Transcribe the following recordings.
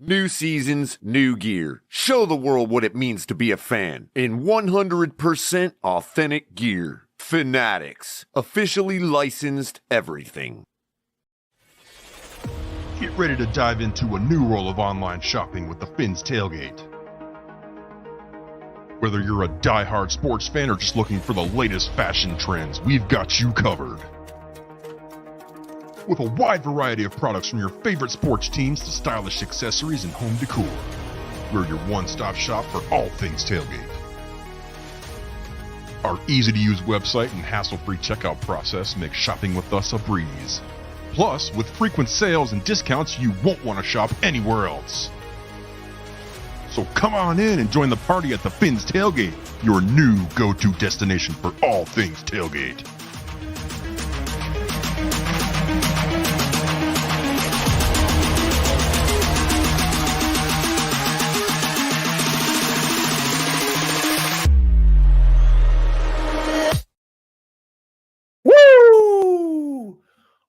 New seasons, new gear. Show the world what it means to be a fan in 100% authentic gear. Fanatics, officially licensed everything. Get ready to dive into a new world of online shopping with the Fins Tailgate. Whether you're a die-hard sports fan or just looking for the latest fashion trends, we've got you covered. With a wide variety of products from your favorite sports teams to stylish accessories and home decor, we're your one-stop shop for all things tailgate. Our easy-to-use website and hassle-free checkout process make shopping with us a breeze. Plus, with frequent sales and discounts, you won't want to shop anywhere else. So come on in and join the party at the Fins Tailgate, your new go-to destination for all things tailgate.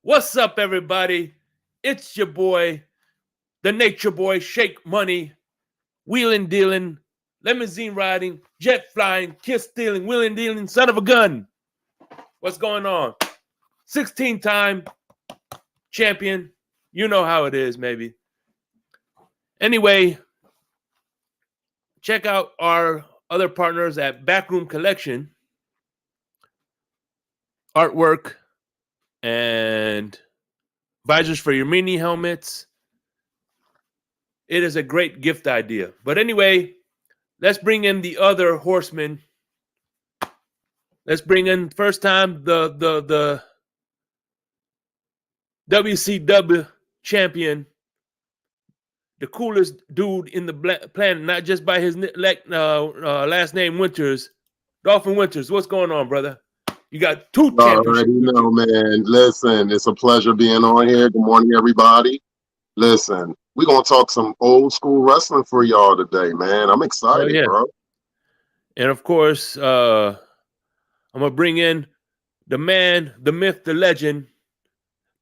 What's up, everybody? It's your boy, the Nature Boy, Shake Money, wheeling, dealing, limousine riding, jet flying, kiss stealing, wheeling, dealing, son of a gun. What's going on? 16-time champion. You know how it is, maybe. Anyway, check out our other partners at Backroom Collection, artwork, and visors for your mini helmets. It is a great gift idea. But anyway, let's bring in the other horsemen. Let's bring in first time the WCW champion, the coolest dude in the planet, not just by his last name Winters, Dolphin Winters. What's going on, brother? You got two championships. Already know, man. Listen, it's a pleasure being on here. Good morning, everybody. Listen, we're going to talk some old school wrestling for y'all today, man. I'm excited, bro. And, of course, I'm going to bring in the man, the myth, the legend,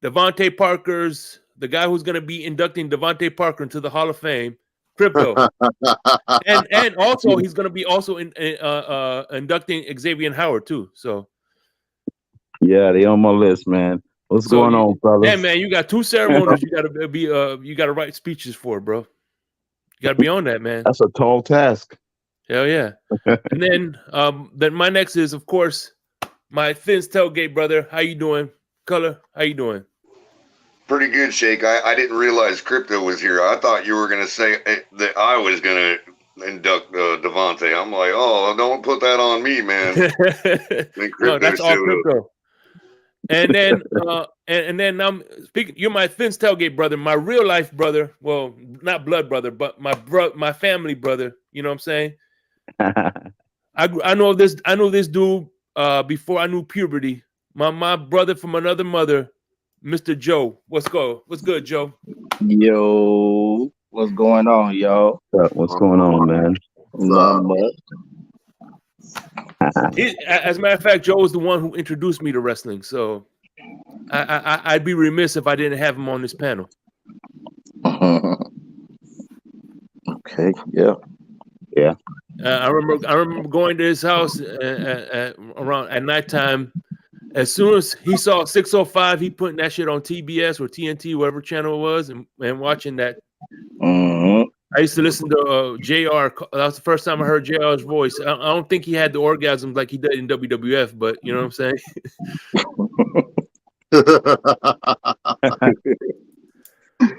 Devontae Parker's, the guy who's going to be inducting Devontae Parker into the Hall of Fame, Crypto. and also, he's going to be also inducting Xavier Howard, too. So. Yeah, they on my list, man. What's going on, fellas? Yeah, man, you got two ceremonies. You got to write speeches for, bro. You got to be on that, man. That's a tall task. Hell yeah. And then my next is, of course, my Fins Tailgate brother. How you doing, Color? How you doing? Pretty good, Shake. I didn't realize Crypto was here. I thought you were going to say that I was going to induct Devontae Devontae. I'm like, oh, don't put that on me, man. No, that's all crypto. And then, and then I'm speaking. You're my Finn's Tailgate brother, my real life brother. Well, not blood brother, but my family brother. You know what I'm saying? I know this. I know this dude before I knew puberty. My brother from another mother, Mr. Joe. What's good, Joe? Yo, what's going on, y'all? What's going on, man? Not much. As a matter of fact, Joe was the one who introduced me to wrestling. So I'd be remiss if I didn't have him on this panel. Okay, yeah. I remember going to his house around at nighttime. As soon as he saw 605, he putting that shit on TBS or TNT, whatever channel it was, and watching that. Mm-hmm. I used to listen to JR. That was the first time I heard JR's voice. I don't think he had the orgasms like he did in WWF, but you know what I'm saying?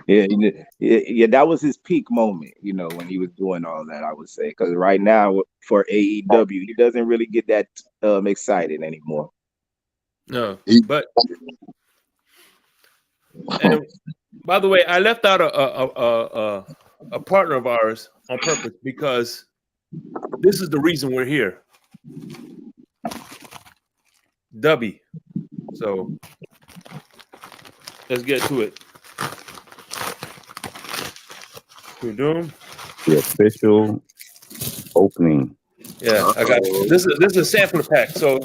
Yeah, that was his peak moment, when he was doing all that, I would say. Because right now, for AEW, he doesn't really get that excited anymore. No, but and by the way, I left out a partner of ours on purpose because this is the reason we're here. Dubby. So let's get to it. We're doing the official opening. Yeah, I got this is a sampler pack. So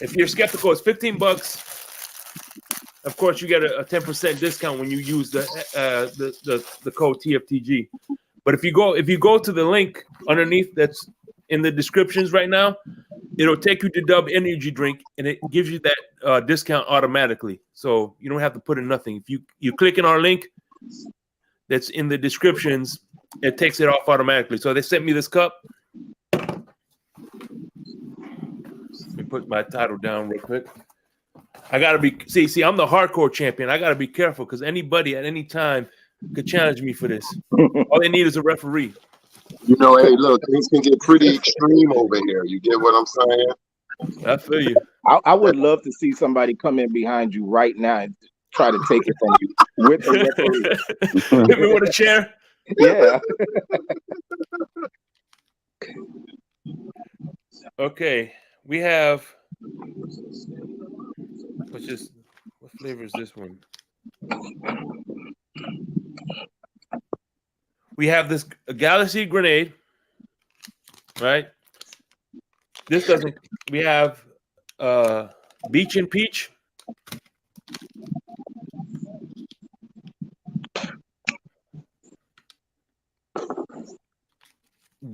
if you're skeptical, it's $15. Of course, you get a 10% discount when you use the code TFTG. But if you go to the link underneath that's in the descriptions right now, it'll take you to Dub Energy Drink, and it gives you that discount automatically. So you don't have to put in nothing. If you click in our link that's in the descriptions, it takes it off automatically. So they sent me this cup. Let me put my title down real quick. I gotta be see. I'm the hardcore champion. I gotta be careful because anybody at any time could challenge me for this. All they need is a referee. Hey, look, things can get pretty extreme over here. You get what I'm saying? I feel you. I would love to see somebody come in behind you right now and try to take it from you with a referee. Hit me with a chair. Yeah. Okay, we have. What flavor is this one? We have this Galaxy Grenade, right? This doesn't. We have Beach and Peach.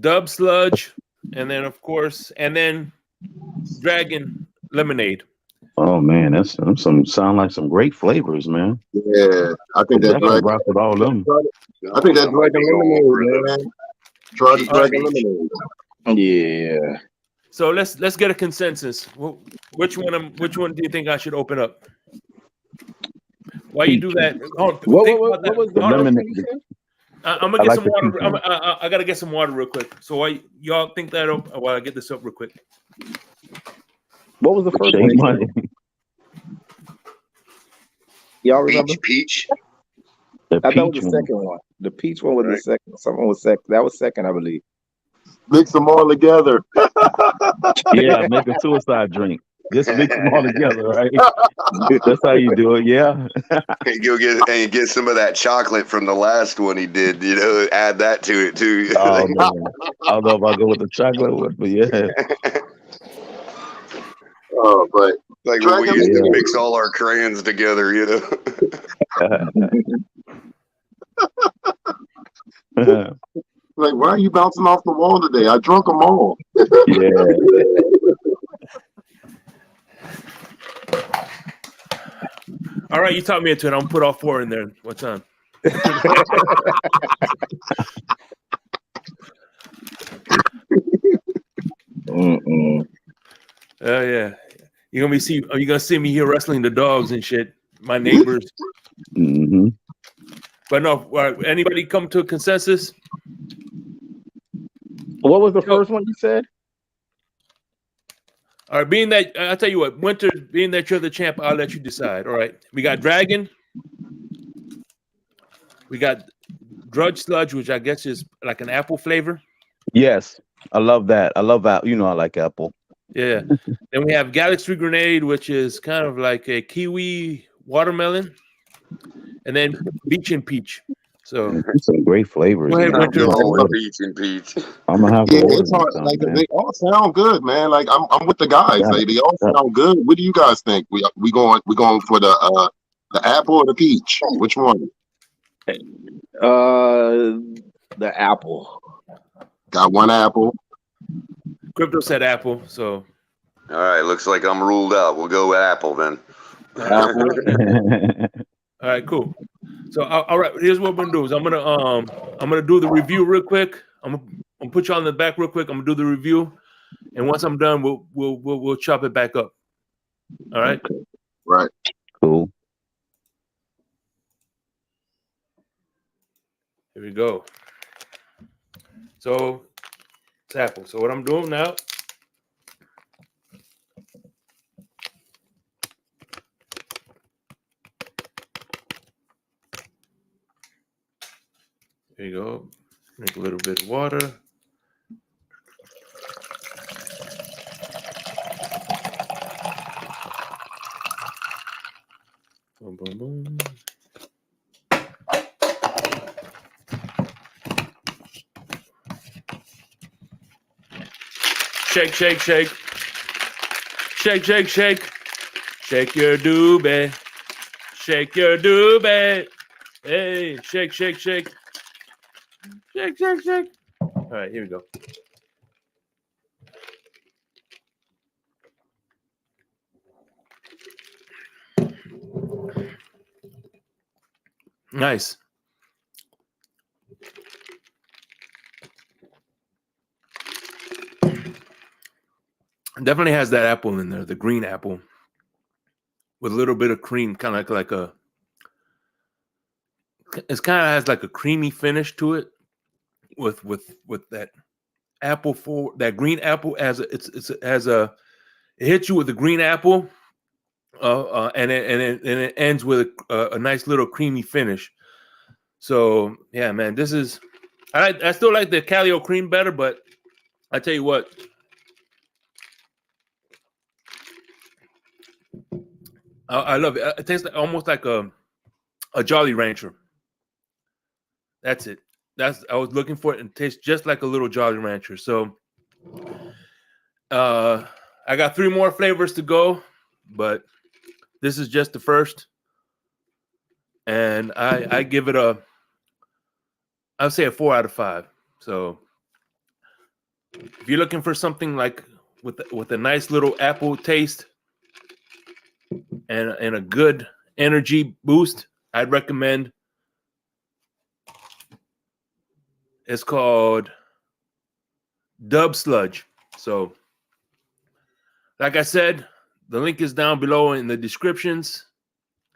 Dub Sludge, and then of course, Dragon Lemonade. Oh man, that's sound like some great flavors, man. Yeah, I think that rock with all them. I think that Dragon Lemonade, man. Try the Dragon Lemonade. Yeah. So let's get a consensus. Which one do you think I should open up? Why you do that? What was the lemonade? I'm gonna get some water. I gotta get some water real quick. So why y'all think that up while I get this up real quick? What was the first one? Y'all remember? Peach. I thought it was the second one. The peach one was the second. Someone was second. That was second, I believe. Mix them all together. Yeah, make a suicide drink. Just mix them all together, right? That's how you do it, yeah. Go get some of that chocolate from the last one he did. Add that to it too. Oh man, I don't know if I'll go with the chocolate, but yeah. Oh, but like when we used to mix all our crayons together, Like, why are you bouncing off the wall today? I drunk them all. Yeah. All right, you taught me into it. I'm gonna put all four in there. What time? Oh yeah. You're gonna see me here wrestling the dogs and shit. My neighbors. Mm-hmm. But no, anybody come to a consensus? What was the first one you said? All right, being that I'll tell you what, Winter, being that you're the champ, I'll let you decide. All right, we got Dragon, we got Drudge Sludge, which I guess is like an apple flavor. Yes, I love that. I love that. You know, I like apple. Yeah. Then we have Galaxy Grenade, which is kind of like a kiwi watermelon, and then Beach and Peach. So Some great flavors. go ahead, Man. Winter. Going with Peach and Peach. I'm gonna have to Yeah, order it's hard. some, Like man. they all sound good, man. Like I'm with the guys. Yeah. Like they all sound good. What do you guys think? We going for the apple or the peach? Which one? The apple. Got one apple. Crypto said apple, so All right, looks like I'm ruled out. We'll go with Apple then. Apple. all right, cool. So all right, here's what we're gonna do is I'm gonna do the review real quick. I'm gonna put you on the back real quick. I'm gonna do the review, and once I'm done, we'll chop it back up. All right. Right. Cool. Here we go. So it's apple. So what I'm doing now. There you go. Make a little bit of water. Boom, boom, boom. Shake, shake, shake. Shake, shake, shake. Shake your doobie. Shake your doobie. Hey, shake, shake, shake. Shake, shake, shake. All right, here we go. Nice. Definitely has that apple in there, the green apple, with a little bit of cream, kind of like a. It's kind of has like a creamy finish to it, with that apple that green apple as it hits you with the green apple, and it ends with a nice little creamy finish. So yeah, man, this is I still like the Calio cream better, but I tell you what. I love it. It tastes almost like a Jolly Rancher. That's it. I was looking for it, and it tastes just like a little Jolly Rancher. So, I got 3 more flavors to go, but this is just the first, and I give it I'd say a 4 out of 5. So, if you're looking for something like with a nice little apple taste and a good energy boost, I'd recommend. It's called Dub Sludge. So, like I said, the link is down below in the descriptions.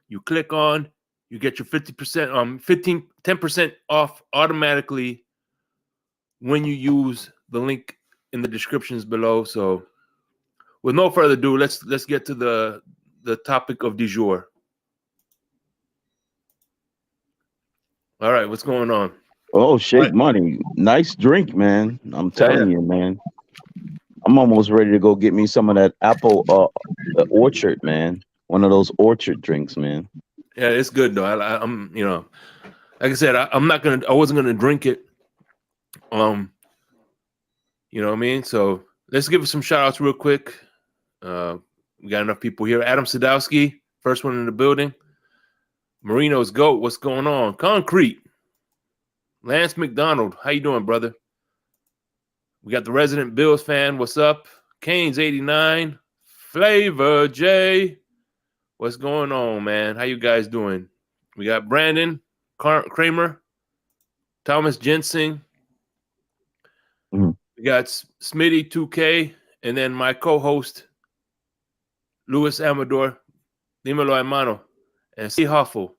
You click on, you get your 10% off automatically when you use the link in the descriptions below. So, with no further ado, let's get to the topic of du jour. All right, what's going on? Oh, Shake Money. Nice drink, man. I'm telling you, man. I'm almost ready to go get me some of that apple orchard, man. One of those orchard drinks, man. Yeah, it's good though. I'm, like I said, I wasn't gonna drink it. You know what I mean? So let's give it some shout outs real quick. We got enough people here. Adam Sadowski, first one in the building. Marino's GOAT, what's going on? Concrete. Lance McDonald, how you doing, brother? We got the resident Bills fan. What's up? Kane's 89. Flavor J. What's going on, man? How you guys doing? We got Brandon Kramer, Thomas Jensen. Mm-hmm. We got Smitty 2K, and then my co-host Luis Amador, Dímelo Hermano, and C. Huffle.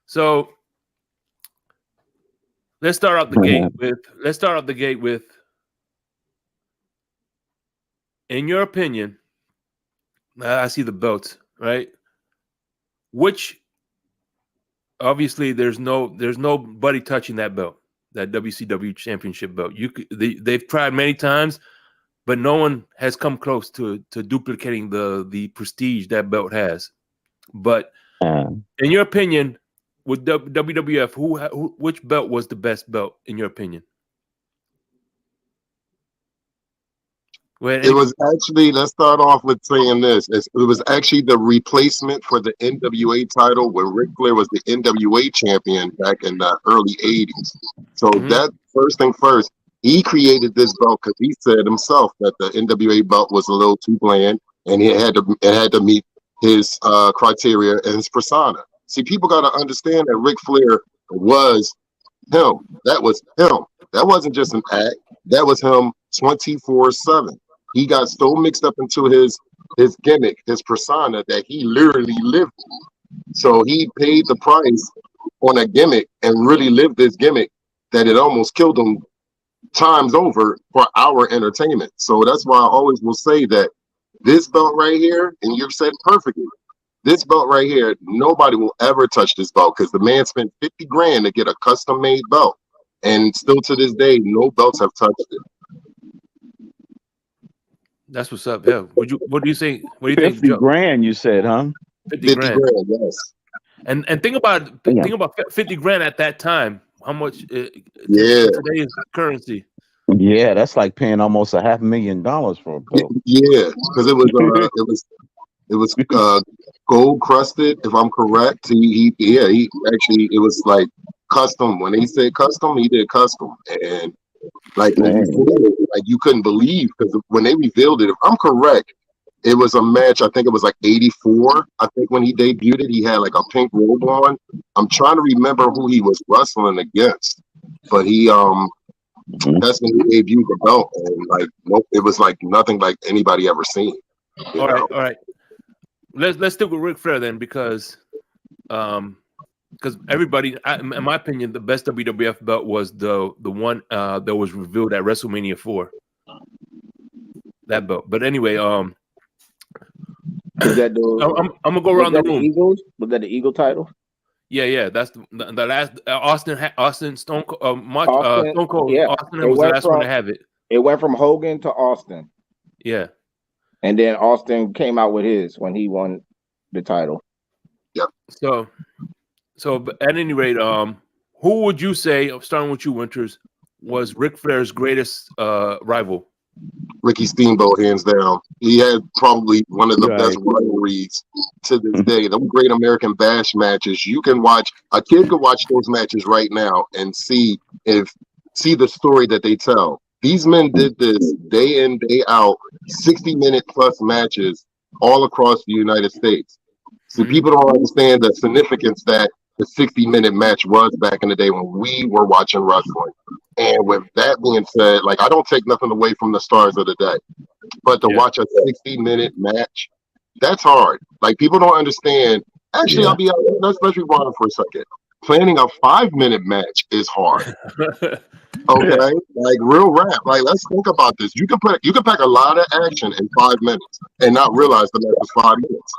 So let's start out the gate with in your opinion, I see the belts, right? Which obviously there's nobody touching that belt, that WCW championship belt. They've tried many times, but no one has come close to duplicating the prestige that belt has. But in your opinion, with WWF, which belt was the best belt in your opinion? It was actually, let's start off with saying this. It was actually the replacement for the NWA title when Ric Flair was the NWA champion back in the early 80s. So that first thing first, he created this belt because he said himself that the NWA belt was a little too bland and it had to meet his criteria and his persona. See, people got to understand that Ric Flair was him. That was him. That wasn't just an act. That was him 24/7. He got so mixed up into his gimmick, his persona, that he literally lived it. So he paid the price on a gimmick and really lived this gimmick that it almost killed him times over for our entertainment. So that's why I always will say that this belt right here, and you've said perfectly, this belt right here, nobody will ever touch this belt because the man spent 50 grand to get a custom made belt. And still to this day, no belts have touched it. That's what's up. Yeah. What do you think? What do you 50 think? 50 grand, you said, huh? 50 grand. Yes. And think about 50 grand at that time. How much? Today's currency. Yeah, that's like paying almost $500,000 for a belt. Yeah, because it was gold crusted, if I'm correct. He actually, it was like custom. When they said custom, he did custom, and like when you said it, like you couldn't believe because when they revealed it, if I'm correct, it was a match. I think it was like '84. I think when he debuted it, he had like a pink robe on. I'm trying to remember who he was wrestling against, but he that's when he debuted the belt, and like it was like nothing like anybody ever seen. All right. Let's stick with Ric Flair then, because everybody, in my opinion, the best WWF belt was the one that was revealed at WrestleMania 4. That belt. But anyway, was that I'm gonna go around the room. Eagles? Was that the Eagle title? Yeah. That's the last Austin Stone Cold. Stone Cold. Yeah. Austin was the last one to have it. It went from Hogan to Austin. Yeah. And then Austin came out with his when he won the title. Yep. So at any rate, who would you say, starting with you, Winters, was Ric Flair's greatest rival? Ricky Steamboat, hands down. He had probably one of the best rivalries to this day. Them Great American Bash matches. You can watch, a kid could watch those matches right now and see the story that they tell. These men did this day in, day out, 60-minute plus matches all across the United States. So people don't understand the significance that the 60-minute match was back in the day when we were watching wrestling. And with that being said, like, I don't take nothing away from the stars of the day, but to watch a 60-minute match, that's hard. Like, people don't understand. Actually, I'll be honest, let's rewind for a second. Planning a 5-minute match is hard. Okay, like real rap. Like, let's think about this. You can pack a lot of action in 5 minutes and not realize the match was 5 minutes.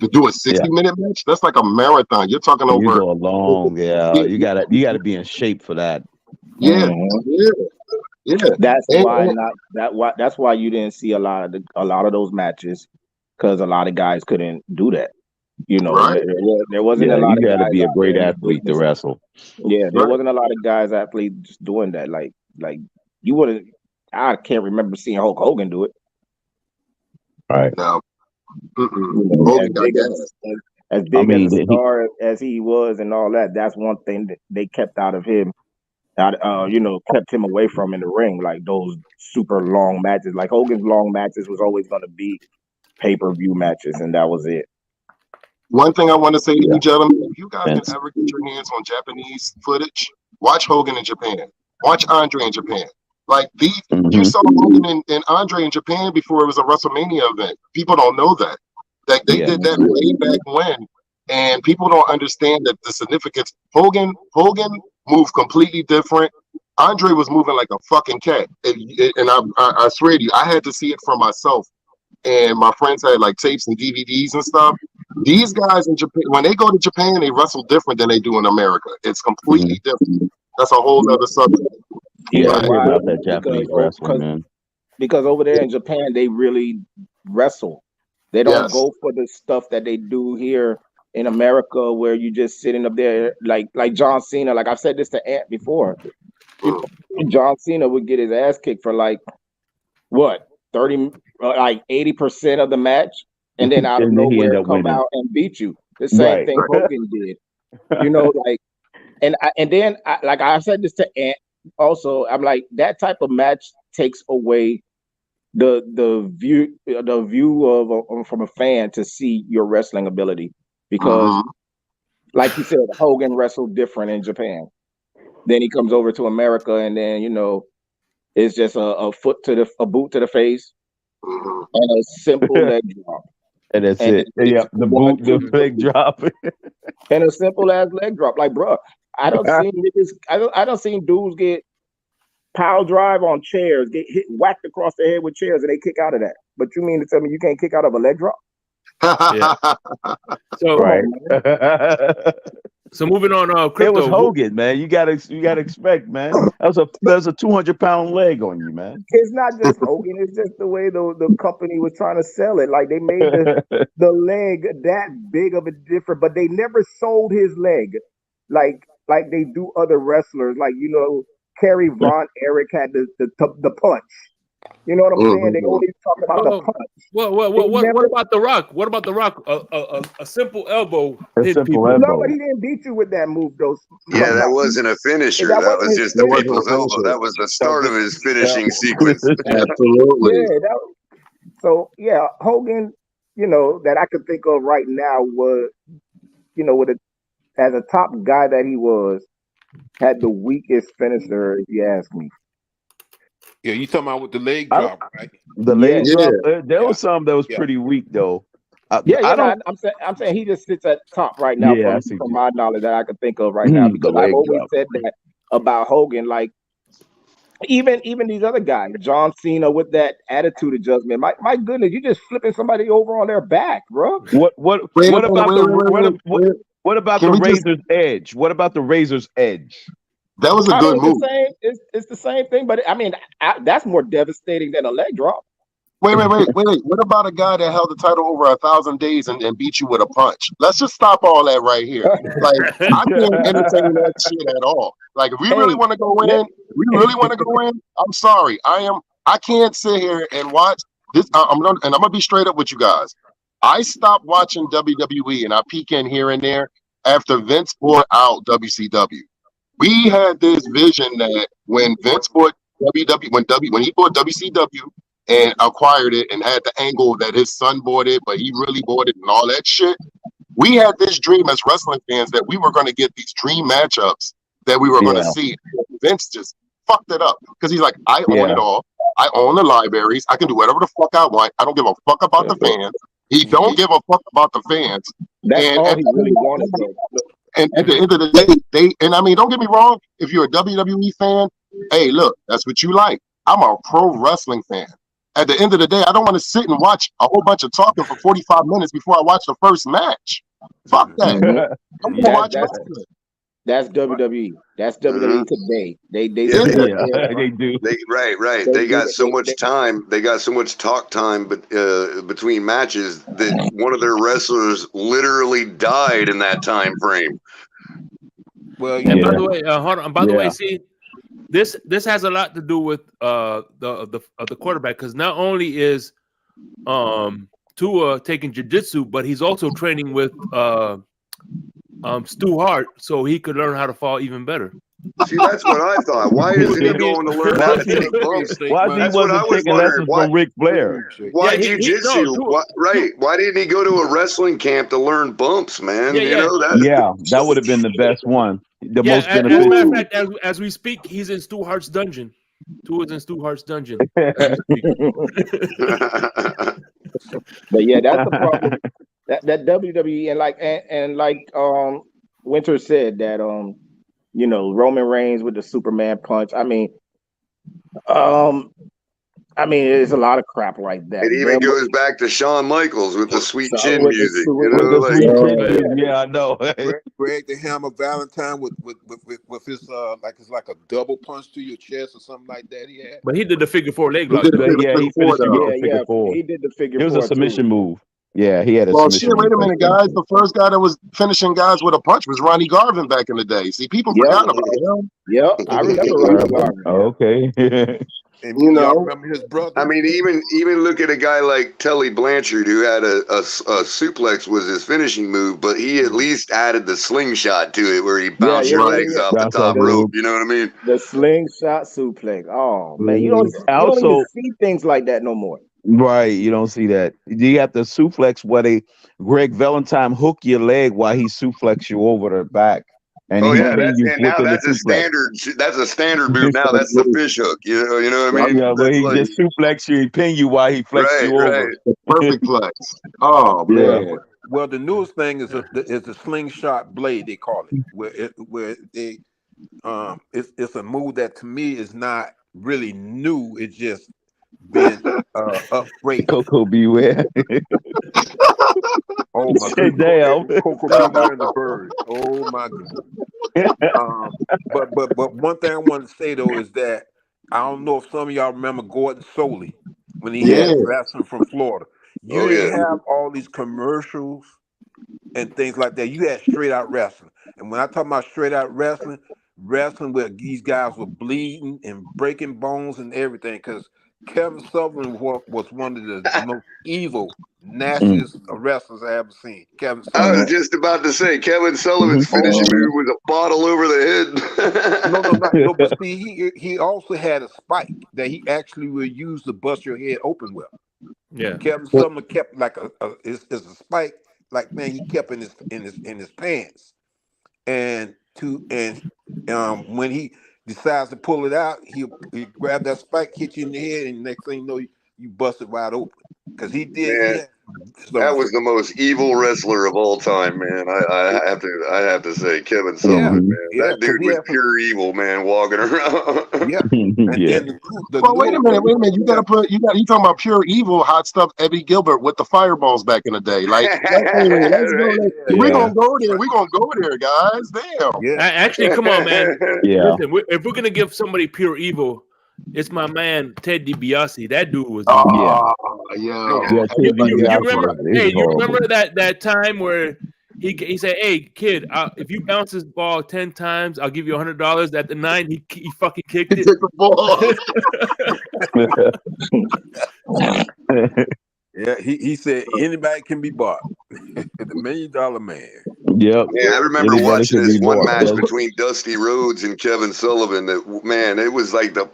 To do a 60-minute match, that's like a marathon. You're talking over. You go long, You gotta be in shape for that. Yeah. That's why you didn't see a lot of those matches, because a lot of guys couldn't do that. You know, there wasn't a lot. You got to be a great athlete to wrestle. Yeah, there wasn't a lot of guys athletes doing that. Like you wouldn't. I can't remember seeing Hulk Hogan do it. Right. No. As big as a star as he was and all that, that's one thing that they kept out of him. Kept him away from in the ring, like those super long matches. Like Hogan's long matches was always going to be pay-per-view matches, and that was it. One thing I want to say to you, gentlemen, if you guys can ever get your hands on Japanese footage, watch Hogan in Japan. Watch Andre in Japan. Like, you saw Hogan and Andre in Japan before it was a WrestleMania event. People don't know that. Like, they did that way back when, and people don't understand that the significance. Hogan moved completely different. Andre was moving like a fucking cat, and I swear to you, I had to see it for myself. And my friends had like tapes and DVDs and stuff. These guys in Japan, when they go to Japan, they wrestle different than they do in America. It's completely different. That's a whole other subject. Yeah, I Yeah, hear why? about that Japanese wrestling, man. Because over there in Japan, they really wrestle. They don't Yes. go for the stuff that they do here in America, where you just sitting up there like John Cena. Like I've said this to Ant before. John Cena would get his ass kicked for like what 30, like 80% of the match, and then out of And then he ended nowhere up come winning. out and beat you. The same Right. thing Hogan did. You know, like, and then like I said this to Ant also. I'm like, that type of match takes away the view of from a fan to see your wrestling ability, because like you said, Hogan wrestled different in Japan. Then he comes over to America, and then it's just a boot to the face and a simple leg drop. And that's it. Yeah, the boot, the leg drop. And a simple ass leg drop. Like, bro, I don't see niggas, I don't see dudes get pile drive on chairs, get whacked across the head with chairs, and they kick out of that. But you mean to tell me you can't kick out of a leg drop? Yeah. So right. So moving on, Crypto. It was Hogan, man. You gotta expect, man. That was a 200-pound leg on you, man. It's not just Hogan. It's just the way the company was trying to sell it. Like, they made the leg that big of a difference, but they never sold his leg like they do other wrestlers. Like, Kerry Von Erich had the punch. You know what I'm saying? They always talk about the punch. What about The Rock? What about The Rock? A simple elbow. No, but he didn't beat you with that move, though. Yeah, that wasn't a finisher. That was just the people's elbow. That was the start of his finishing sequence. Absolutely. Yeah, Hogan, that I could think of right now was, as a top guy that he was, had the weakest finisher, if you ask me. Yeah, you talking about with the leg drop, right? The leg drop. There was some that was pretty weak though. I'm saying he just sits at top right now from my knowledge that I could think of right now, because I've always said that about Hogan. Like, even these other guys, John Cena, with that attitude adjustment. My goodness, you just flipping somebody over on their back, bro. What about the Razor's Edge? What about the Razor's Edge? That was a good move. It's the same thing, but I mean, that's more devastating than a leg drop. Wait. What about a guy that held the title over 1,000 days and beat you with a punch? Let's just stop all that right here. Like, I can't entertain that shit at all. Like, if we really want to go in, I'm sorry. I can't sit here and watch this. I'm gonna be straight up with you guys. I stopped watching WWE and I peek in here and there after Vince bought out WCW. We had this vision that when Vince bought when he bought WCW and acquired it and had the angle that his son bought it, but he really bought it and all that shit, we had this dream as wrestling fans that we were going to get these dream matchups that we were going to see. Vince just fucked it up because he's like, I own it all. I own the libraries. I can do whatever the fuck I want. I don't give a fuck about the fans. He don't give a fuck about the fans. That's all he really wanted, though. And at the end of the day, and I mean, don't get me wrong, if you're a WWE fan, hey, look, that's what you like. I'm a pro wrestling fan. At the end of the day, I don't want to sit and watch a whole bunch of talking for 45 minutes before I watch the first match. Fuck that. I'm going to watch wrestling. That's WWE. That's WWE today. They do. Right. They got so much time. They got so much talk time, but between matches that one of their wrestlers literally died in that time frame. Well, and by the way, hold on. By the way, see, this has a lot to do with the quarterback, because not only is Tua taking jiu-jitsu, but he's also training with Stu Hart, so he could learn how to fall even better. See, that's what I thought. Why isn't he going to learn how to take bumps? Why he wasn't taking lessons from Ric Flair? Why jiu-jitsu? Why didn't he go to a wrestling camp to learn bumps, man? That would have been the best one. The most beneficial. As a matter of fact, as we speak, he's in Stu Hart's dungeon. Tua's in Stu Hart's dungeon. But yeah, that's the problem. That WWE and like Winter said that Roman Reigns with the Superman punch. I mean, there's a lot of crap like that. It even goes back to Shawn Michaels with the sweet chin with music. With the sweet chin music. Yeah, I know. Greg the Hammer Valentine with his it's like a double punch to your chest or something like that. He had. But he did the figure 4 leg lock. He finished the figure 4. He did the figure 4. It was a submission move. Yeah, he had a submission. Well, shit, wait a minute, guys. The first guy that was finishing guys with a punch was Ronnie Garvin back in the day. See, people forgot about him. Yep, I remember Ronnie Garvin. Okay. And remember his brother. I mean, even look at a guy like Tully Blanchard, who had a suplex was his finishing move, but he at least added the slingshot to it, where he bounced your legs off the top rope. You know what I mean? The slingshot suplex. Oh man, you don't even see things like that no more. Right, you don't see that. You got the suplex where Greg Valentine hook your leg while he suplex you over the back. And that's a standard. That's a standard move. Now that's the fish hook. You know what I mean? Yeah, but he just suplex you, he pin you while he flex you over. Perfect flex. Oh man. Yeah. Well, the newest thing is the slingshot blade, they call it, where it's a move that to me is not really new. It's just been upgraded. Coco beware. Oh my god! Damn. Coco beware and the bird. Oh my god. But one thing I want to say though is that I don't know if some of y'all remember Gordon Soley when he had wrestling from Florida. You didn't have all these commercials and things like that. You had straight out wrestling. And when I talk about straight out wrestling where these guys were bleeding and breaking bones and everything, because Kevin Sullivan was one of the most evil, nastiest wrestlers I ever seen. Kevin Sullivan. I was just about to say, Kevin Sullivan's finishing move was a bottle over the head. No, but see, he also had a spike that he actually would use to bust your head open with. Yeah, Kevin Sullivan kept like it's a spike, like man, he kept in his pants, and when he decides to pull it out, he grab that spike, hit you in the head, and next thing you know, you bust it wide open. Because he did. That was the most evil wrestler of all time, man. I have to say, Kevin Sullivan, man. That dude was pure evil, man, walking around. Well, wait a minute. You talking about pure evil, hot stuff. Eddie Gilbert with the fireballs back in the day. Like, we're gonna go there. We're gonna go there, guys. Damn. Yeah. Actually, come on, man. Yeah. Listen, if we're gonna give somebody pure evil, it's my man Ted DiBiase. That dude was you remember that time where he said, "Hey kid, if you bounce this ball 10 times, I'll give you $100." At the 9, he fucking kicked it. Took the ball. Yeah, he said anybody can be bought. The $1 Million Man. Yep. Yeah, I remember watching this one match between Dusty Rhodes and Kevin Sullivan. That man, it was like it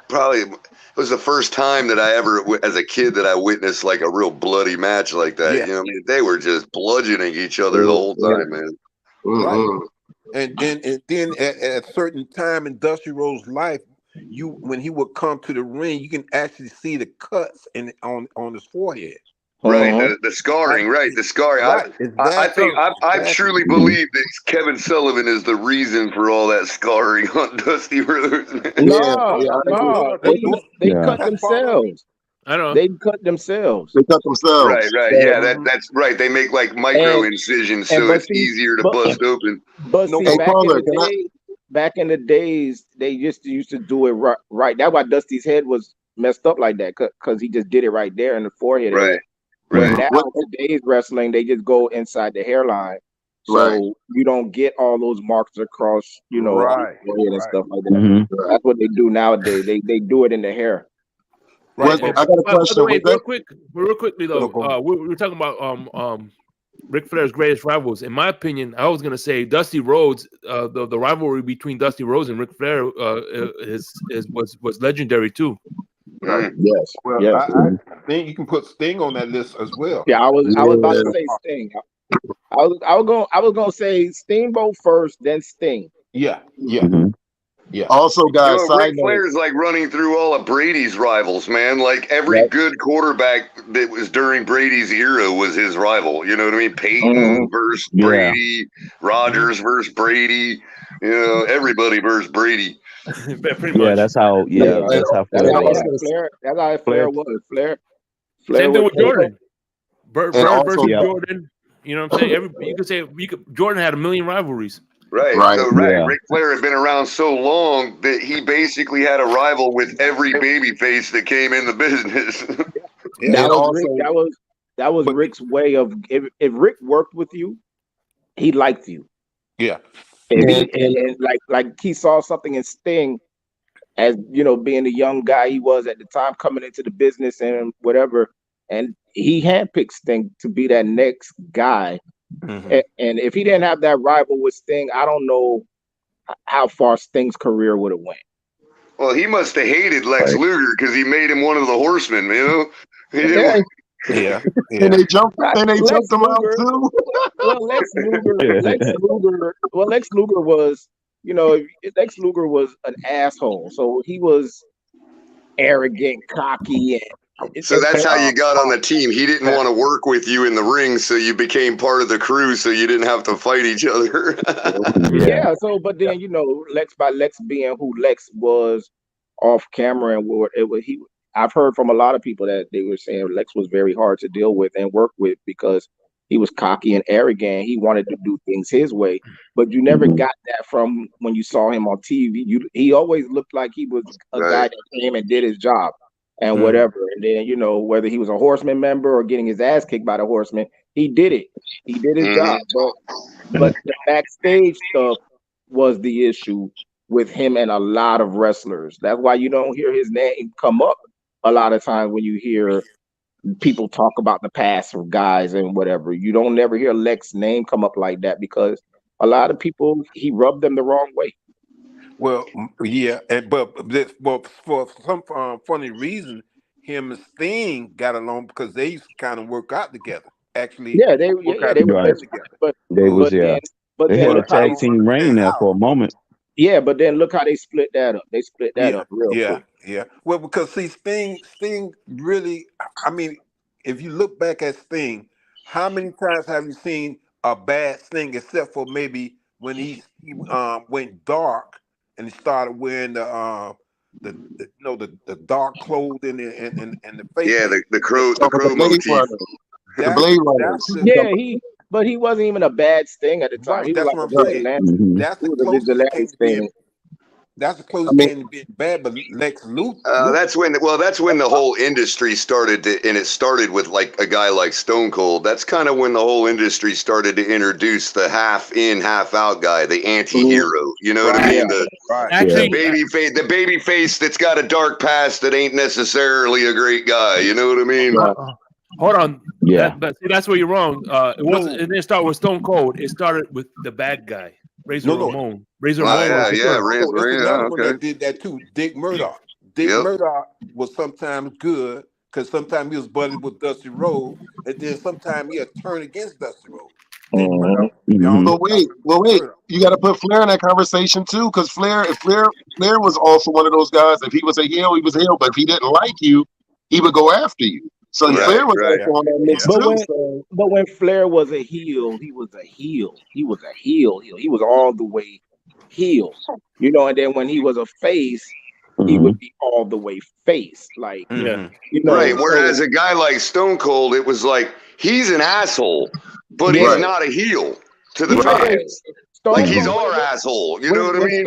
was the first time that I ever, as a kid, that I witnessed like a real bloody match like that. Yeah. You know what I mean? They were just bludgeoning each other the whole time, man. Right. And then at a certain time in Dusty Rhodes' life, when he would come to the ring, you can actually see the cuts on his forehead. Right, the scarring, right? The scarring. Right. I truly believe that Kevin Sullivan is the reason for all that scarring on Dusty Rhodes. No, they cut themselves. I don't know. They cut themselves. Right. Yeah, that's right. They make like micro incisions so it's easier to bust open. But back in the days, they just used to do it right. That's why Dusty's head was messed up like that, because he just did it right there in the forehead. Right. Now today's wrestling, they just go inside the hairline, so you don't get all those marks across, forehead and stuff like that. Mm-hmm. That's what they do nowadays. They do it in the hair. Right. I got a question. Real quickly though, we were talking about Ric Flair's greatest rivals. In my opinion, I was gonna say Dusty Rhodes. The rivalry between Dusty Rhodes and Ric Flair was legendary too. Right. Yes. Well, yes. I think you can put Sting on that list as well. Yeah, I was about to say Sting. I was gonna say Steamboat first, then Sting. Yeah. Mm-hmm. Yeah. Also, guys, Ric Flair's like running through all of Brady's rivals, man. Like every good quarterback that was during Brady's era was his rival. You know what I mean? Peyton versus Brady, Rodgers versus Brady. You know, everybody versus Brady. Pretty much. That's how. Yeah, that's how Flair was. That's how Flair was. Flair Same thing was with Jordan. Bird versus also, Jordan. You know what I'm saying? You could say Jordan had a million rivalries. Right. Right. So Ric Flair had been around so long that he basically had a rival with every babyface that came in the business. That was Rick's way of if Rick worked with you, he liked you. Yeah. And like he saw something in Sting, as you know, being the young guy he was at the time, coming into the business and whatever, and he handpicked Sting to be that next guy. Mm-hmm. And if he didn't have that rival with Sting, I don't know how far Sting's career would have went. Well, he must have hated Lex Luger because he made him one of the Horsemen. You know, he didn't. Yeah. And they jumped him out too. Well, Lex Luger was, you know, Lex Luger was an asshole. So he was arrogant, cocky, so that's how you got on the team. He didn't want to work with you in the ring, so you became part of the crew, so you didn't have to fight each other. Yeah. So, but then you know, Lex being who Lex was off camera, and I've heard from a lot of people that they were saying Lex was very hard to deal with and work with because he was cocky and arrogant. He wanted to do things his way, but you never got that from when you saw him on TV. He always looked like he was a guy that came and did his job and whatever. And then, you know, whether he was a Horseman member or getting his ass kicked by the Horseman, he did it. He did his job. But the backstage stuff was the issue with him and a lot of wrestlers. That's why you don't hear his name come up a lot of times when you hear people talk about the past of guys and whatever. You don't never hear Lex's name come up like that because a lot of people, he rubbed them the wrong way. Well, yeah, but for some funny reason, him and Sting got along because they used to kind of work out together. Actually, they were together. But they had a tag team reign there for a moment. Yeah, but then look how they split that up. They split that up real quick. Yeah. Well, because see, Sting really, I mean, if you look back at Sting, how many times have you seen a bad Sting except for maybe when he went dark and he started wearing the dark clothing and the face. Yeah, the crow motif. The Blade Runners. Yeah, but he wasn't even a bad Sting at the time. Right, he was that's like what I'm saying. That's the closest came to being. That's the closest came to being bad, but Lex Luger. That's when the whole industry started to, and it started with like a guy like Stone Cold. That's kind of when the whole industry started to introduce the half in, half out guy, the anti-hero. You know what I mean? The baby face that's got a dark past that ain't necessarily a great guy. You know what I mean? Hold on. Yeah. That's where you're wrong. It didn't start with Stone Cold. It started with the bad guy, Razor Ramon. Razor Ramon. That did that too. Dick Murdoch. Murdoch was sometimes good because sometimes he was buddied with Dusty Rhodes, and then sometimes he had turned against Dusty Rhodes. But wait, you got to put Flair in that conversation too, because Flair was also one of those guys. If he was a heel, he was a heel. But if he didn't like you, he would go after you. So Flair was on that mix too. But when Flair was a heel, he was a heel. He was a heel. He was all the way heel. You know, and then when he was a face, he would be all the way face. Like, you know, right. Whereas a guy like Stone Cold, it was like he's an asshole, but he's not a heel to the fans. Like he's our asshole. You know what I mean?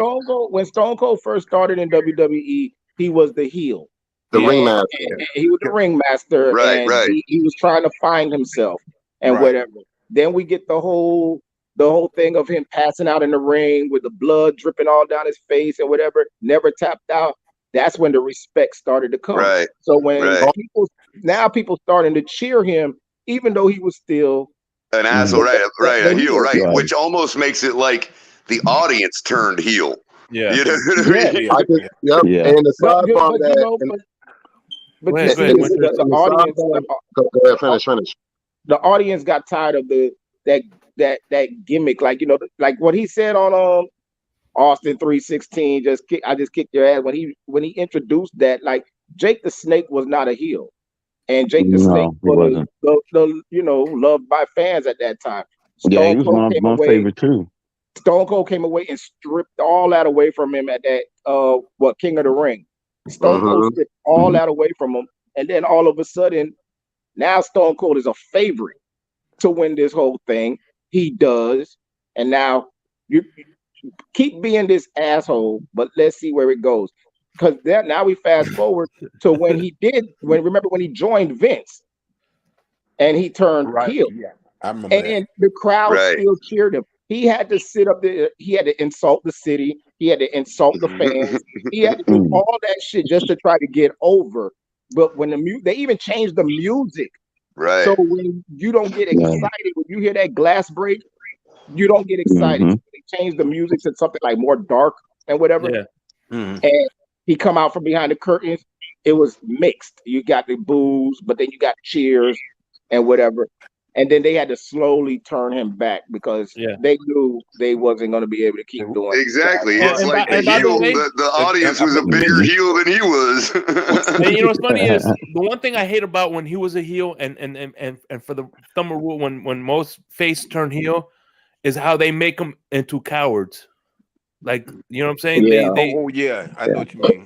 When Stone Cold first started in WWE, he was the heel. The ringmaster. He was the ringmaster. Right. He was trying to find himself and whatever. Then we get the whole thing of him passing out in the ring with the blood dripping all down his face and whatever, never tapped out. That's when the respect started to come. Right. So when people starting to cheer him, even though he was still an asshole, a heel, right? Which almost makes it like the audience turned heel. Yeah. You know what I mean? And the side part of that. But the audience. Go ahead, finish. The audience got tired of that gimmick, like, you know, like what he said on Austin 316. I just kicked your ass when he introduced that. Like, Jake the Snake was not a heel, and Jake the Snake was the loved by fans at that time. He was my favorite too. Stone Cold came away and stripped all that away from him at that King of the Ring. Stone Cold stripped all that away from him, and then all of a sudden, now Stone Cold is a favorite to win this whole thing. He does, and now you keep being this asshole, but let's see where it goes. Because now we fast forward to when remember when he joined Vince, and he turned heel. Yeah, I remember and the crowd still cheered him. He had to sit up there. He had to insult the city. He had to insult the fans. He had to do all that shit just to try to get over. But when they even changed the music. Right. So when you don't get excited, when you hear that glass break, you don't get excited. So they changed the music to something like more dark and whatever. Yeah. And he come out from behind the curtains. It was mixed. You got the boos, but then you got cheers and whatever. And then they had to slowly turn him back because they knew they wasn't going to be able to keep doing it. Exactly. It's like the heel. The audience was a bigger heel than he was. And you know what's funny is the one thing I hate about when he was a heel and for the thumb rule when most face turn heel is how they make them into cowards. Like, you know what I'm saying? Yeah. I know what you mean.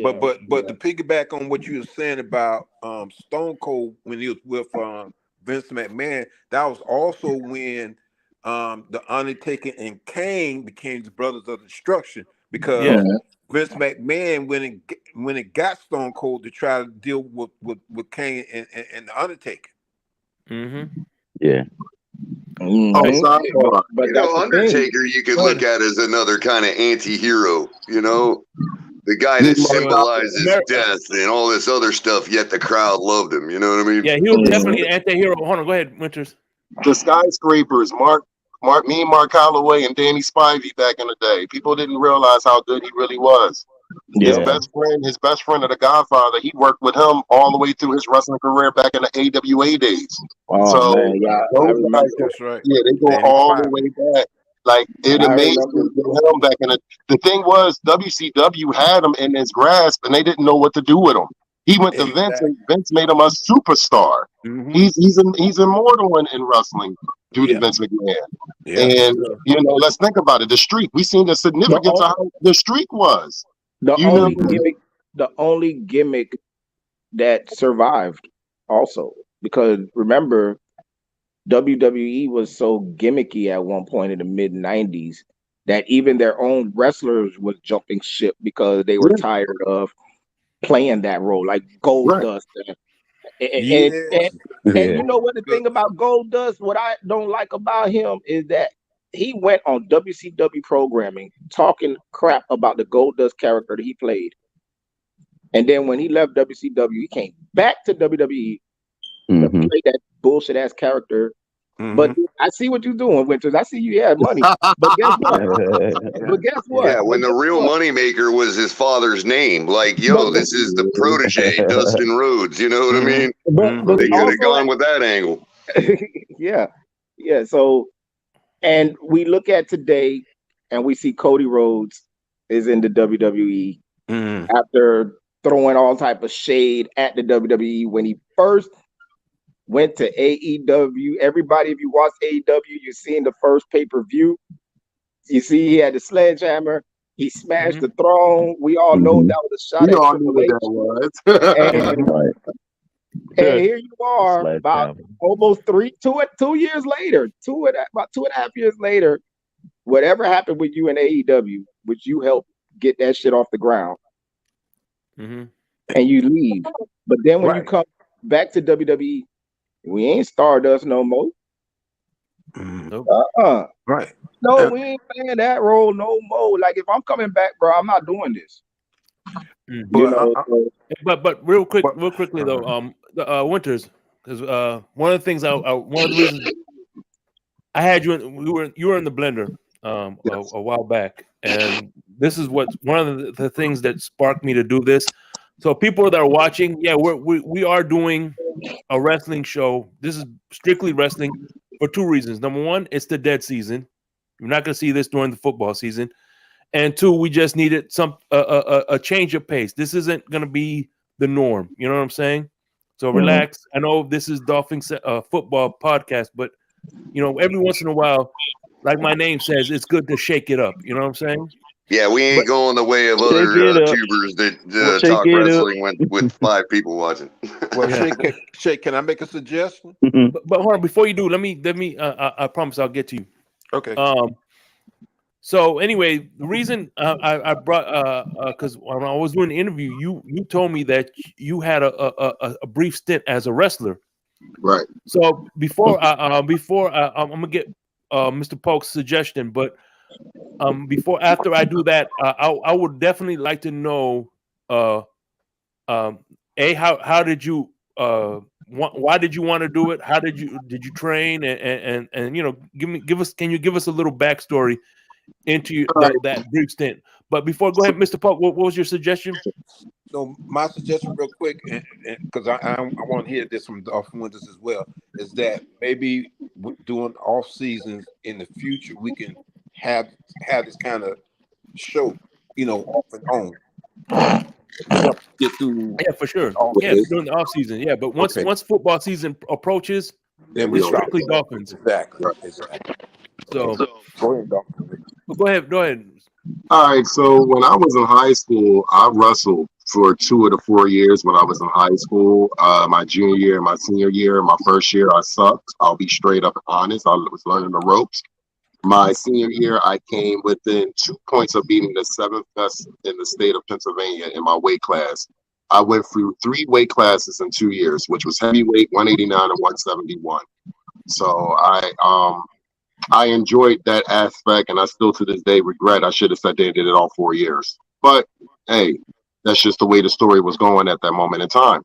But to piggyback on what you were saying about Stone Cold when he was with Vince McMahon, that was also when the Undertaker and Kane became the Brothers of Destruction, because Vince McMahon when it got Stone Cold to try to deal with Kane and the Undertaker. Yeah. But Undertaker you could look at as another kind of anti-hero, you know, the guy that symbolizes death and all this other stuff, yet the crowd loved him, you know what I mean? Yeah, he was definitely an anti-hero. Hold on, go ahead, Winters. The Skyscrapers, Mark Calloway and Danny Spivey back in the day. People didn't realize how good he really was. His best friend of the Godfather, he worked with him all the way through his wrestling career back in the AWA days. That's right. Yeah, they go all the way back. Like, it amazed me with him back in the thing was WCW had him in his grasp and they didn't know what to do with him. He went to Vince and Vince made him a superstar. He's immortal in wrestling due to Vince McMahon. And you know, let's think about it. The streak. We seen the significance of how the streak was. The only gimmick that survived also, because remember, WWE was so gimmicky at one point in the mid 90s that even their own wrestlers was jumping ship because they were tired of playing that role, like Goldust. And you know what the thing about Goldust, what I don't like about him is that he went on WCW programming talking crap about the Goldust character that he played. And then when he left WCW, he came back to WWE to play that bullshit ass character. But I see what you're doing, Winters. I see you had money. But guess what? Yeah, when the real money maker was his father's name. Like, yo, this is the protege, Dustin Rhodes. You know what I mean? They could have gone with that angle. Yeah. So, and we look at today and we see Cody Rhodes is in the WWE after throwing all type of shade at the WWE when he first went to AEW. Everybody, if you watch AEW, you seen the first pay-per-view. You see he had the sledgehammer. He smashed the throne. We all know that was a shot at Triple H. And here you are, about almost 2 years later, about 2.5 years later, whatever happened with you in AEW, which you helped get that shit off the ground, and you leave. But then when you come back to WWE, we ain't Stardust no more. Right. No, we ain't playing that role no more. Like, if I'm coming back, bro, I'm not doing this. But real quickly though, Winters, because one of the things one of the reasons I had you were in the blender a while back, and this is what one of the things that sparked me to do this. So people that are watching, we are doing a wrestling show. This is strictly wrestling for 2 reasons. Number one, it's the dead season. You're not going to see this during the football season. And 2, we just needed a change of pace. This isn't going to be the norm. You know what I'm saying? So relax. I know this is Dolphins football podcast, but you know, every once in a while, like my name says, it's good to shake it up. You know what I'm saying? Yeah, we ain't going the way of other tubers that talk wrestling with 5 people watching. Well, Shake, can I make a suggestion? But hold on, before you do, let me. I promise I'll get to you. Okay. So anyway, the reason I brought because when I was doing the interview, you told me that you had a brief stint as a wrestler. Right. So before I'm gonna get Mr. Polk's suggestion, but after I do that, I would definitely like to know how did you why did you want to do it? How did you train and can you give us a little backstory into that brief stint? But before, go ahead, Mr. Polk. What was your suggestion? So my suggestion, real quick, because I want to hear this from Winters as well, is that maybe during off seasons in the future we can have this kind of show, off and on. Get through. Yeah, for sure. Yeah, during the off season. Yeah, but once football season approaches, then we're strictly Dolphins. Exactly. So go ahead, Dolphins. Go ahead. All right. So when I was in high school, I wrestled for 2 of the 4 years when I was in high school. My junior year and my senior year. My first year, I sucked. I'll be straight up honest. I was learning the ropes. My senior year, I came within 2 points of beating the 7th best in the state of Pennsylvania in my weight class. I went through 3 weight classes in 2 years, which was heavyweight, 189 and 171. So I enjoyed that aspect, and I still to this day regret I should have sat there and did it all 4 years. But hey, that's just the way the story was going at that moment in time.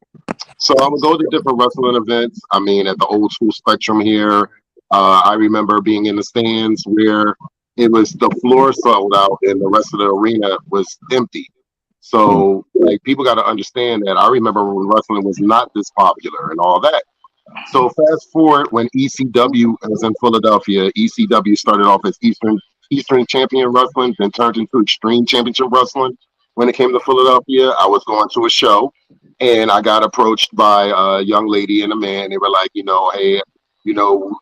So I would go to different wrestling events. I mean, at the old school Spectrum here. I remember being in the stands where it was the floor sold out and the rest of the arena was empty. So like people got to understand that. I remember when wrestling was not this popular and all that. So fast forward when ECW was in Philadelphia, ECW started off as Eastern Champion Wrestling, then turned into Extreme Championship Wrestling. When it came to Philadelphia, I was going to a show and I got approached by a young lady and a man. They were like, hey, we're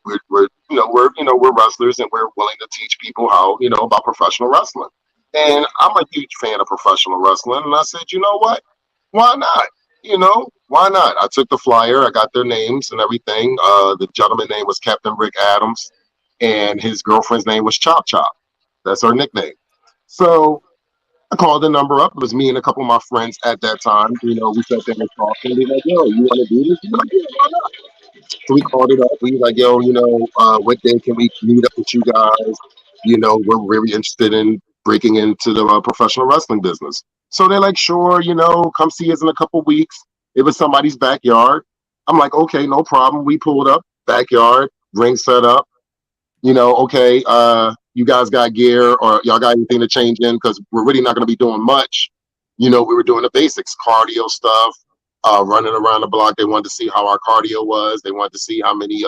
wrestlers and we're willing to teach people how, about professional wrestling. And I'm a huge fan of professional wrestling. And I said, you know what? Why not? Why not? I took the flyer. I got their names and everything. The gentleman's name was Captain Rick Adams and his girlfriend's name was Chop Chop. That's her nickname. So I called the number up. It was me and a couple of my friends at that time. We sat there and talked and we were like, yo, you want to do this? We're like, yeah, why not? So we called it up. We were like, yo, what day can we meet up with you guys? We're really interested in breaking into the professional wrestling business. So they're like, sure, come see us in a couple weeks. It was somebody's backyard. I'm like, okay, no problem. We pulled up, backyard, ring set up. Okay, you guys got gear or y'all got anything to change in? Because we're really not going to be doing much. We were doing the basics, cardio stuff. Running around the block. They wanted to see how our cardio was. They wanted to see how many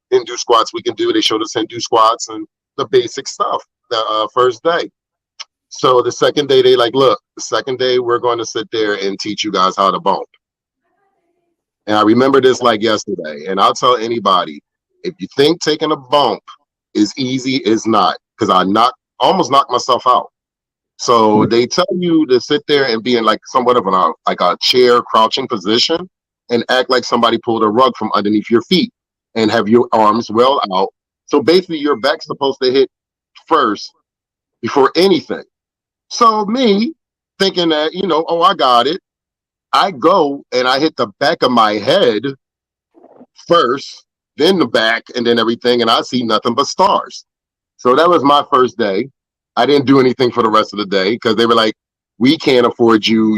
Hindu squats we can do. They showed us Hindu squats and the basic stuff the first day. So the second day, they like, look, the second day we're going to sit there and teach you guys how to bump. And I remember this like yesterday. And I'll tell anybody, if you think taking a bump is easy, it's not. Because I almost knocked myself out. So they tell you to sit there and be in like somewhat of a chair crouching position and act like somebody pulled a rug from underneath your feet and have your arms well out. So basically your back's supposed to hit first before anything. So me thinking that, I got it. I go and I hit the back of my head first, then the back and then everything. And I see nothing but stars. So that was my first day. I didn't do anything for the rest of the day because they were like, we can't afford you,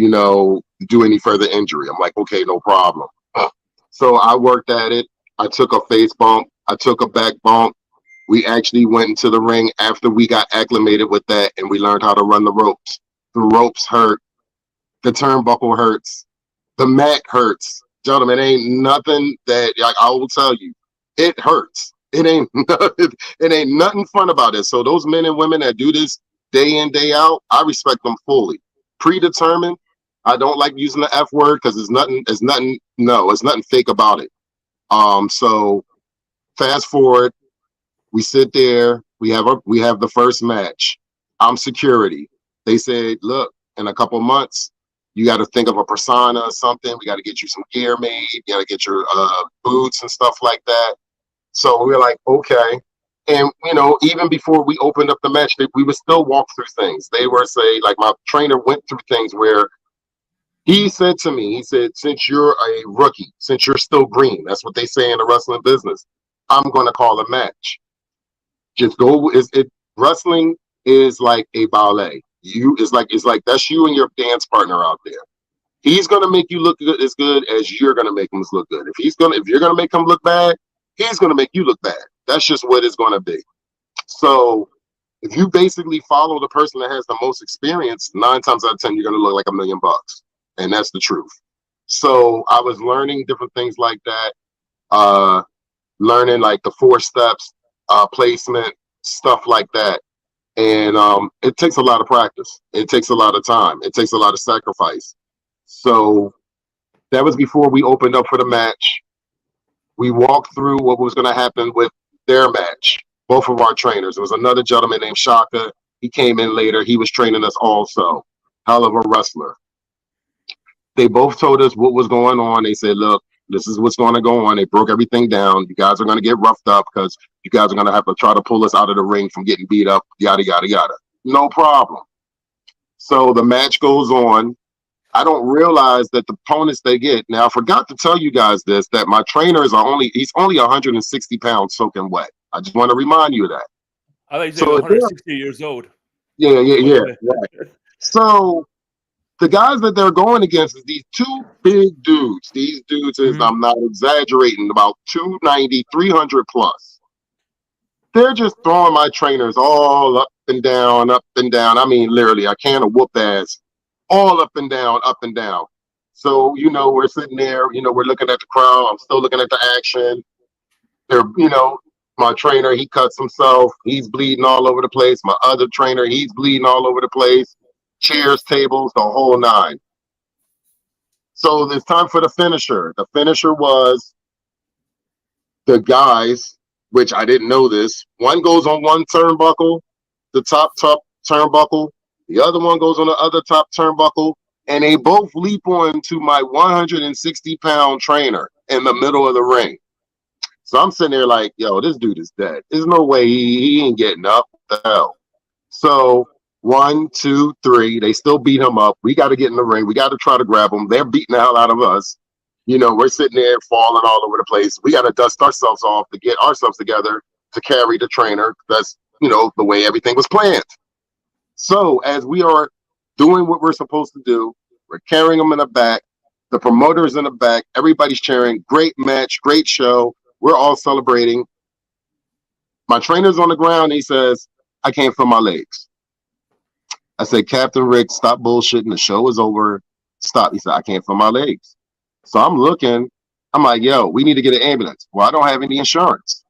do any further injury. I'm like, okay, no problem. So I worked at it. I took a face bump. I took a back bump. We actually went into the ring after we got acclimated with that and we learned how to run the ropes. The ropes hurt. The turnbuckle hurts. The mat hurts. Gentlemen, it ain't nothing that I will tell you. It hurts. It ain't nothing fun about it. So those men and women that do this day in, day out, I respect them fully. Predetermined. I don't like using the F word because it's nothing fake about it. So fast forward, we sit there, We have the first match. I'm security. They said, look, in a couple months, you got to think of a persona or something. We got to get you some gear made. You got to get your boots and stuff like that. So we were like, okay. And, you know, even before we opened up the match, we would still walk through things. They were like my trainer went through things where he said to me, he said, since you're a rookie, since you're still green, that's what they say in the wrestling business, I'm going to call a match. Just go. Wrestling is like a ballet. It's like that's you and your dance partner out there. He's gonna make you look as good as you're gonna make him look good. If you're gonna make him look bad, he's gonna make you look bad. That's just what it's gonna be. So if you basically follow the person that has the most experience, 9 times out of 10, you're gonna look like $1 million, and that's the truth. So I was learning different things like that, learning like the 4 steps, placement, stuff like that. And it takes a lot of practice. It takes a lot of time. It takes a lot of sacrifice. So that was before we opened up for the match. We walked through what was going to happen with their match. Both of our trainers. There was another gentleman named Shaka. He came in later. He was training us also. Hell of a wrestler. They both told us what was going on. They said, look, this is what's going to go on. They broke everything down. You guys are going to get roughed up because you guys are going to have to try to pull us out of the ring from getting beat up, yada, yada, yada. No problem. So the match goes on. I don't realize that the opponents they get. Now, I forgot to tell you guys this, that my trainers he's only 160 pounds soaking wet. I just want to remind you of that. I thought you said 160 years old. Yeah. Right. So the guys that they're going against is these 2 big dudes. These dudes is, I'm not exaggerating, about 290, 300 plus. They're just throwing my trainers all up and down, up and down. I mean, literally, I can of whoop ass. All up and down, up and down. So, you know, we're sitting there, you know, we're looking at the crowd. I'm still looking at the action. They're, you know, my trainer, he cuts himself. He's bleeding all over the place. My other trainer, he's bleeding all over the place. Chairs, tables, the whole 9. So it's time for the finisher. The finisher was the guys, which I didn't know this. One goes on one turnbuckle, the top turnbuckle. The other one goes on the other top turnbuckle, and they both leap on to my 160-pound trainer in the middle of the ring. So I'm sitting there like, yo, this dude is dead. There's no way he ain't getting up. What the hell? So 1, 2, 3, they still beat him up. We got to get in the ring. We got to try to grab him. They're beating the hell out of us. You know, we're sitting there falling all over the place. We got to dust ourselves off to get ourselves together to carry the trainer. That's, you know, the way everything was planned. So as we are doing what we're supposed to do, we're carrying them in the back, the promoters in the back, everybody's cheering, great match, great show. We're all celebrating. My trainer's on the ground. He says, I can't feel my legs. I said, Captain Rick, stop bullshitting. The show is over. Stop. He said, I can't feel my legs. So I'm looking. I'm like, yo, we need to get an ambulance. Well, I don't have any insurance.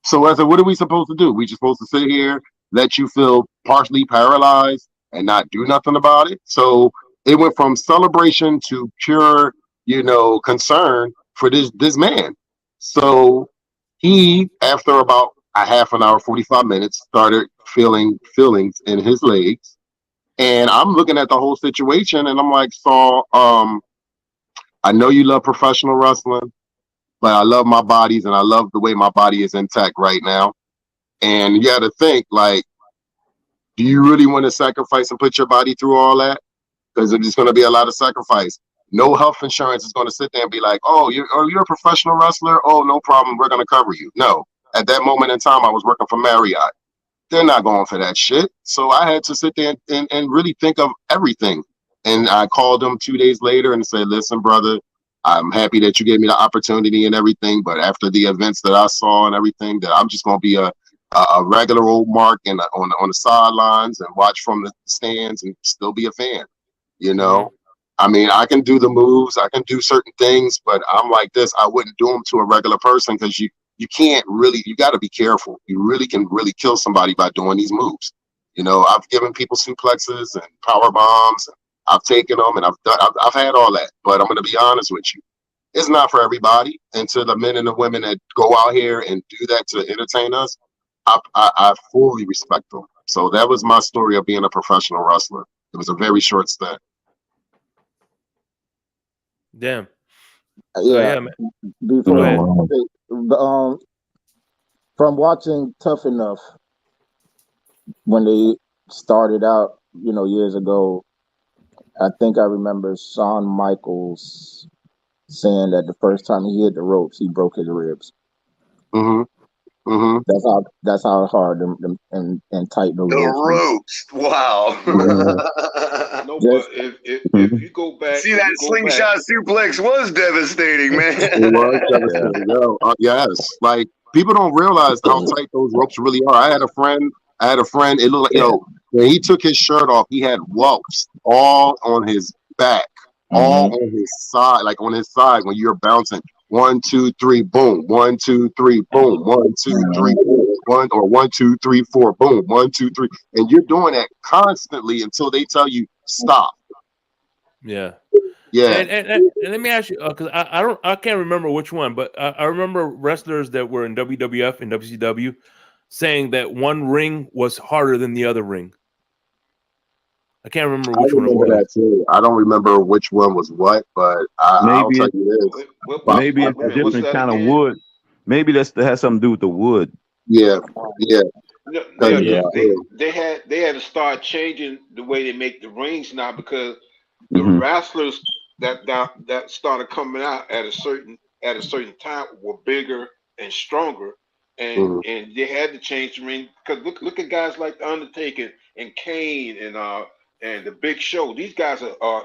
So I said, what are we supposed to do? We just supposed to sit here, let you feel partially paralyzed and not do nothing about it? So it went from celebration to pure, you know, concern for this man. So he, after about a half an hour, 45 minutes, started feeling feelings in his legs. And I'm looking at the whole situation and I'm like, Saul, I know you love professional wrestling, but I love my bodies and I love the way my body is intact right now. And you got to think, like, do you really want to sacrifice and put your body through all that? Because it's going to be a lot of sacrifice. No health insurance is going to sit there and be like, oh, you're a professional wrestler? Oh, no problem. We're going to cover you. No. At that moment in time, I was working for Marriott. They're not going for that shit. So I had to sit there and really think of everything. And I called them 2 days later and said, listen, brother, I'm happy that you gave me the opportunity and everything. But after the events that I saw and everything, that I'm just going to be a regular old Mark and on the sidelines and watch from the stands and still be a fan. You know, I mean, I can do the moves, I can do certain things, but I'm like this. I wouldn't do them to a regular person because you can't really. You got to be careful. You really can kill somebody by doing these moves. You know, I've given people suplexes and power bombs. And I've taken them and I've had all that. But I'm going to be honest with you. It's not for everybody. And to the men and the women that go out here and do that to entertain us, I fully respect them. So that was my story of being a professional wrestler. It was a very short stint. Damn. Yeah. Man. Before, from watching Tough Enough when they started out, years ago, I think I remember Shawn Michaels saying that the first time he hit the ropes, he broke his ribs. Mm-hmm. Mm-hmm. That's how hard and tight those ropes. Wow. No, but if you go back, see that slingshot suplex was devastating, man. It was devastating. Yes, like people don't realize how tight those ropes really are. I had a friend. It looked like when he took his shirt off, he had whelps all on his back, all on his side, like on his side when you're bouncing. 1, 2, 3, boom. 1, 2, 3, boom. 1, 2, 3, boom. 1, 2, 3, 4, boom. 1, 2, 3, and you're doing that constantly until they tell you stop. Yeah. Yeah. And let me ask you, because I can't remember which one, but I remember wrestlers that were in WWF and WCW saying that one ring was harder than the other ring. I can't remember which one it was. That too. I don't remember which one was what, but I'll tell you this. Maybe it's a different kind of wood. Maybe that has something to do with the wood. Yeah. They had to start changing the way they make the rings now because the wrestlers that started coming out at a certain time were bigger and stronger, and they had to change the ring because look at guys like the Undertaker and Kane and the Big Show. These guys are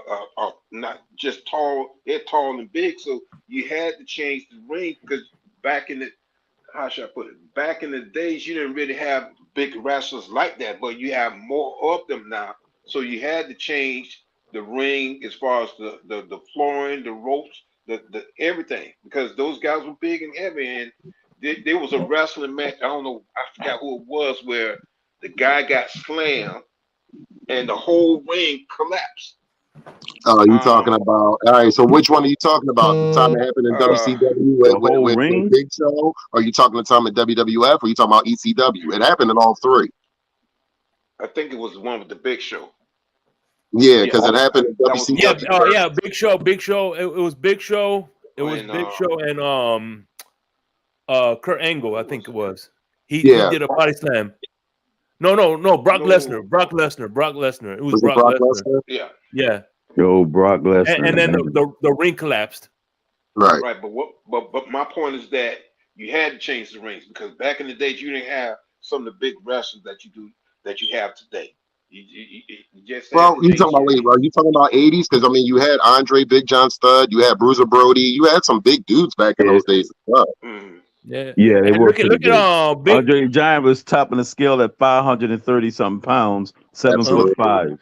not just tall; they're tall and big. So you had to change the ring because back in the how should I put it? Back in the days, you didn't really have big wrestlers like that, but you have more of them now. So you had to change the ring as far as the flooring, the ropes, the everything, because those guys were big and heavy. And there was a wrestling match. I don't know, I forgot who it was, where the guy got slammed and the whole ring collapsed. Oh, you talking about? All right. So which one are you talking about? The time it happened in WCW with Big Show, or are you talking the time at WWF, or are you talking about ECW? It happened in all three. I think it was the one with the Big Show. Yeah, because it happened in WCW. Big Show. It was Big Show. It was Big Show and Kurt Angle. I think it was. He did a body slam. No. Brock Lesnar. It was Brock Lesnar. Yeah. Yo, Brock Lesnar. And then the ring collapsed. Right. But my point is that you had to change the rings because back in the days you didn't have some of the big wrestlers that you have today. You just you talking about are you talking about 80s? Because I mean, you had Andre Big John Studd, you had Bruiser Brody, you had some big dudes back in those days. Yeah, they were. Look at Andre the Giant was topping the scale at 530 something pounds, 7'5".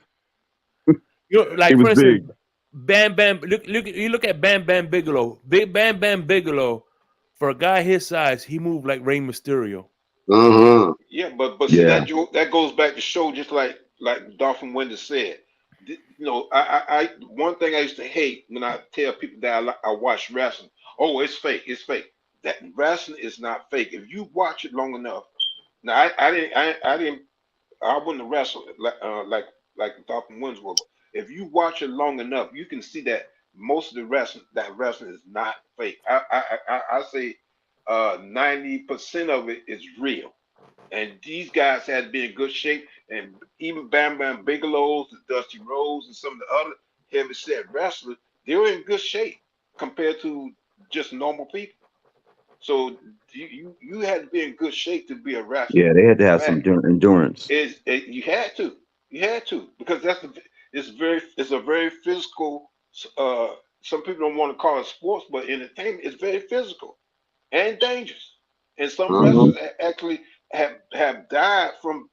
Like for instance, Bam Bam. You look at Bam Bam Bigelow. Big Bam Bam Bigelow. For a guy his size, he moved like Rey Mysterio. Yeah, but see that goes back to show just like Dolphin Winder said. You know, I one thing I used to hate when I tell people that I watch wrestling. Oh, it's fake. It's fake. That wrestling is not fake. If you watch it long enough. Now I wouldn't wrestle like Dolphin Winder was. If you watch it long enough, you can see that most of the wrestling is not fake. I say 90% of it is real. And these guys had to be in good shape. And even Bam Bam Bigelow's, the Dusty Rhodes, and some of the other heavy set wrestlers, they were in good shape compared to just normal people. So you had to be in good shape to be a wrestler. Yeah, they had to have some endurance. You had to because it's a very physical. Some people don't want to call it sports, but entertainment is very physical and dangerous. And some wrestlers actually have died from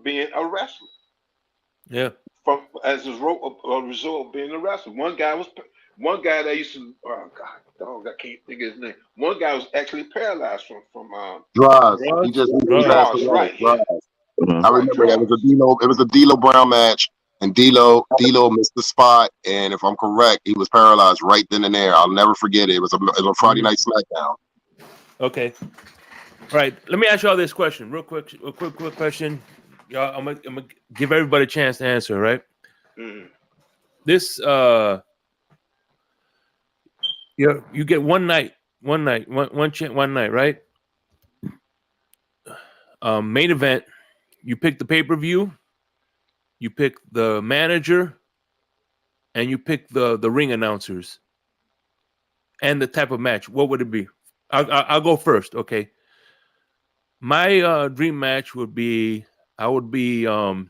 being a wrestler. Yeah. As a result of being a wrestler. One guy that used to I can't think of his name. One guy was actually paralyzed from Draws. He just passed away. Right. I remember that it was a D'Lo Brown match, and D'Lo missed the spot, and if I'm correct, he was paralyzed right then and there. I'll never forget it. It was a Friday Night SmackDown. Okay. All right, let me ask y'all this question, real quick. A quick question. Y'all, I'm gonna give everybody a chance to answer. Right? This you get one night, one night, right? Main event. You pick the pay-per-view. You pick the manager, and you pick the ring announcers, and the type of match. What would it be? I'll go first. Okay. My dream match would be. So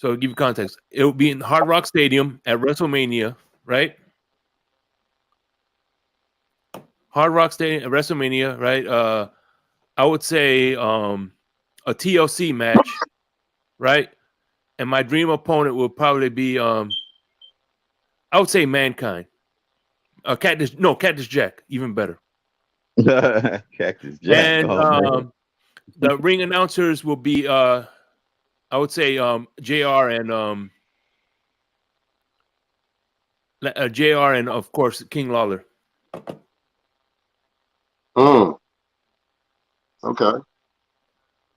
to give you context, it would be in Hard Rock Stadium at WrestleMania, right? Hard Rock Stadium at WrestleMania, right? I would say a TLC match, right? And my dream opponent would probably be I would say Mankind. Cactus Jack, even better. Cactus Jack. And the ring announcers will be I would say JR and JR and of course King Lawler. Okay.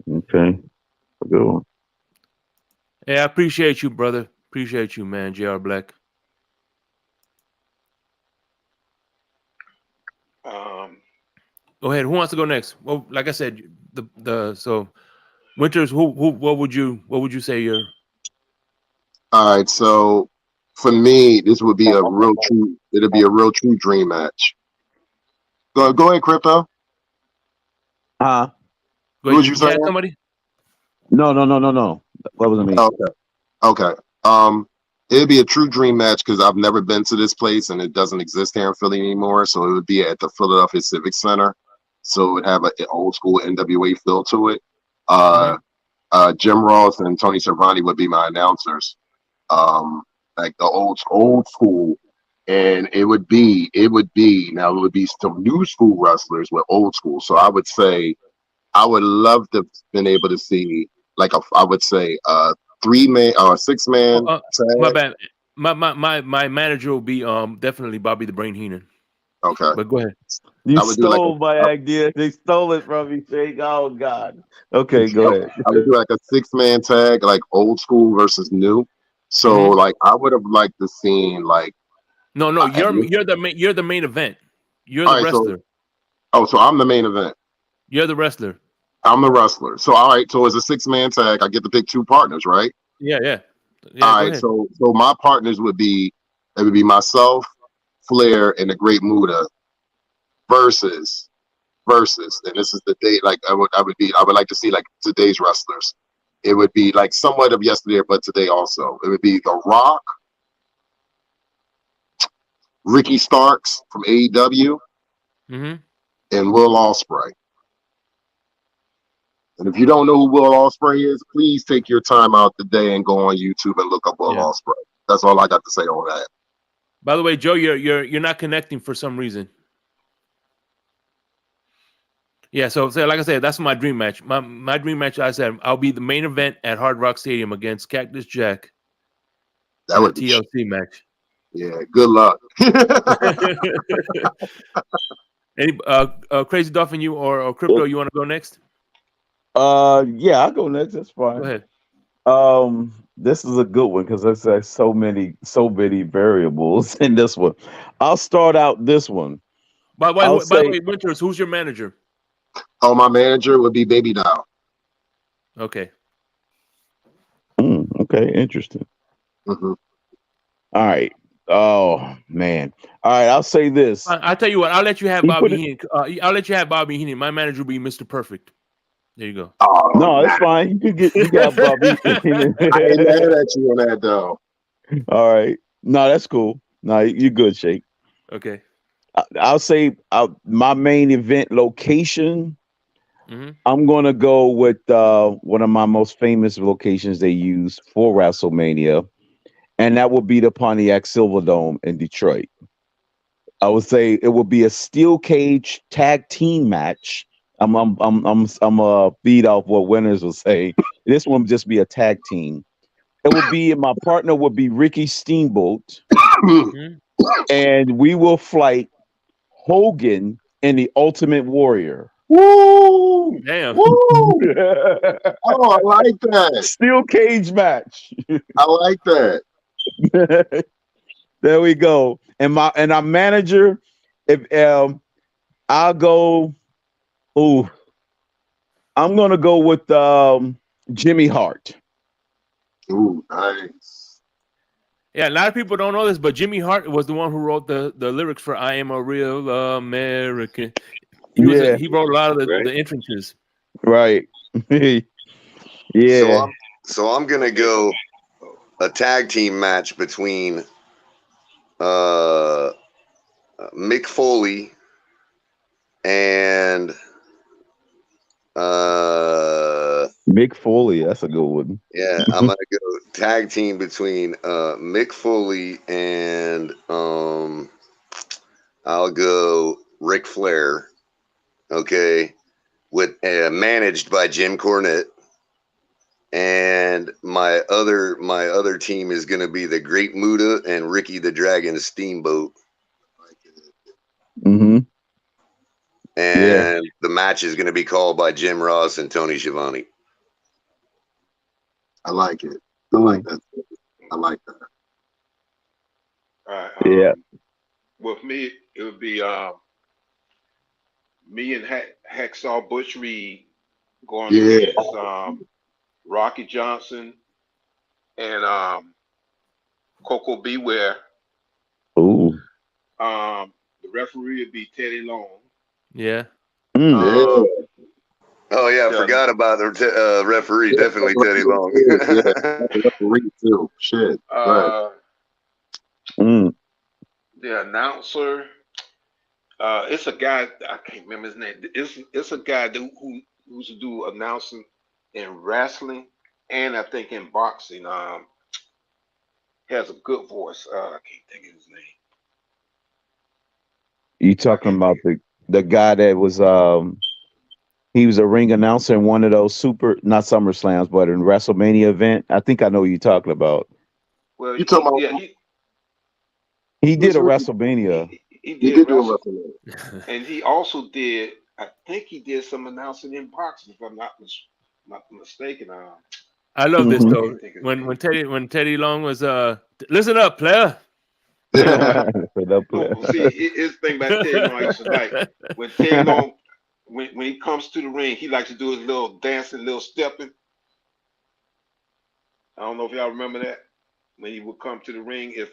Okay. Good one. Yeah, I appreciate you, brother. Appreciate you, man. JR Black. Go ahead. Who wants to go next? Well, like I said, so Winters. What would you say your? All right. So for me, this would be a real true. It'll be a real true dream match. Go ahead, Crypto. What would you say? Somebody? No. What was it mean? Okay. It'd be a true dream match because I've never been to this place and it doesn't exist here in Philly anymore. So it would be at the Philadelphia Civic Center. So it would have an old school NWA feel to it. Jim Ross and Tony Cervani would be my announcers. Like the old school. And it would be some new school wrestlers with old school. So I would say I would love to have been able to see like I would say 3-man or 6-man. My bad. My manager will be definitely Bobby the Brain Heenan. Okay. But go ahead. You stole my idea. They stole it from me, Jake. Oh God. Okay, go ahead. I would do like a 6-man tag, like old school versus new. So like I would have liked to seen like No, you're the main event. You're the wrestler. So I'm the main event. You're the wrestler. I'm the wrestler. So all right, so it's a 6-man tag. I get to pick 2 partners, right? Yeah. All right, so my partners would be myself, Flair, and the Great Muda versus, and this is the day like I would like to see like today's wrestlers. It would be like somewhat of yesterday, but today also. It would be The Rock, Ricky Starks from AEW, and Will Ospreay. And if you don't know who Will Ospreay is, please take your time out today and go on YouTube and look up Will Ospreay. That's all I got to say on that. By the way, Joe, you're not connecting for some reason. Yeah, so like I said, that's my dream match. My dream match, I said, I'll be the main event at Hard Rock Stadium against Cactus Jack. That would be a TLC match. Yeah, good luck. Any Crazy Dolphin, you or Crypto, you want to go next? Yeah, I'll go next. That's fine. Go ahead. This is a good one because there's so many variables in this one. I'll start out this one. By the way, Winters, who's your manager? Oh, my manager would be Baby Doll. Okay. Okay, interesting. All right. Oh man. All right. I'll say this. I'll tell you what. I'll let you have Bobby Heenan. I'll let you have Bobby Heenan. My manager will be Mr. Perfect. There you go. Oh, no, it's fine. You got Bobby. I ain't mad at you on that though. All right. No, that's cool. No, you're good, Shake. Okay. I'll say my main event location. I'm gonna go with one of my most famous locations they use for WrestleMania, and that would be the Pontiac Silverdome in Detroit. I would say it would be a steel cage tag team match. I'm feed off what Winners will say. This one would just be a tag team. It would be, my partner would be Ricky Steamboat, and we will fight Hogan and the Ultimate Warrior. Woo! Damn. Woo! Oh, I like that. Steel cage match. I like that. There we go. And our manager, if I'll go. Ooh, I'm gonna go with Jimmy Hart. Ooh, nice. Yeah, a lot of people don't know this, but Jimmy Hart was the one who wrote the lyrics for "I Am a Real American." He wrote a lot of the entrances. Right. Yeah. So I'm gonna go a tag team match between Mick Foley and Mick Foley, that's a good one. Yeah, I'm gonna go tag team between Mick Foley and I'll go Ric Flair. Okay, with managed by Jim Cornette. And my other team is gonna be the Great Muta and Ricky the Dragon Steamboat. Mm-hmm. And the match is gonna be called by Jim Ross and Tony Schiavone. I like it. I like that. I like that. Yeah. With me, it would be me and Hacksaw Butch Reed going against Rocky Johnson and Coco Beware. Ooh. The referee would be Teddy Long. Yeah. Oh yeah, I forgot about the referee. Definitely Teddy Long. Referee too. Shit. The announcer. It's a guy, I can't remember his name. It's a guy who used to do announcing in wrestling and I think in boxing. Has a good voice. I can't think of his name. You talking about the guy that was he was a ring announcer in one of those not SummerSlams, but in WrestleMania event. I think I know who you're talking about. Well, you talking about? He did a WrestleMania. He did do a WrestleMania, and he also did. I think he did some announcing in boxing, if I'm not mistaken. I love this though. When Teddy Long was listen up, player. See, his thing about Teddy Long is like when Teddy Long when he comes to the ring, he likes to do his little dancing, little stepping. I don't know if y'all remember that. When he would come to the ring, I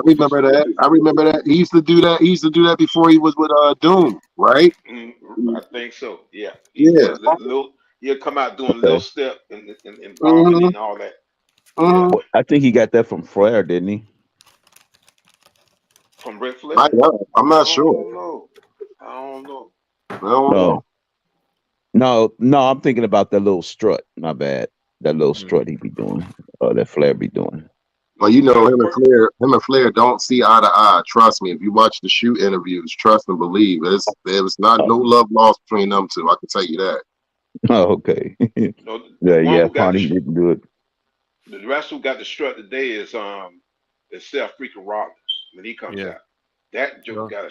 remember that. He used to do that. He used to do that before he was with Doom, right? I think so. Yeah. He'll come out doing a little step and bobbing and all that. Yeah. I think he got that from Flair, didn't he? From Ric Flair? I'm not sure. I don't know. No, I'm thinking about that little strut. My bad. That little strut he be doing, that Flair be doing. Well, you know, him and Flair don't see eye to eye. Trust me. If you watch the shoot interviews, trust and believe. There was not no love lost between them two. I can tell you that. Oh, okay. Fonny didn't do it. The rest who got the strut today is Seth freaking Rollins when he comes out. That joke got a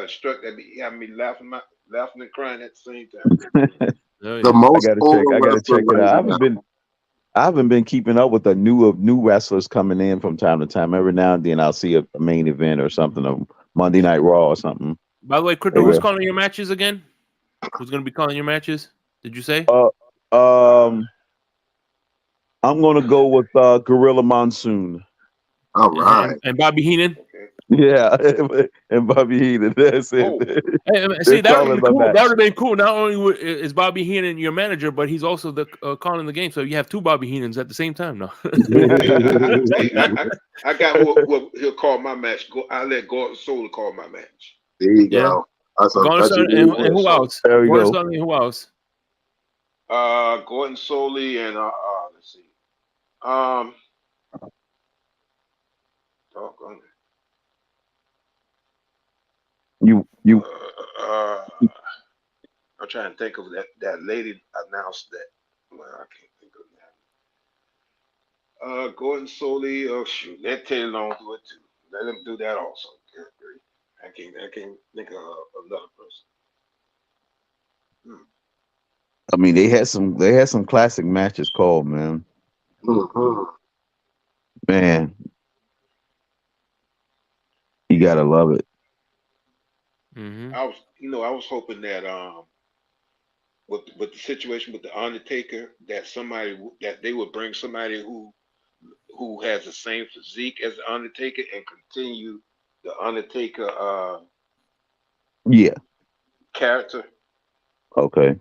strut that be having me laughing and crying at the same time. The most I gotta check it out. I haven't been keeping up with the new wrestlers coming in from time to time. Every now and then I'll see a main event or something, a Monday Night Raw or something. By the way, Crypto, who's calling your matches again? Who's going to be calling your matches? Did you say? I'm gonna go with Gorilla Monsoon. All right. And Bobby Heenan. Yeah, and Bobby Heenan. That's it. See, that would be cool. That would have been cool. Not only is Bobby Heenan your manager, but he's also the calling the game. So you have two Bobby Heenans at the same time now. I got what he'll call my match. I'll let Gordon Soul call my match. There you go. And who else? There we go. And who else? Gordon Soley and let's see. I'm trying to think of that lady announced that. Well, I can't think of that. Gordon Soley. Oh shoot, let Teddy Long do it too. Let him do that also. I can't think of another person. I mean, they had some classic matches called, man. Man, you gotta love it. I was hoping that with the situation with the Undertaker, that they would bring somebody who has the same physique as the Undertaker and continue the Undertaker character. Okay.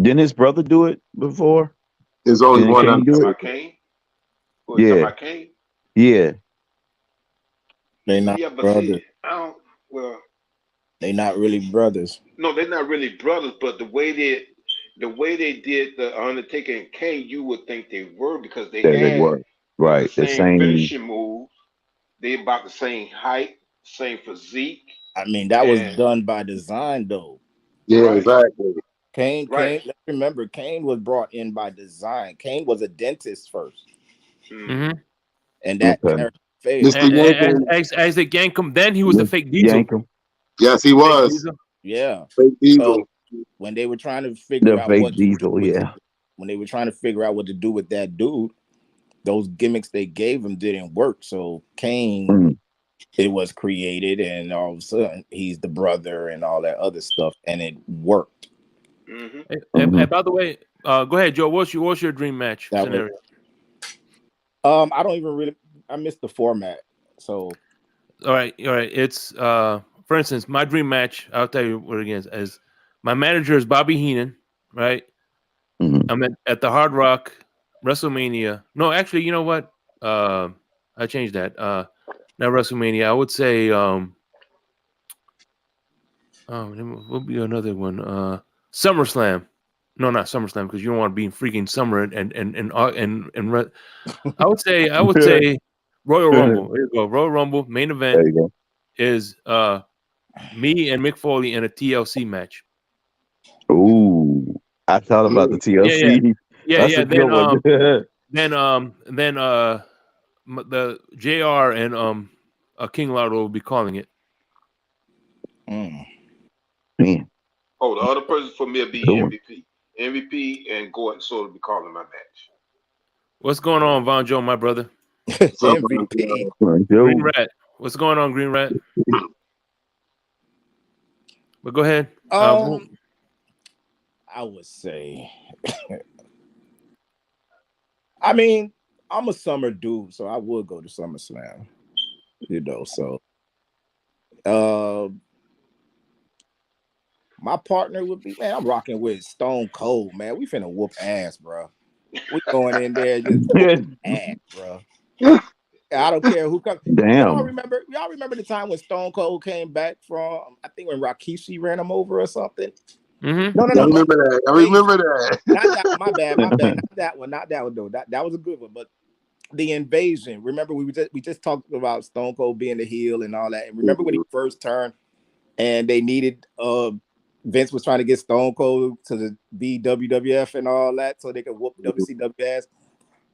Didn't his brother do it before? There's only one Undertaker. Kane? Yeah. Kane? Yeah. They're not brothers. They're not really brothers. No, they're not really brothers, but the way they did the Undertaker and Kane, you would think they were, because they were. Right. The same finishing moves. They about the same height, same physique. I mean, that was done by design, though. Yeah, exactly. Kane, let's remember, Kane was brought in by design. Kane was a dentist first. Mm-hmm. And that as they yank him, then he was the fake Diesel. Yes, he was. Yeah. Fake Diesel. When they were trying to figure out what Diesel, when they were trying to figure out what to do with that dude, those gimmicks they gave him didn't work. So Kane, it was created, and all of a sudden he's the brother and all that other stuff, and it worked. And by the way, go ahead, Joe. What's your dream match scenario? I don't even really. I missed the format. So, all right. It's for instance, my dream match. I'll tell you what it is. My manager is Bobby Heenan, right? I'm at the Hard Rock WrestleMania. No, actually, you know what? I changed that. Not WrestleMania. I would say will be another one. SummerSlam. No, not SummerSlam, because you don't want to be in freaking summer and I would say Royal Rumble. There you go. Royal Rumble main event is me and Mick Foley in a TLC match. Ooh, I thought about the TLC. Yeah. Then the JR and King Lardo will be calling it. Man. Oh, the other person for me will be MVP. MVP and Gordon Soul will be calling my match. What's going on, Von Joe, my brother? MVP. Green Rat. What's going on, Green Rat? But go ahead. I would say, I mean, I'm a summer dude, so I would go to SummerSlam. My partner would be, man, I'm rocking with Stone Cold, man. We finna whoop ass, bro. We going in there just whooping ass, bro. I don't care who comes. Damn. Y'all remember the time when Stone Cold came back from, I think when Rikishi ran him over or something? Mm-hmm. No. I remember that. Not that. My bad. Not that one though. That was a good one. But the invasion. Remember, we just talked about Stone Cold being the heel and all that. And remember when he first turned, and they needed Vince was trying to get Stone Cold to be WWF and all that, so they could whoop WCW ass.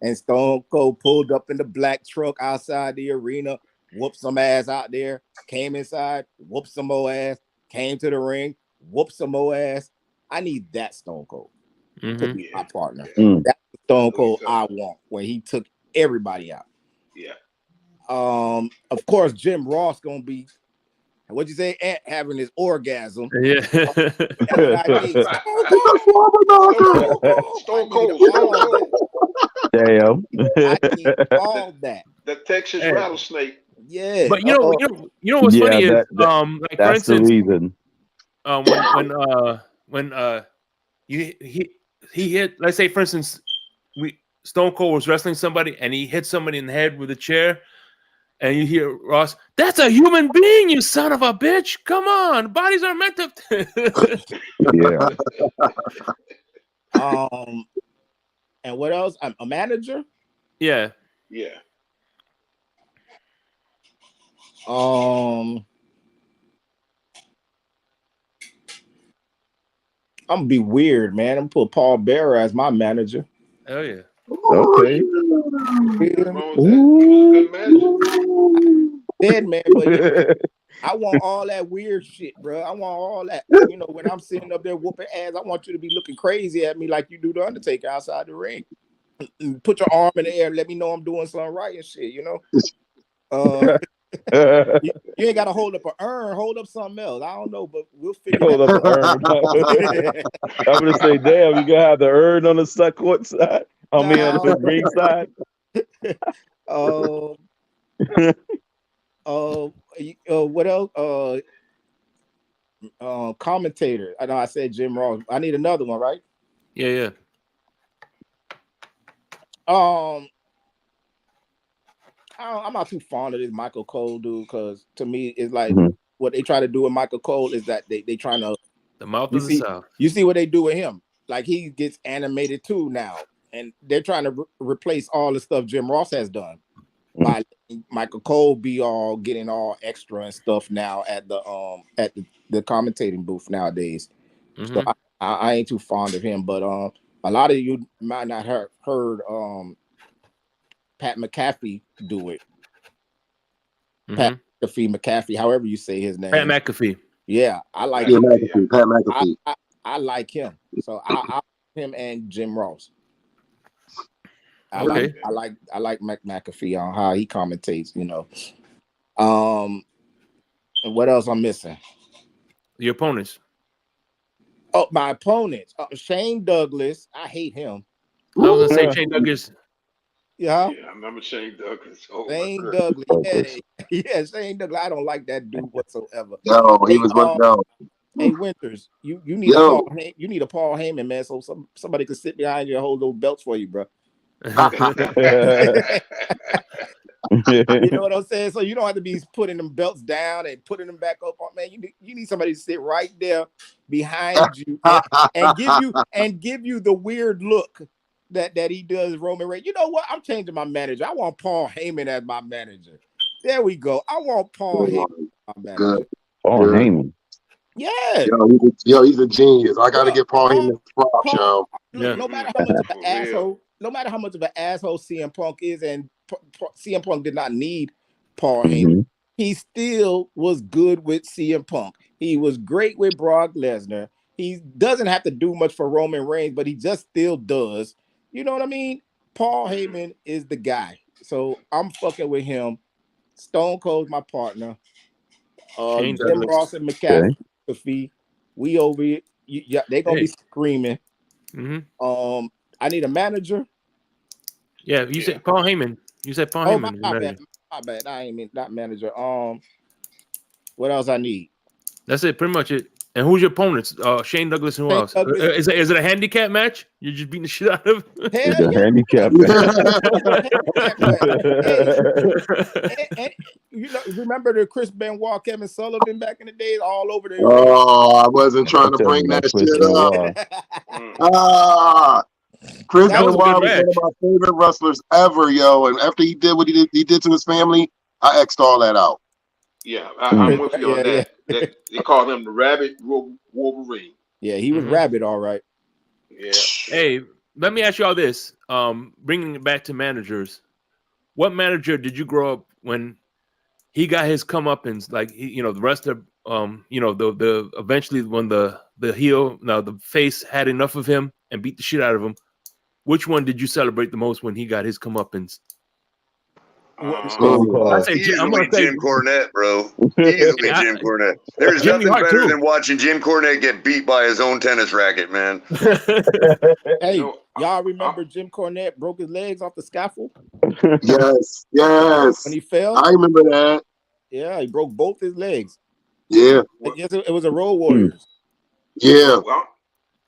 And Stone Cold pulled up in the black truck outside the arena, whooped some ass out there, came inside, whooped some more ass, came to the ring, whooped some more ass. I need that Stone Cold to be my partner. That's the Stone Cold I want, where he took everybody out. Yeah. Of course, Jim Ross gonna be, what'd you say, Ant having his orgasm. Yeah. That's what I need. Stone Cold. Damn. I need all that. The Texas rattlesnake. Yeah. But you know what's funny is like for instance, the reason. When he hit, let's say for instance, Stone Cold was wrestling somebody and he hit somebody in the head with a chair, and you hear Ross, "That's a human being, you son of a bitch! Come on, bodies are meant to." Yeah. And what else? I'm a manager. Yeah. Yeah. I'm gonna be weird, man. I'm gonna put Paul Bearer as my manager. Oh yeah. Okay. He was a good manager. Dead man, but I want all that weird shit, bro. I want all that. You know, when I'm sitting up there whooping ass, I want you to be looking crazy at me like you do the Undertaker outside the ring. Put your arm in the air, let me know I'm doing something right and shit. You know, you ain't got to hold up an urn, hold up something else. I don't know, but we'll figure Hold that up an urn. I'm gonna say, damn, you gonna have the urn on the court side? I mean, on the ring side. What else? Commentator. I know I said Jim Ross. I need another one, right? Yeah. I'm not too fond of this Michael Cole dude because to me it's like what they try to do with Michael Cole is that they trying to the mouth of the South. You see what they do with him? Like he gets animated too now, and they're trying to replace all the stuff Jim Ross has done by Michael Cole be all getting all extra and stuff now at the commentating booth nowadays. So I ain't too fond of him, but a lot of you might not have heard Pat McAfee do it. Pat McAfee, however you say his name. Pat McAfee. Yeah, I like Pat McAfee. I like him. So I him and Jim Ross. I like McAfee on how he commentates, you know. And what else I'm missing? The opponents. Oh, my opponents. Shane Douglas. I hate him. I was gonna say Shane Douglas. Yeah, I remember Shane Douglas. Oh, Shane Douglas. Yeah, Shane Douglas. I don't like that dude whatsoever. Yo, he was one. Yo. Hey, Winters, you need a Paul Heyman, man, so somebody could sit behind you and hold those belts for you, bro. You know what I'm saying? So you don't have to be putting them belts down and putting them back up. Man, you need somebody to sit right there behind you and give you the weird look that he does Roman Reigns. You know what? I'm changing my manager. I want Paul Heyman as my manager. There we go. I want Paul Heyman as my manager. Good. Paul Heyman. Yeah. He's a genius. I gotta give Paul Heyman props, yo. No matter how much of an asshole, CM Punk is, and CM Punk did not need Paul Heyman. He still was good with CM Punk. He was great with Brock Lesnar. He doesn't have to do much for Roman Reigns, but he just still does. You know what I mean? Paul Heyman is the guy. So I'm fucking with him. Stone Cold's my partner. Jim Ross and McAfee. We over it. They're gonna be screaming. I need a manager. Yeah, you said Paul Heyman. You said Paul Heyman. My bad. I ain't mean not manager. What else I need? That's it. Pretty much it. And who's your opponents? Shane Douglas and who else? Is it a handicap match? You're just beating the shit out of him? It's a handicap match. and you know, remember the Chris Benoit, Kevin Sullivan back in the days, all over the. Oh, I wasn't trying to bring that shit up. Chris Benoit was one of my favorite wrestlers ever, yo. And after he did what he did to his family, I X'd all that out. Yeah, I'm with you on that. They call him the Rabbit Wolverine. Yeah, he was rabid, all right. Yeah. Hey, let me ask you all this. Bringing it back to managers, what manager did you grow up when he got his comeuppance? Like, the rest of, the eventually when the heel, now the face had enough of him and beat the shit out of him. Which one did you celebrate the most when he got his comeuppance? Easily Jim Cornette, bro. Easily Jim Cornette. There's nothing better than watching Jim Cornette get beat by his own tennis racket, man. Hey, y'all remember Jim Cornette broke his legs off the scaffold? Yes. When he fell? I remember that. Yeah, he broke both his legs. Yeah. It was a Road Warriors. Yeah. Well,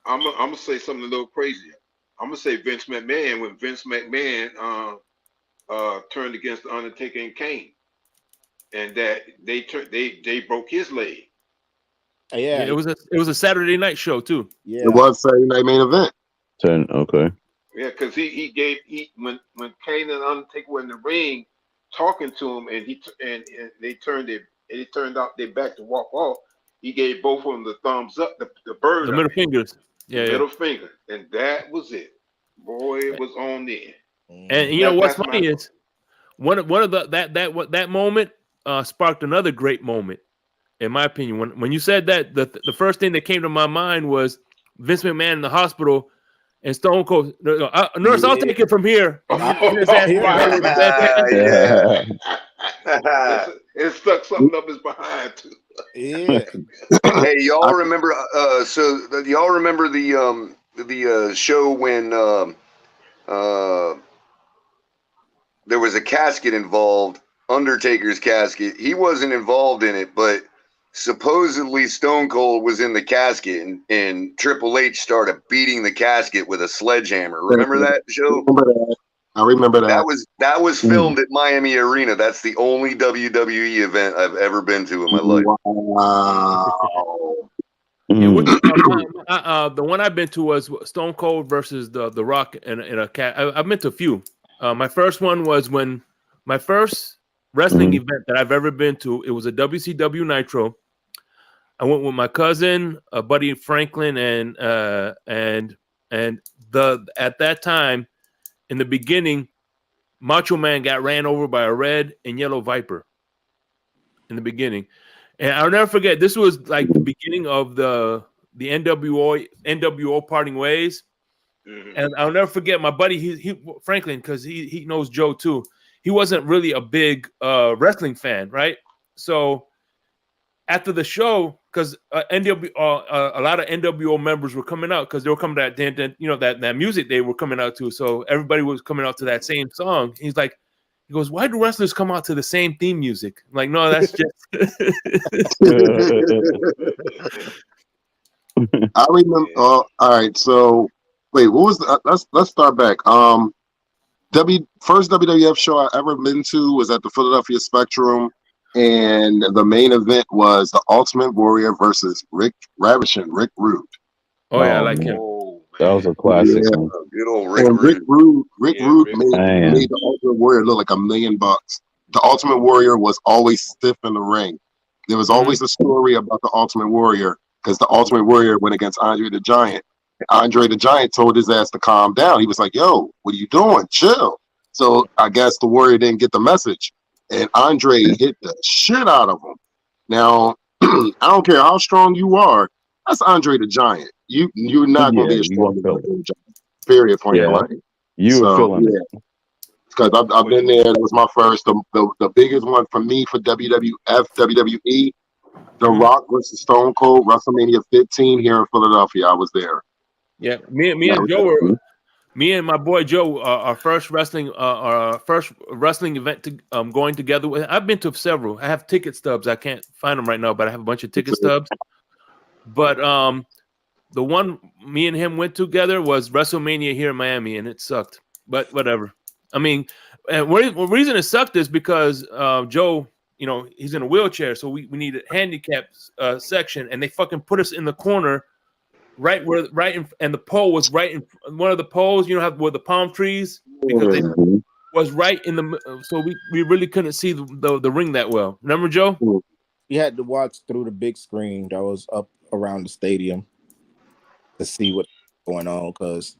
I'm gonna say something a little crazier. I'm gonna say Vince McMahon when Vince McMahon turned against the Undertaker and Kane, and that they broke his leg. Yeah, it was a Saturday night show too. Yeah, it was Saturday night main event. Okay. Yeah, because when Kane and Undertaker were in the ring talking to him, and they turned out their back to walk off. He gave both of them the thumbs up, the bird, the middle fingers. Middle finger, and that was it. Boy, it was on there. And you know what's funny is one of that moment sparked another great moment. in my opinion. When you said that, the first thing that came to my mind was Vince McMahon in the hospital and Stone Cold. Nurse, I'll take it from here. And his ass flying with the yeah. It stuck something up his behind too. Yeah. Hey, y'all remember? Y'all remember the show when there was a casket involved, Undertaker's casket. He wasn't involved in it, but supposedly Stone Cold was in the casket, and Triple H started beating the casket with a sledgehammer. Remember that show? I remember that. That was filmed at Miami Arena. That's the only WWE event I've ever been to in my life. Wow. The one I've been to was Stone Cold versus the Rock in a cat. I've been to a few. My first one was when my first wrestling event that I've ever been to. It was a WCW Nitro. I went with my cousin, buddy Franklin, and at that time, in the beginning, Macho Man got ran over by a red and yellow Viper. In the beginning, and I'll never forget. This was like the beginning of the NWO parting ways. And I'll never forget my buddy, he Franklin, because he knows Joe too. He wasn't really a big wrestling fan, right? So after the show, because a lot of NWO members were coming out because they were coming to that music they were coming out to. So everybody was coming out to that same song. He goes, why do wrestlers come out to the same theme music? I'm like, no, that's just. I remember. All right, so wait, what was let's start back. First WWF show I ever been to was at the Philadelphia Spectrum, and the main event was the Ultimate Warrior versus Rick Rude. Oh yeah, I like him. That was a classic. Yeah. Good old Rick Rude. Rick Rude made the Ultimate Warrior look like $1 million. The Ultimate Warrior was always stiff in the ring. There was always a story about the Ultimate Warrior because the Ultimate Warrior went against Andre the Giant. Andre the Giant told his ass to calm down. He was like, yo, what are you doing? Chill. So I guess the Warrior didn't get the message. And Andre hit the shit out of him. Now, I don't care how strong you are. That's Andre the Giant. You're not going to be as strong as Andre the Giant. Period. Point blank. You were feeling it. Because I've been there. It was my first. The biggest one for me for WWE, The Rock versus Stone Cold, WrestleMania 15 here in Philadelphia. I was there. Yeah, me and Joe were. Me and my boy Joe, our first wrestling event going together. I've been to several. I have ticket stubs. I can't find them right now, but I have a bunch of ticket stubs. But the one me and him went together was WrestleMania here in Miami, and it sucked. But whatever. I mean, and the reason it sucked is because Joe, he's in a wheelchair, so we need a handicap section, and they fucking put us in the corner. And the pole was right in one of the poles, where the palm trees, because it was right in the, so we really couldn't see the ring that well. Remember, Joe? You had to watch through the big screen that was up around the stadium to see what's going on, because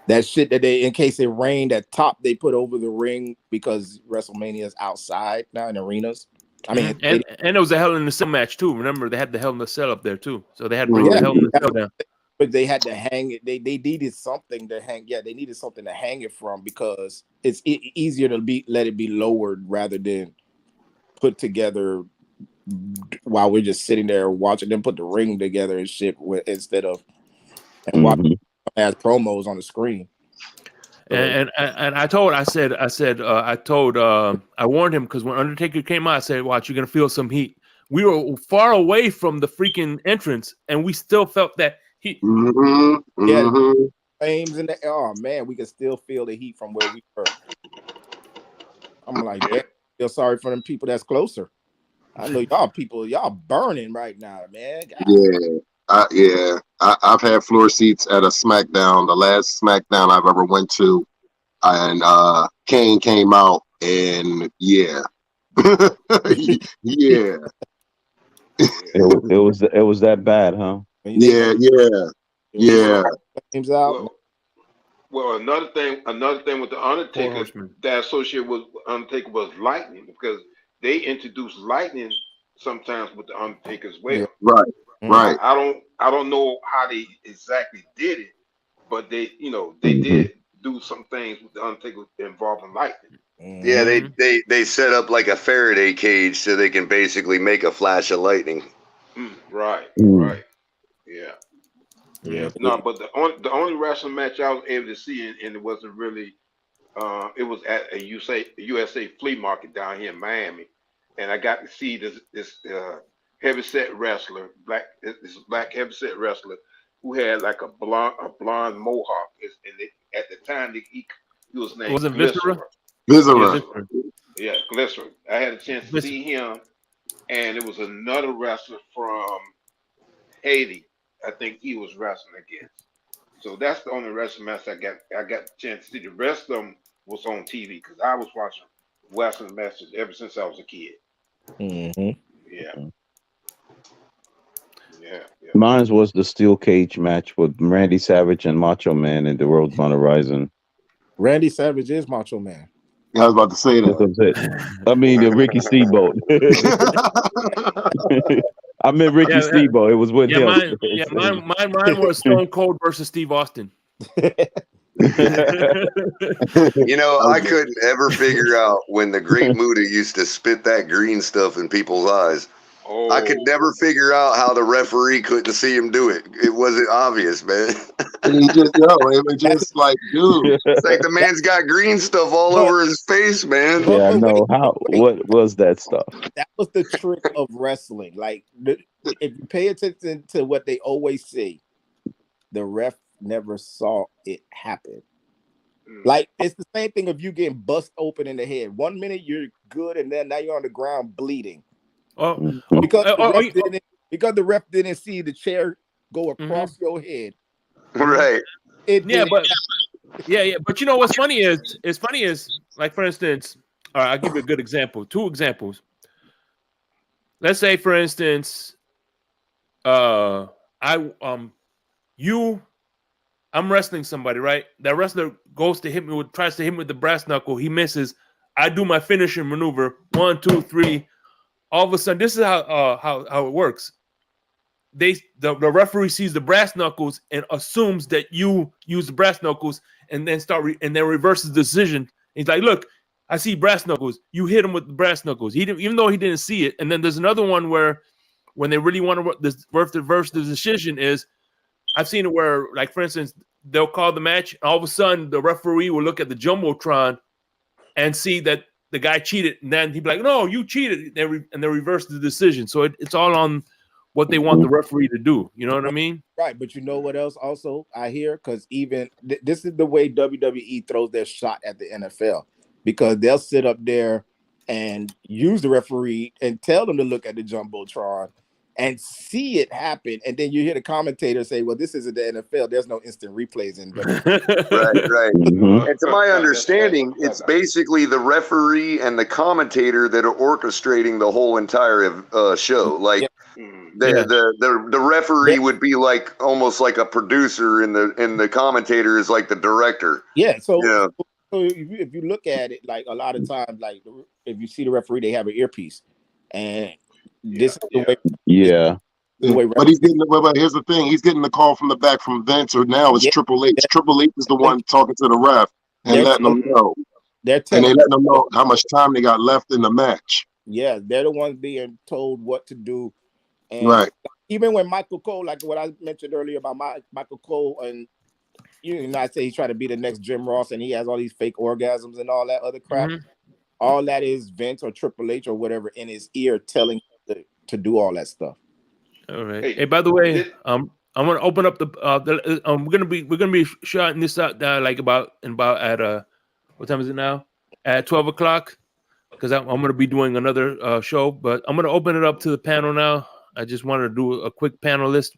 that shit that in case it rained at top, they put over the ring because WrestleMania is outside now in arenas. I mean, and it was a Hell in a Cell match too. Remember, they had the Hell in a Cell up there too, so they had to bring the Hell in a Cell down. But they had to hang it. They needed something to hang. Yeah, they needed something to hang it from because it's easier to let it be lowered rather than put together while we're just sitting there watching them put the ring together and shit instead of watching as promos on the screen. And I warned him because when Undertaker came out, I said, watch, you're going to feel some heat. We were far away from the freaking entrance, and we still felt that heat. Yeah, flames in the air. Oh, man, we can still feel the heat from where we were. I'm like, I feel sorry for them people that's closer. I know y'all burning right now, man. God. I've had floor seats at a SmackDown, the last SmackDown I've ever went to, and Kane came out, and yeah. It was that bad, huh? Yeah. Flames out. Well, another thing with the Undertaker that associated with Undertaker was lightning, because they introduced lightning sometimes with the Undertaker as well. Right. Right. I don't know how they exactly did it, but they did do some things with the Undertaker involving lightning. Yeah, they set up like a Faraday cage so they can basically make a flash of lightning. Right. Yeah. No, but the only wrestling match I was able to see, and it wasn't really, it was at a USA flea market down here in Miami, and I got to see this heavyset wrestler, this black heavyset wrestler who had like a blonde mohawk, and at the time he was named Glycerin. Viscera. Yeah, Glycerin. I had a chance to see him, and it was another wrestler from Haiti. I think he was wrestling against. So that's the only wrestling match I got a chance to see. The rest of them was on TV because I was watching wrestling matches ever since I was a kid. Yeah. Mine was the steel cage match with Randy Savage and Macho Man in the World's Gonna Rising. Randy Savage is Macho Man. I was about to say that. I mean, Ricky Steamboat. I meant Ricky Steamboat. It was with him. Mine was Stone Cold versus Steve Austin. You know, I couldn't ever figure out when the Great Muta used to spit that green stuff in people's eyes. I could never figure out how the referee couldn't see him do it. It wasn't obvious, man. He just it was just like, dude. It's like the man's got green stuff all over his face, man. Yeah, I know. What was that stuff? That was the trick of wrestling. Like, if you pay attention to what they always say, the ref never saw it happen. Like, it's the same thing of you getting bust open in the head. 1 minute you're good, and then now you're on the ground bleeding. Because the ref didn't see the chair go across your head. Right. But you know what's funny is, like, for instance, all right, I'll give you a good example. 2 examples. Let's say, for instance, I'm wrestling somebody, right? That wrestler tries to hit me with the brass knuckle. He misses. I do my finishing maneuver. 1, 2, 3. All of a sudden, this is how it works. The referee sees the brass knuckles and assumes that you use the brass knuckles, and then reverses the decision. He's like, "Look, I see brass knuckles. You hit him with the brass knuckles." Even though he didn't see it. And then there's another one where, when they really want to reverse the decision, is I've seen it where, like, for instance, they'll call the match, and all of a sudden the referee will look at the jumbotron and see that the guy cheated, and then he'd be like, "No, you cheated," and they reverse the decision. So it's all on what they want the referee to do. You know what I mean? Right, but you know what else also I hear? Because even this is the way WWE throws their shot at the NFL, because they'll sit up there and use the referee and tell them to look at the jumbotron and see it happen, and then you hear the commentator say, "Well, this isn't the NFL. There's no instant replays in." Right. And to my understanding, it's basically the referee and the commentator that are orchestrating the whole entire show. Like, the referee would be like almost like a producer, and the commentator is like the director. Yeah. So if you look at it, like, a lot of times, like, if you see the referee, they have an earpiece, and this is the way. Yeah. But he's getting. But here's the thing: he's getting the call from the back from Vince, or now it's Triple H. Triple H is the one talking to the ref and letting them know. They're letting them know how much time they got left in the match. Yeah, they're the ones being told what to do. And even when Michael Cole, like what I mentioned earlier about Michael Cole, and I say he's trying to be the next Jim Ross, and he has all these fake orgasms and all that other crap. All that is Vince or Triple H or whatever in his ear telling him to do all that stuff. All right. Hey, by the way, I'm gonna open up we're gonna be shutting this out like about at what time is it now? At 12 o'clock, because I'm gonna be doing another show, but I'm gonna open it up to the panel now. I just wanted to do a quick panelist,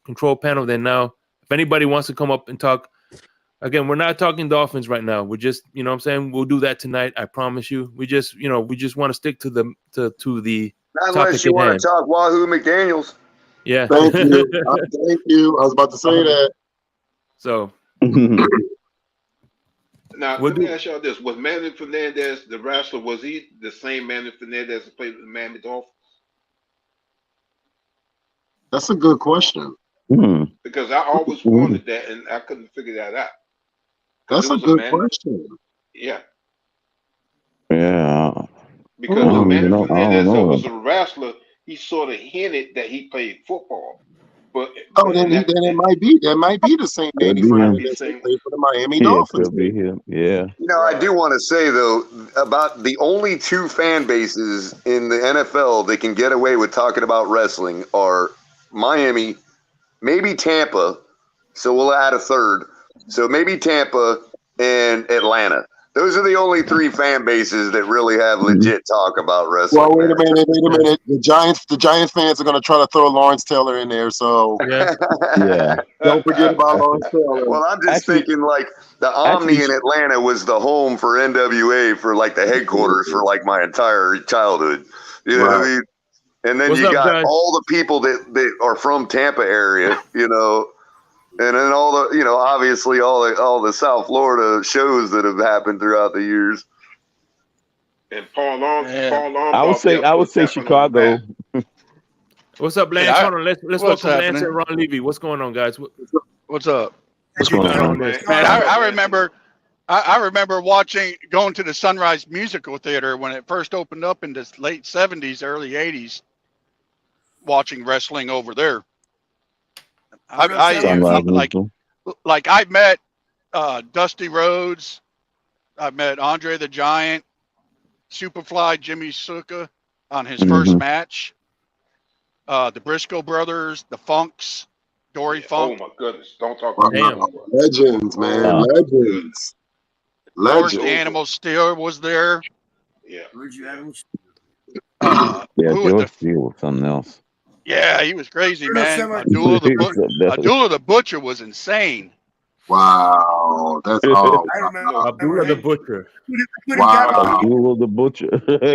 control panel. Then now, if anybody wants to come up and talk, again, we're not talking Dolphins right now. We're just, what I'm saying, we'll do that tonight. I promise you. We just want to stick to the unless you want to talk Wahoo McDaniels. Yeah. Thank you. Thank you. I was about to say that. So Now, let me ask y'all this: was Manny Fernandez the wrestler? Was he the same Manny Fernandez that played with the Miami Dolphins? That's a good question. Because I always wondered that, and I couldn't figure that out. That's a good question. Yeah. Yeah. Because the Manny Fernandez that was a wrestler, he sort of hinted that he played football. But then it might be. That might be the same Manny Fernandez that played for the Miami Dolphins. Could be him. Yeah. You know, I do want to say though about the only two fan bases in the NFL that can get away with talking about wrestling are Miami, maybe Tampa. So we'll add a third. So maybe Tampa and Atlanta. Those are the only three fan bases that really have legit talk about wrestling. Well, wait a minute. The Giants fans are going to try to throw Lawrence Taylor in there. So yeah. Don't forget about Lawrence Taylor. Well, I'm just thinking like the Omni in Atlanta was the home for NWA for like the headquarters for like my entire childhood. You know what I mean? And then you got all the people that are from Tampa area, you know. And then all the, you know, obviously all the South Florida shows that have happened throughout the years. And Paul Long. I would say Chicago. What's up, Lance? Hold on, let's welcome Lance and Ron Levy. What's going on, guys? What's up? What's going on, man? I remember going to the Sunrise Musical Theater when it first opened up in the late 70s, early 80s, watching wrestling over there. I met Dusty Rhodes, I met Andre the Giant, Superfly Jimmy Snuka on his first match, the Briscoe brothers, the Funks, Dory Funk. Oh my goodness! Don't talk about legends, man, legends. George the Animal Steel was there. Yeah, George Steel was something else. Yeah, he was crazy, man. Abdullah the Butcher was insane. Wow, that's all. I remember Abdullah the Butcher. Wow, Abdullah the Butcher.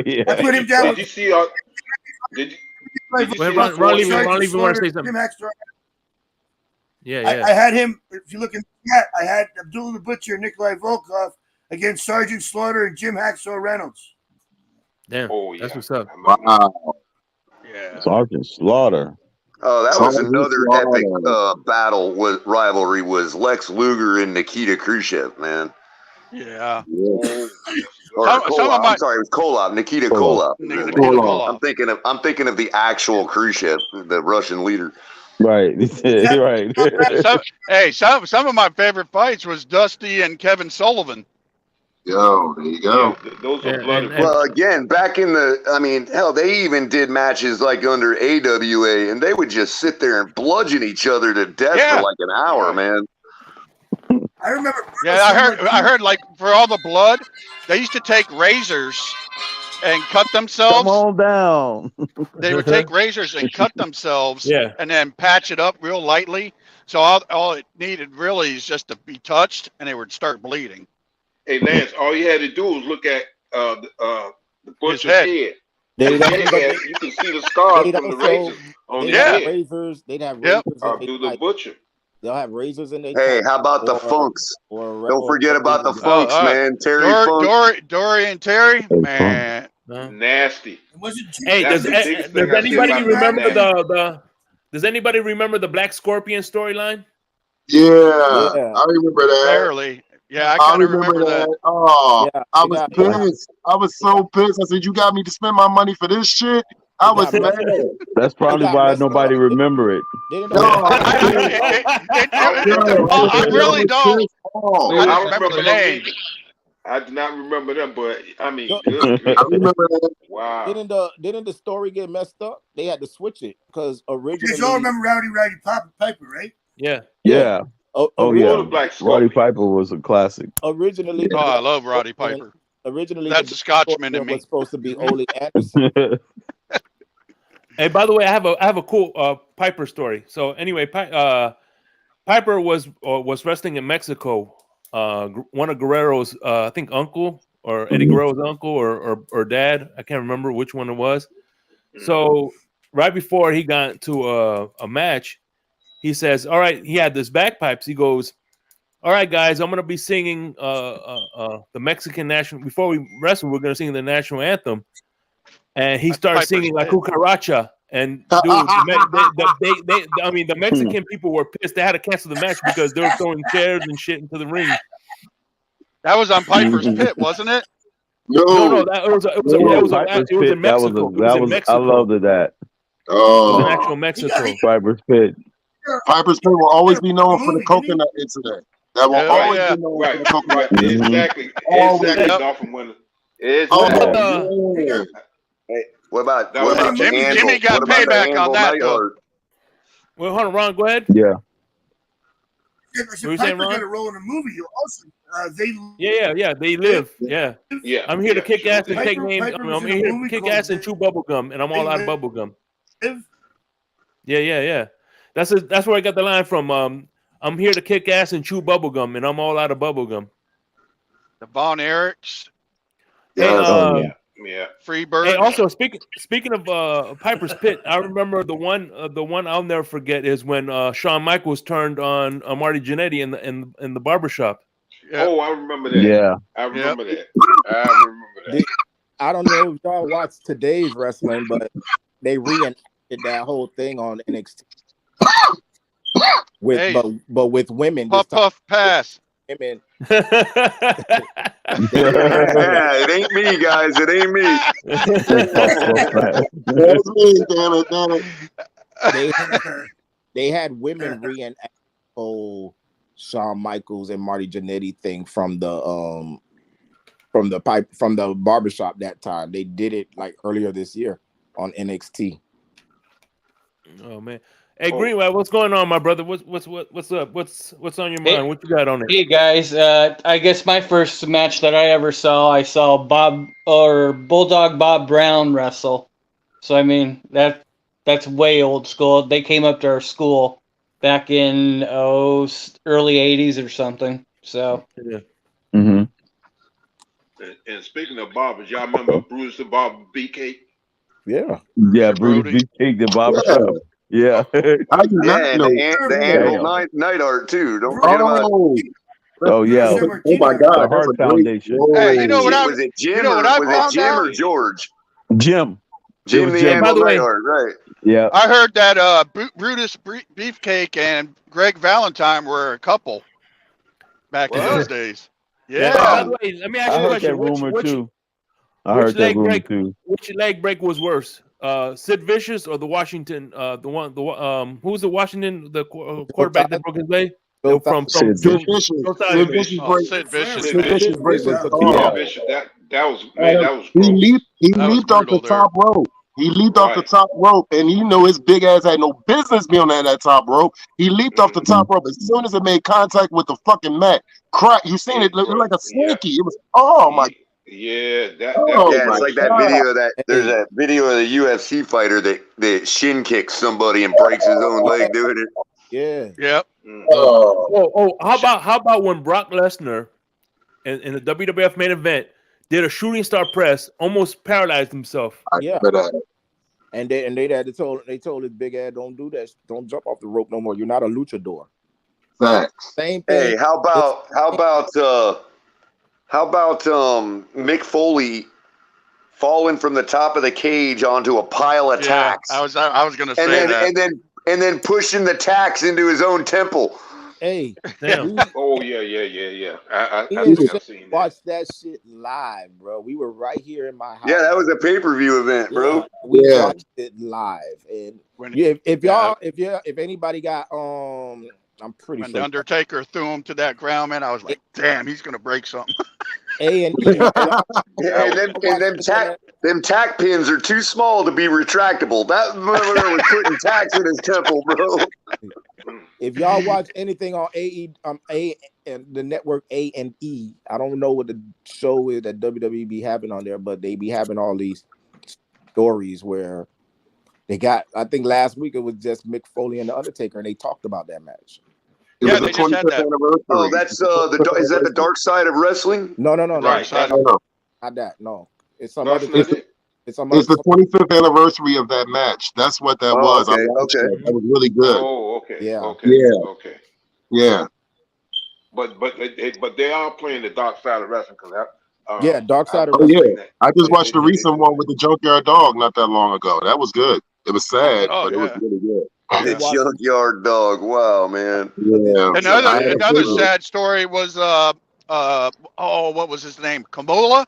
Yeah. I put him down. Did you see? Ron Levy want to say something? Yeah. I had him. If you look in the chat, I had Abdullah the Butcher and Nikolai Volkov against Sergeant Slaughter and Jim Hacksaw Reynolds. Damn. Oh, yeah. That's what's up. Wow. Yeah. Sergeant Slaughter. Oh, that was another epic rivalry was Lex Luger and Nikita Khrushchev, man. Yeah. I'm sorry, it was Koloff, Nikita Koloff. I'm thinking of the actual Khrushchev, the Russian leader. Right. Right. Some of my favorite fights was Dusty and Kevin Sullivan. Yo, there you go. Yeah, those are bloody. Well, again, back in hell, they even did matches like under AWA, and they would just sit there and bludgeon each other to death for like an hour, man. I remember. Yeah, I heard like for all the blood, they used to take razors and cut themselves. Come on down. They would take razors and cut themselves, and then patch it up real lightly. So all it needed really is just to be touched, and they would start bleeding. Hey Lance, all you had to do was look at the butcher's head. You can see the scars from the razors on his head. Razors. They'd have razors. Do the butcher. They'll have razors in their. Hey, how about the Funks? Don't forget about the Funks, man. Terry Funk. Dory and Terry, man. Nasty. Hey, does anybody remember Does anybody remember the Black Scorpion storyline? Yeah, I remember that. Barely. Yeah, I kind of remember that. Oh, yeah, I was pissed. I was so pissed. I said, "You got me to spend my money for this shit." I was mad. That's probably why nobody remember it. I really don't. I don't remember the name. I do not remember them, but I mean, I remember that. Wow. Didn't the story get messed up? They had to switch it because originally. You all remember Rowdy Piper, right? Yeah. Yeah. Oh yeah. Roddy Piper was a classic. Originally. Oh, I love Roddy Piper. Originally, that's a Scotchman to me. Was supposed to be Ole Anderson. Hey, by the way, I have a cool Piper story. So anyway, Piper was wrestling in Mexico. One of Guerrero's, I think, uncle or Eddie Guerrero's uncle or dad. I can't remember which one it was. So right before he got to a match, he says, "All right." He had this bagpipes. He goes, All right, guys, I'm gonna be singing the Mexican national. Before we wrestle, we're gonna sing the national anthem, and he started singing La Cucaracha. And dude, the Mexican people were pissed. They had to cancel the match because they were throwing chairs and shit into the ring. That was on Piper's Pit, wasn't it? No, it was in Mexico. It was in Mexico. I loved that. Oh, the actual Mexico. Piper's Pit. Piper's Pit will always be known for the coconut incident. That will always be known for the coconut incident. Exactly. Dolphin winner. Hey, what about Jimmy got payback on that though. Well, hold on, Ron, go ahead. Yeah. Yeah, but if Piper got a role in the movie, you also they they live. Yeah. I'm here to kick ass and take Piper- names. Piper I'm was in here a to movie kick called ass and chew bubble gum, and I'm all out of bubble gum. Live? Yeah. That's where I got the line from. I'm here to kick ass and chew bubble gum, and I'm all out of bubble gum. The Von Erichs. Hey, Free Bird. Hey, also speaking of Piper's Pit, I remember the one I'll never forget is when Shawn Michaels turned on Marty Jannetty in the barbershop. Yep. Oh, I remember that. Yeah, I remember that. I don't know if y'all watched today's wrestling, but they reenacted that whole thing on NXT but with women. Puff pass. Women. It ain't me, guys. It ain't me. That's me, damn it. They had women reenact the whole Shawn Michaels and Marty Jannetty thing from the barbershop that time. They did it like earlier this year on NXT. Oh man. Hey, Greenway, what's going on, my brother? What's up? What's on your mind? What you got on it? Hey guys, I guess my first match that I ever saw, I saw Bulldog Bob Brown wrestle. So I mean that's way old school. They came up to our school back in early '80s or something. So And speaking of barbers, y'all remember Bruce the Barber BK? Yeah, Bruce BK the barbershop. Yeah. I do not know. The Anvil Neidhart too. Don't forget about. Oh yeah. Oh my God. The Heart Foundation. Hey, you know what was it Jim? Was it Jim or George? Jim. Jim the Anvil Neidhart, right? Yeah. I heard that Brutus Beefcake and Greg Valentine were a couple back in those days. Yeah. By the way, let me ask you a question. I heard that rumor too. Which leg break was worse? Sid Vicious or the Washington? Who was the Washington quarterback that broke his leg? From Sid Vicious. Sid Vicious. He leaped off the top rope. He leaped off the top rope, and you know his big ass had no business being on that top rope. He leaped off the top rope as soon as it made contact with the fucking mat. Crack! You seen it? It looked like a slinky. It was my. Yeah, it's like that video there's that video of the UFC fighter that shin kicks somebody and breaks his own leg doing it. Yeah. Yep. How about when Brock Lesnar in the WWF main event did a shooting star press, almost paralyzed himself? Yeah. And they told his big ass, don't do that, don't jump off the rope no more. You're not a luchador. Facts. Same thing. Hey, how about Mick Foley falling from the top of the cage onto a pile of tacks? I was gonna say that. And then pushing the tacks into his own temple. Hey, damn. Yeah. I think I've seen that. Watched that shit live, bro. We were right here in my house. Yeah, that was a pay-per-view event, bro. We watched it live, and if anybody got I'm pretty when sure the Undertaker threw him to that ground, man, I was like, damn, he's gonna break something. And them tack pins are too small to be retractable. That motherfucker was putting tacks in his temple, bro. If y'all watch anything on A and the network A&E, I don't know what the show is that WWE be having on there, but they be having all these stories where they got. I think last week it was just Mick Foley and the Undertaker, and they talked about that match. Yeah, they just had that. Oh, that's is that the dark side of wrestling? No. Dark side. Not that. No, it's some other. It's the 25th anniversary of that match. That's what that was. Okay. That was really good. Oh, okay. Yeah. Okay. Yeah. But they are playing the dark side of wrestling because Yeah, dark side of Oh yeah, wrestling. I just watched the recent one with the Junkyard Dog not that long ago. That was good. It was sad, Oh but it was yeah. really good. The Junkyard Dog. Wow, man. Yeah. Another sad story was what was his name? Kamala.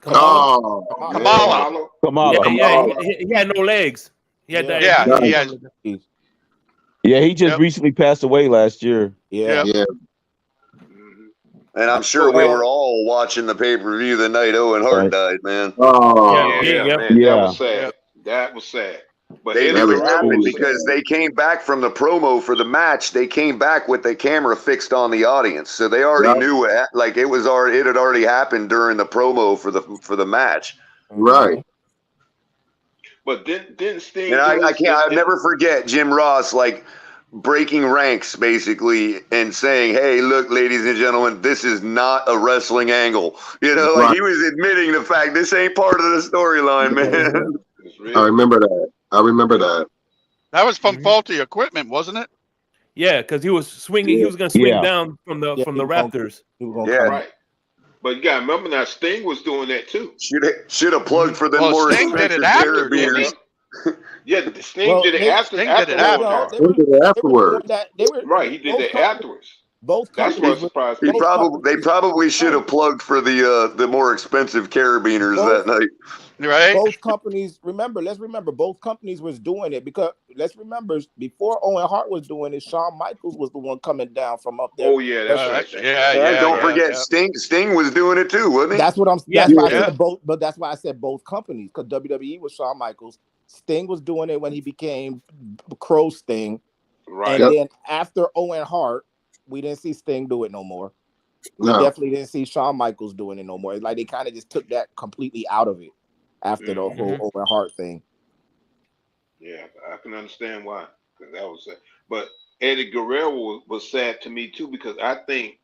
Oh, Kamala. Yeah, Kamala. he had no legs. He had that. Yeah, he has. Yeah, he just recently passed away last year. Yeah. Yeah. And I'm sure we were all watching the pay-per-view the night Owen Hart died, man. Oh, man, that was sad. That was sad. But They Eddie knew it Guerrero happened was because they came back from the promo for the match. They came back with the camera fixed on the audience, so they already knew it. Like it had already happened during the promo for the match. Right. But didn't Sting? And I'll never forget Jim Ross like breaking ranks basically and saying, "Hey, look, ladies and gentlemen, this is not a wrestling angle." You know, like he was admitting the fact this ain't part of the storyline, man. I remember that. That was from faulty equipment, wasn't it? Yeah, because he was swinging. He was going to swing down from the rafters. Right. But you gotta remember now, Sting was doing that too. Should have plugged for the more Sting did it after, didn't he? Yeah, Sting did it after. Sting did it after. He did it afterwards. Right, he did that afterwards. Both That's what surprised me. They probably should have plugged for the more expensive carabiners that night. Right. Both companies, let's remember, both companies was doing it because let's remember before Owen Hart was doing it, Shawn Michaels was the one coming down from up there. Oh yeah, that's right. Yeah. Don't forget, Sting was doing it too, wasn't he? That's what I'm. That's why I said both. But that's why I said both companies because WWE was Shawn Michaels. Sting was doing it when he became Crow Sting, right? And then after Owen Hart, we didn't see Sting do it no more. We definitely didn't see Shawn Michaels doing it no more. It's like they kind of just took that completely out of it after the whole Owen Hart thing. Yeah, I can understand why. Because that was sad. But Eddie Guerrero was sad to me too because I think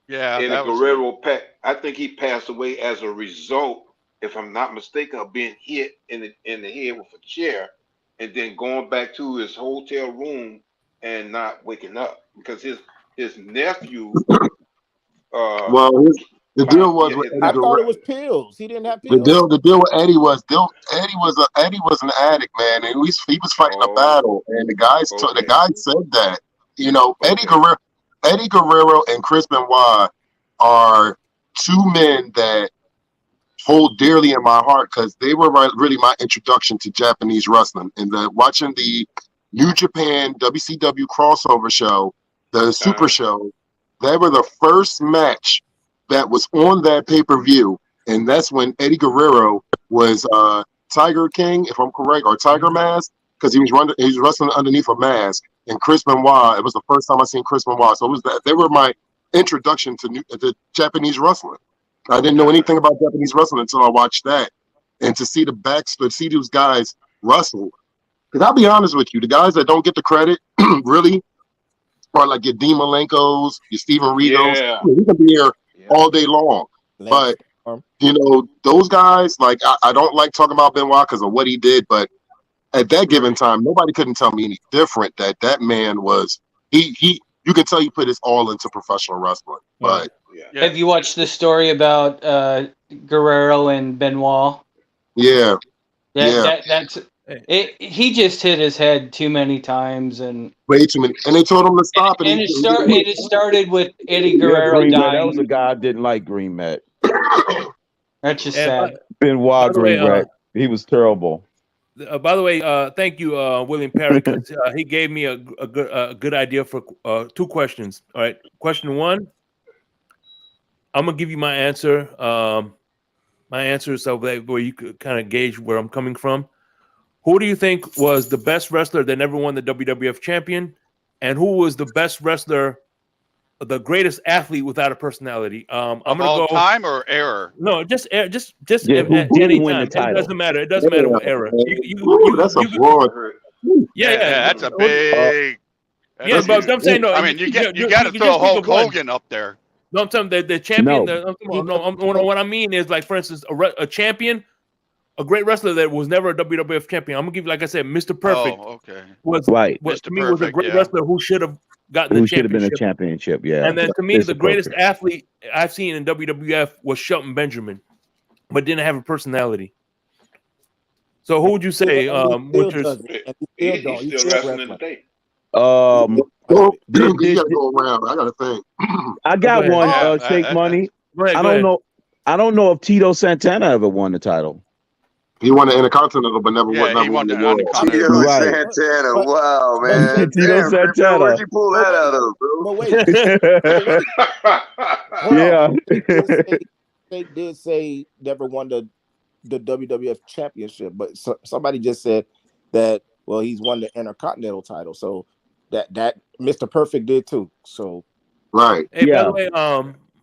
Eddie Guerrero, I think he passed away as a result, if I'm not mistaken, of being hit in the head with a chair and then going back to his hotel room and not waking up because his nephew. The deal was with Eddie I thought it Guerrero. was pills. He didn't have pills. The deal with Eddie was Eddie was an addict, man, and he was fighting a battle, and the guy said that, you know, Eddie Guerrero and Chris Benoit are two men that hold dearly in my heart because they were really my introduction to Japanese wrestling, and watching the New Japan WCW crossover show, the Super Show. They were the first match that was on that pay-per-view, and that's when Eddie Guerrero was Tiger King, if I'm correct, or Tiger Mask, because he was wrestling underneath a mask. And Chris Benoit, it was the first time I seen Chris Benoit, so it was that they were my introduction to Japanese wrestling. I didn't know anything about Japanese wrestling until I watched that, and to see see those guys wrestle. Because I'll be honest with you, the guys that don't get the credit, really, are like your Dean Malenkos, your Steven Regals. Yeah. We can be here all day long. But, you know, those guys, like, I don't like talking about Benoit because of what he did, but at that given time, nobody couldn't tell me any different that man was, you can tell he put his all into professional wrestling. But have you watched the story about Guerrero and Benoit? Yeah. That's it. He just hit his head too many times and way too many, and they told him to stop. And it started with Eddie Guerrero dying. That was a guy I didn't like. Green Met. That's just sad. Benoit Green Met. He was terrible. By the way, thank you, William Perry, because he gave me a good idea for 2 questions. All right, question 1. I'm gonna give you my answer. My answer so that where you could kind of gauge where I'm coming from. Who do you think was the best wrestler that never won the WWF champion, and who was the best wrestler, the greatest athlete without a personality? I'm gonna all go time or era? No, just who any didn't win time. the title? It doesn't matter. It doesn't matter what era. That's a broad. Yeah, that's a big. Yeah, but I'm saying no. I mean, you got to throw Hulk Hogan up there. No, I'm telling you, the champion. No. What I mean is, like, for instance, a champion, a great wrestler that was never a WWF champion. I'm gonna give you, like I said, Mr. Perfect. Oh, okay. Was right. To me, was a great wrestler who should have gotten the Who should have been a championship. championship? Yeah. And then to me, Mr. the greatest Perfect. athlete I've seen in WWF was Shelton Benjamin, but didn't have a personality. So who would you say? He's still wrestling today. Did You gotta go around. I gotta think. I got Go one. ahead. Shake Money. Go ahead, I go don't ahead. know. I don't know if Tito Santana ever won the title. He won the Intercontinental, but never Yeah, he won won the the world. Intercontinental. Tito Right. Santana, wow, man. Tito Damn, Crypto, Santana. where'd you pull that out of, bro? But wait. Hold Yeah. on. They did say never won the WWF championship, but somebody just said that, well, he's won the Intercontinental title. So that Mr. Perfect did too. So right. Hey, Yeah. by the way,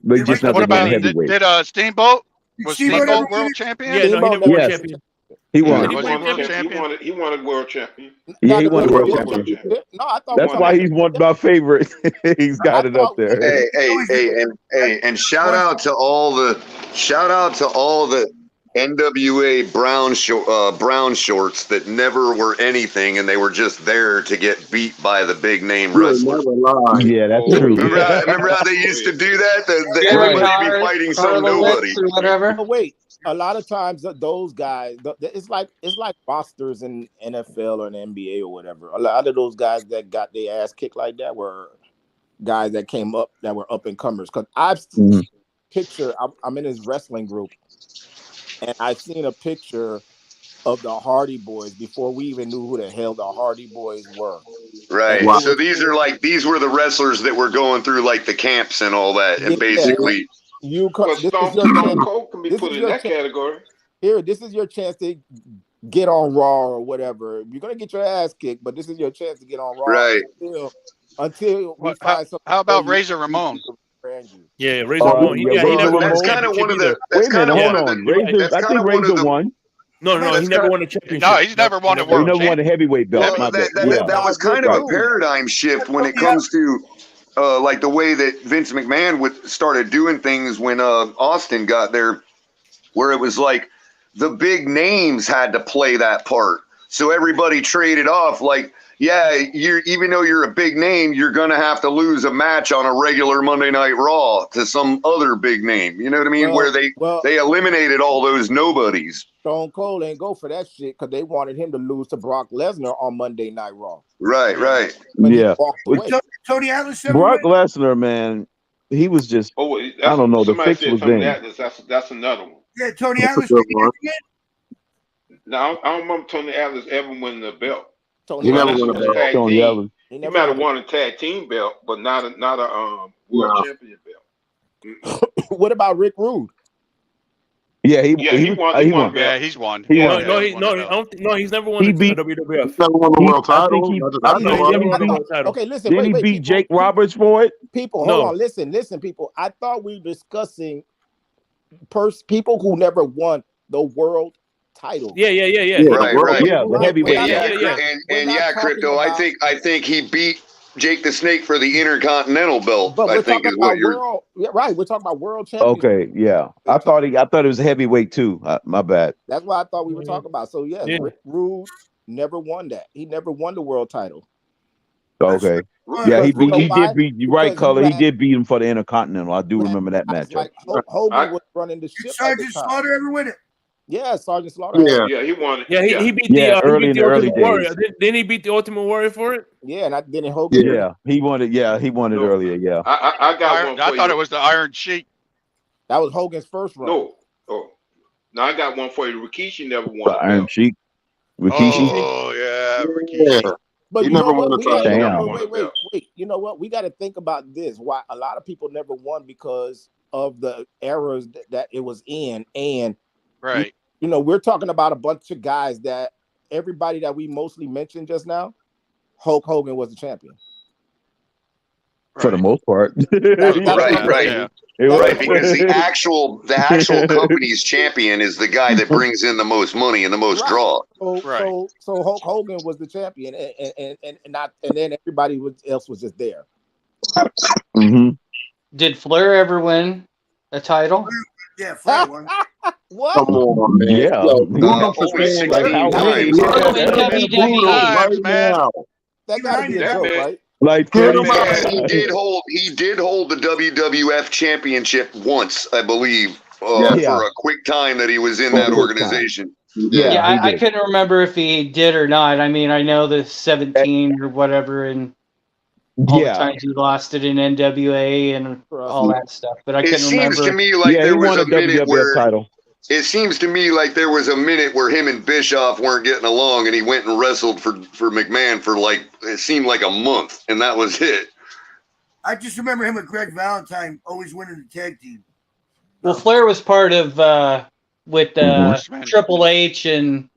But just never What won about heavyweight. did Steamboat? Was Steamboat Steamboat ever world win? champion? yeah, no, he never won Yes. champion. He won. Did he win world champion? He won a world champion. Yeah, he not won the the world WWF championship. No, I thought That's why he's one of my favorites. He's got it up there. And shout out to all the NWA brown shorts that never were anything, and they were just there to get beat by the big name wrestler. Yeah, that's true. Remember how they used to do that? Gary Everybody be Hart, fighting some Carlos nobody. or whatever. But wait, a lot of times those guys, it's like rosters in NFL or in NBA or whatever. A lot of those guys that got their ass kicked like that were guys that came up that were up and comers. Because I've seen a picture. I'm in his wrestling group, and I've seen a picture of the Hardy Boys before we even knew who the hell the Hardy Boys were. Right. So these were the wrestlers that were going through like the camps and all that, and basically. Stone Cold can be put in that category. Here, this is your chance to get on Raw or whatever. You're gonna get your ass kicked, but this is your chance to get on Raw. Right. Until we find something. How about Razor Ramon? Yeah, Razor Ramon. He never won That's a kind of one of the. Wait a minute, hold on. Razor, I think Razor won. No, he never won a championship. No, he's never won a world. He never won a heavyweight belt. Well, that was kind of a paradigm shift when it comes to like the way that Vince McMahon started doing things when Austin got there, where it was like the big names had to play that part. So everybody traded off like, yeah, even though you're a big name, you're going to have to lose a match on a regular Monday Night Raw to some other big name. You know what I mean? Where they eliminated all those nobodies. Stone Cold ain't go for that shit because they wanted him to lose to Brock Lesnar on Monday Night Raw. Right. But yeah. Tony Atlas. Brock Lesnar, man, he was just, I don't know, the fix was in. That's another one. Yeah, Tony Atlas. Now, I don't remember Tony Atlas ever winning the belt. He never won a belt. Tony Atlas. He might have won a tag team belt, but not a world champion belt. What about Rick Rude? Yeah, he won. Yeah, he's won. He's never won He the beat- WWF. Never won the world I title. think he never won the world title. Okay, listen. Didn't he beat Jake Roberts for it? People, No. hold on. Listen, people. I thought we were discussing people who never won the world title. Yeah. Right. Yeah, the heavyweight. And Crypto, I think he beat Jake the Snake for the Intercontinental belt. But I think is what you're. world. Yeah, right. We're talking about world championship. Okay, yeah. I thought it was a heavyweight too. My bad. That's what I thought we were talking about. So yeah, Rick Rude never won that. He never won the world title. Okay. Yeah, he did beat you right, Because Color. you He had- did beat him for the Intercontinental. I do remember that matchup. Like Hogan was running the ship. Sergeant Slaughter ever win it? Yeah, Sergeant Slaughter. Yeah. He won it. Yeah, he beat Yeah, early in the early Ultimate Warrior. days. Didn't he beat the Ultimate Warrior for it? Yeah, and then Hogan. Yeah, he won it. Yeah, he won it earlier. Yeah. I got one for I you. thought it was the Iron Sheik. That was Hogan's first run. No. Now I got one for you. Rikishi never won The a Iron belt. Sheik. Rikishi. Oh yeah, Rikishi. Yeah. But He you know never what? won a We title. gotta- Damn. Wait. You know what? We got to think about this. Why a lot of people never won because of the eras that it was in, and Right. you know, we're talking about a bunch of guys that everybody that we mostly mentioned just now. Hulk Hogan was the champion. For the most part. Right. It was- Right, because the actual company's champion is the guy that brings in the most money and the most draw. So Hulk Hogan was the champion, and then everybody else was just there. Mhm. Did Flair ever win a title? Yeah, Flair won. What? Come on, man. Yeah. Yo, Only 16 times. WWE. That got to be a joke, right? Like Get 20 him out. times. He did hold the WWF championship once, I believe, Yes. for a quick time that he was in For a that quick organization. Yeah. Yeah, he I did. couldn't remember if he did or not. I mean, I know the 17 or whatever, and all the Yeah. times he lost it in NWA and all that stuff, but I It couldn't seems remember. to me like Yeah, he there was won a a minute WWF where title. it seems to me like there was a minute where him and Bischoff weren't getting along, and he went and wrestled for McMahon for like it seemed like a month, and that was it. I just remember him with Greg Valentine always winning the tag team. Well, Flair was part of with Horseman. Triple H and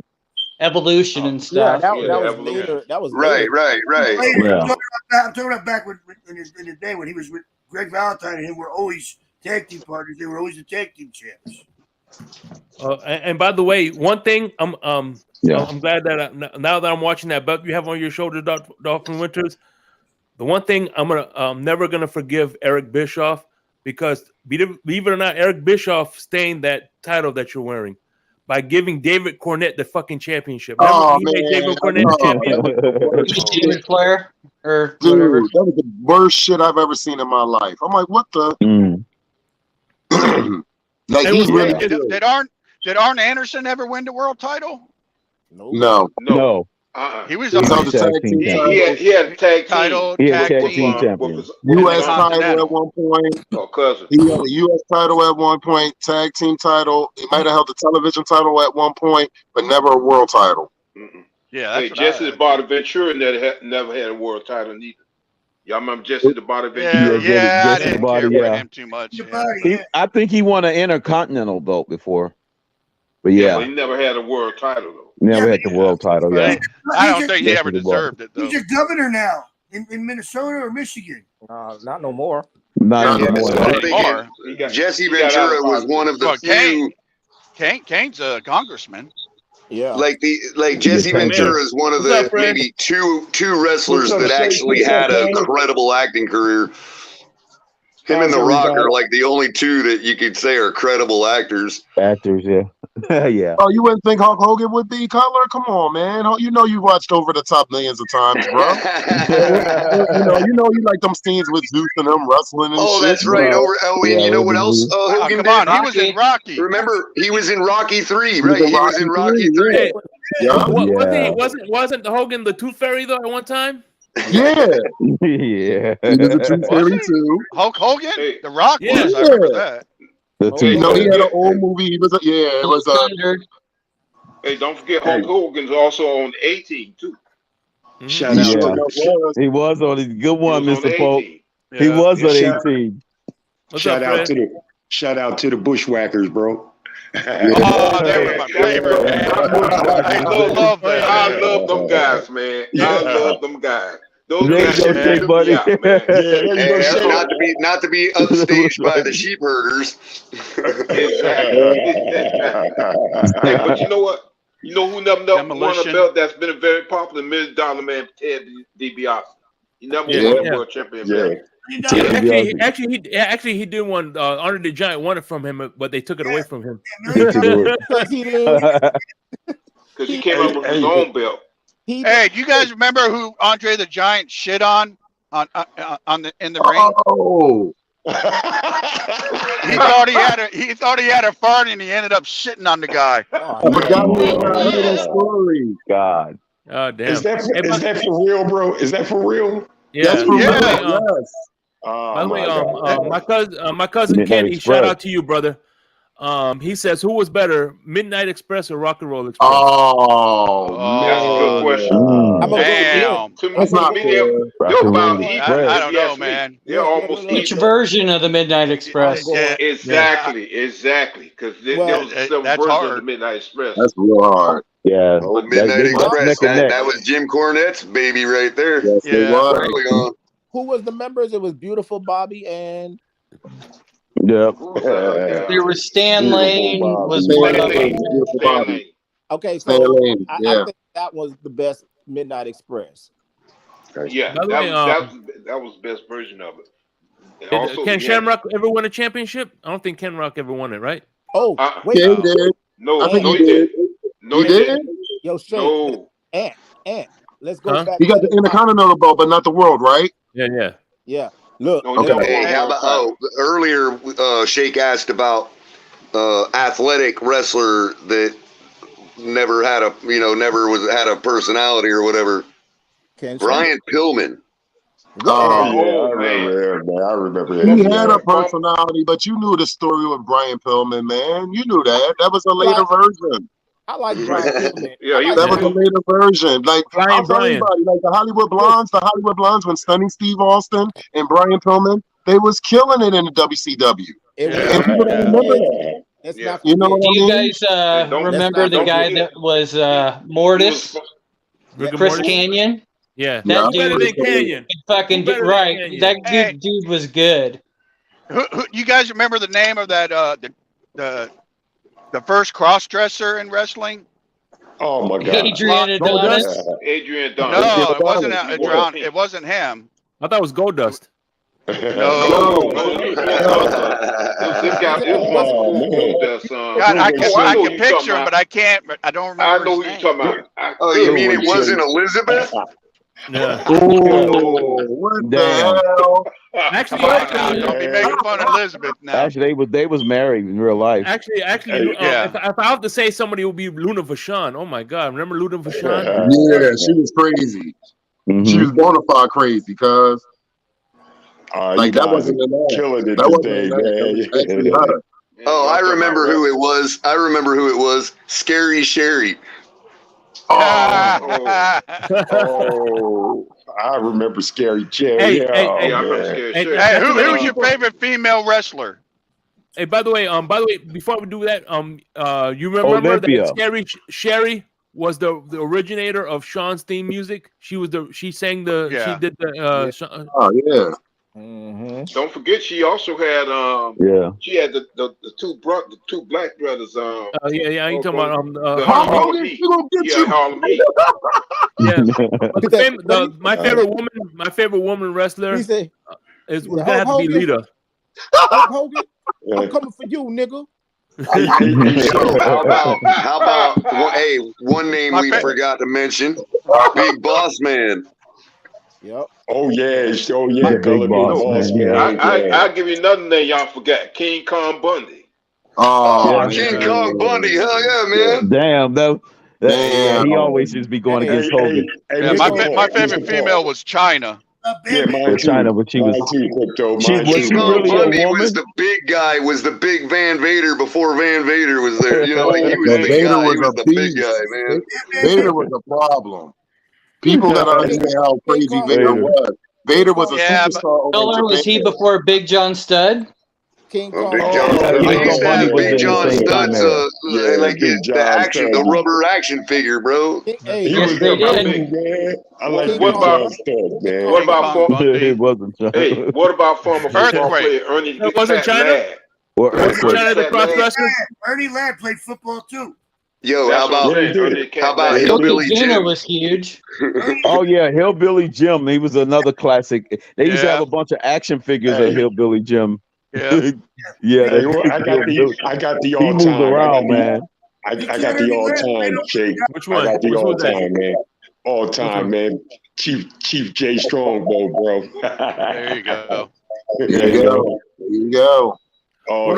Evolution and Yeah, stuff. that was later. That was Right. Later, Yeah. I'm talking about back in the day when he was with Greg Valentine and him were always tag team partners. They were always the tag team champs. And by the way, one thing I'm Yeah. I'm glad that now that I'm watching that belt you have on your shoulder, Dolphin Winters. The one thing I'm never gonna forgive Eric Bischoff, because believe it or not, Eric Bischoff stained that title that you're wearing by giving David Cornette the fucking championship. Oh, He made David man. Cornette the champion. David Flair or Dude, whatever. that was the worst shit I've ever seen in my life. I'm like, what the? Like, And he's was- really Did Arn Anderson ever win the world title? no. He was He was on on the tag team He had a tag title. He had Tag tag team champion. U.S. title at one point. Oh, cousin. He had a U.S. title at one point, tag team title. He might have held the television title at one point, but never a world title. Yeah, Hey, Jesse the Bonaventura never had a world title neither. Y'all remember Jesse the Bonaventura? Yeah, I Jesse didn't Body, care for yeah. him too much. I think he won an Intercontinental belt before. But Yeah, yeah, but he never had a world title though. never had the world title. Yeah. I don't think he Jesse ever the Body. deserved it though. He's a governor now in Minnesota or Michigan. Not no more. Not Yeah, anymore. so I'm thinking Jesse Ventura was one of the few. Kane's a congressman. Yeah. Like Jesse Ventura is one of the maybe two wrestlers that actually had a credible acting career. Him and The Rock are like the only two that you could say are credible actors. Actors, yeah. Yeah. Oh, you wouldn't think Hulk Hogan would be, Cutler? Come on, man. You know you watched Over the Top millions of times, bro. you know you like them scenes with Zeus and them wrestling and shit. That's right. And you know what else Hogan come on, did? he was in Rocky. Remember, he was in Rocky 3, right? He was in Rocky 3. Wasn't Hogan the Tooth Fairy though at one time? Yeah. Yeah. He was a Tooth Fairy too. Hulk Hogan? The Rock was. Yeah. I remember that. He had an old movie. He was it was Hey, don't forget Hulk Hogan's also on the A team too. Shout out to He was on a good one, He was on Mr. the Polk. A-team. He was on 18. shout out to the Bushwhackers, bro. Oh, they were my favorite, man. I love that. I love them guys, man. I love them guys. Those There guys you go, should Shake be Buddy. out, man. Not to be upstaged by the sheep herders. Hey, but you know what? You know who never won a belt that's been a very popular $1 million man, Ted DiBiase. He never won a world champion belt. Actually, he did one. Andre the Giant won it from him, but they took it away from him. Because he came up with his own belt. Hey, do you guys remember who Andre the Giant shit on in the ring? Oh. He thought he had a fart and he ended up shitting on the guy. God. Oh damn. Is that for real, bro? Is that for real? Yeah. That's for real. Yes. Yes. By the way, my cousin Midnight Kenny, Express. shout out to you, brother. He says, who was better, Midnight Express or Rock and Roll Express? Oh, That's a good question. Damn. That's not fair. They're about I don't know, man. They're almost Which version of the Midnight Express? Exactly. Because there was several that's versions hard. of the Midnight Express. That's real hard. Yeah. Oh, Midnight Express. That was Jim Cornette's baby right there. Yes, it was. Early on. Who was the members? It was Beautiful Bobby and Yep. There was Stan Lane. Was one of them. Okay, Stan so Lane, I think that was the best Midnight Express. Yeah, By the way, that was the best version of it. And also, Can Shamrock ever win a championship? I don't think Ken Rock ever won it, right? Oh, wait. Yeah, he did. No, I think no, he he did. did. No, He he did? didn't. Yo, Shane, No. Ant, let's go back. He got the Intercontinental belt, but not the world, right? Yeah. Look. Okay. Hey, how about earlier? Shake asked about athletic wrestler that never had had a personality or whatever. Brian Pillman. I remember him, man. I remember him. He had a personality, but you knew the story with Brian Pillman, man. You knew that. That was a later version. I like Brian Pillman. That was a later version. Like I'll tell anybody, like the Hollywood Blondes when Stunning Steve Austin and Brian Pillman, they was killing it in the WCW. And people don't remember that. You know what Do I you mean? guys remember the guy that was Mortis? Chris Canyon? Yeah. That Who dude better than Canyon? fucking Who better than right. Canyon? That dude was good. You guys remember the name of that the first cross-dresser in wrestling? Oh my God. Adrian Adonis. Adrian Adonis. No, it wasn't Adrian. It wasn't him. I thought it was Goldust. No. This guy is God, I can picture him, but I can't. I don't remember. I know who you're talking about. Oh, you mean it wasn't Elizabeth? Yeah. What the hell? Actually, don't be making fun of Elizabeth now. Actually, they was married in real life. Actually, if I have to say somebody, it would be Luna Vachon. Oh my God, remember Luna Vachon? Yeah, she was crazy. She was bona fide crazy, because like that wasn't killing it that today, wasn't man. Oh, I remember who it was. Scary Sherry. Oh, I remember Scary Cherry. Hey, who was your favorite female wrestler? Hey, by the way, before we do that, you remember that Scary Sherry was the originator of Sean's theme music? She did the Don't forget, she also had she had the two black brothers. I ain't talking about Harlem Heat. Harlem Heat. My favorite woman wrestler is gonna have to be Lita. Hogan, I'm coming for you, nigga. How about one name we forgot to mention? Big Boss Man. Yep. Oh yeah, Big Boss Man. I'll give you another name y'all forgot. King Kong Bundy. King Kong Bundy. Hell yeah, man. Damn, though. He always just be going against Hogan. My favorite female was China. China, but she was King Kong Bundy was the big guy, was the big Van Vader before Van Vader was there. You know, like he was the big guy. He was the big guy, man. Vader was a problem. People gotta understand how crazy Vader was. Vader was a superstar. Was he before Big John Studd? King Kong. Big John Studd's like the rubber action figure, bro. He was the man. I like what about Stud, man. What about it wasn't China. Hey, what about former football player Ernie? It wasn't China. China the cross wrestler? Ernie Ladd played football too. Yo, how about Hillbilly Jim? Was huge. Oh yeah, Hillbilly Jim. He was another classic. They used to have a bunch of action figures of Hillbilly Jim. I got the all-time. He moved around, man. I got the all-time, Jake. Which one? I got the all-time, man. All-time, man. Chief J Strongbow, bro. There you go. There you go.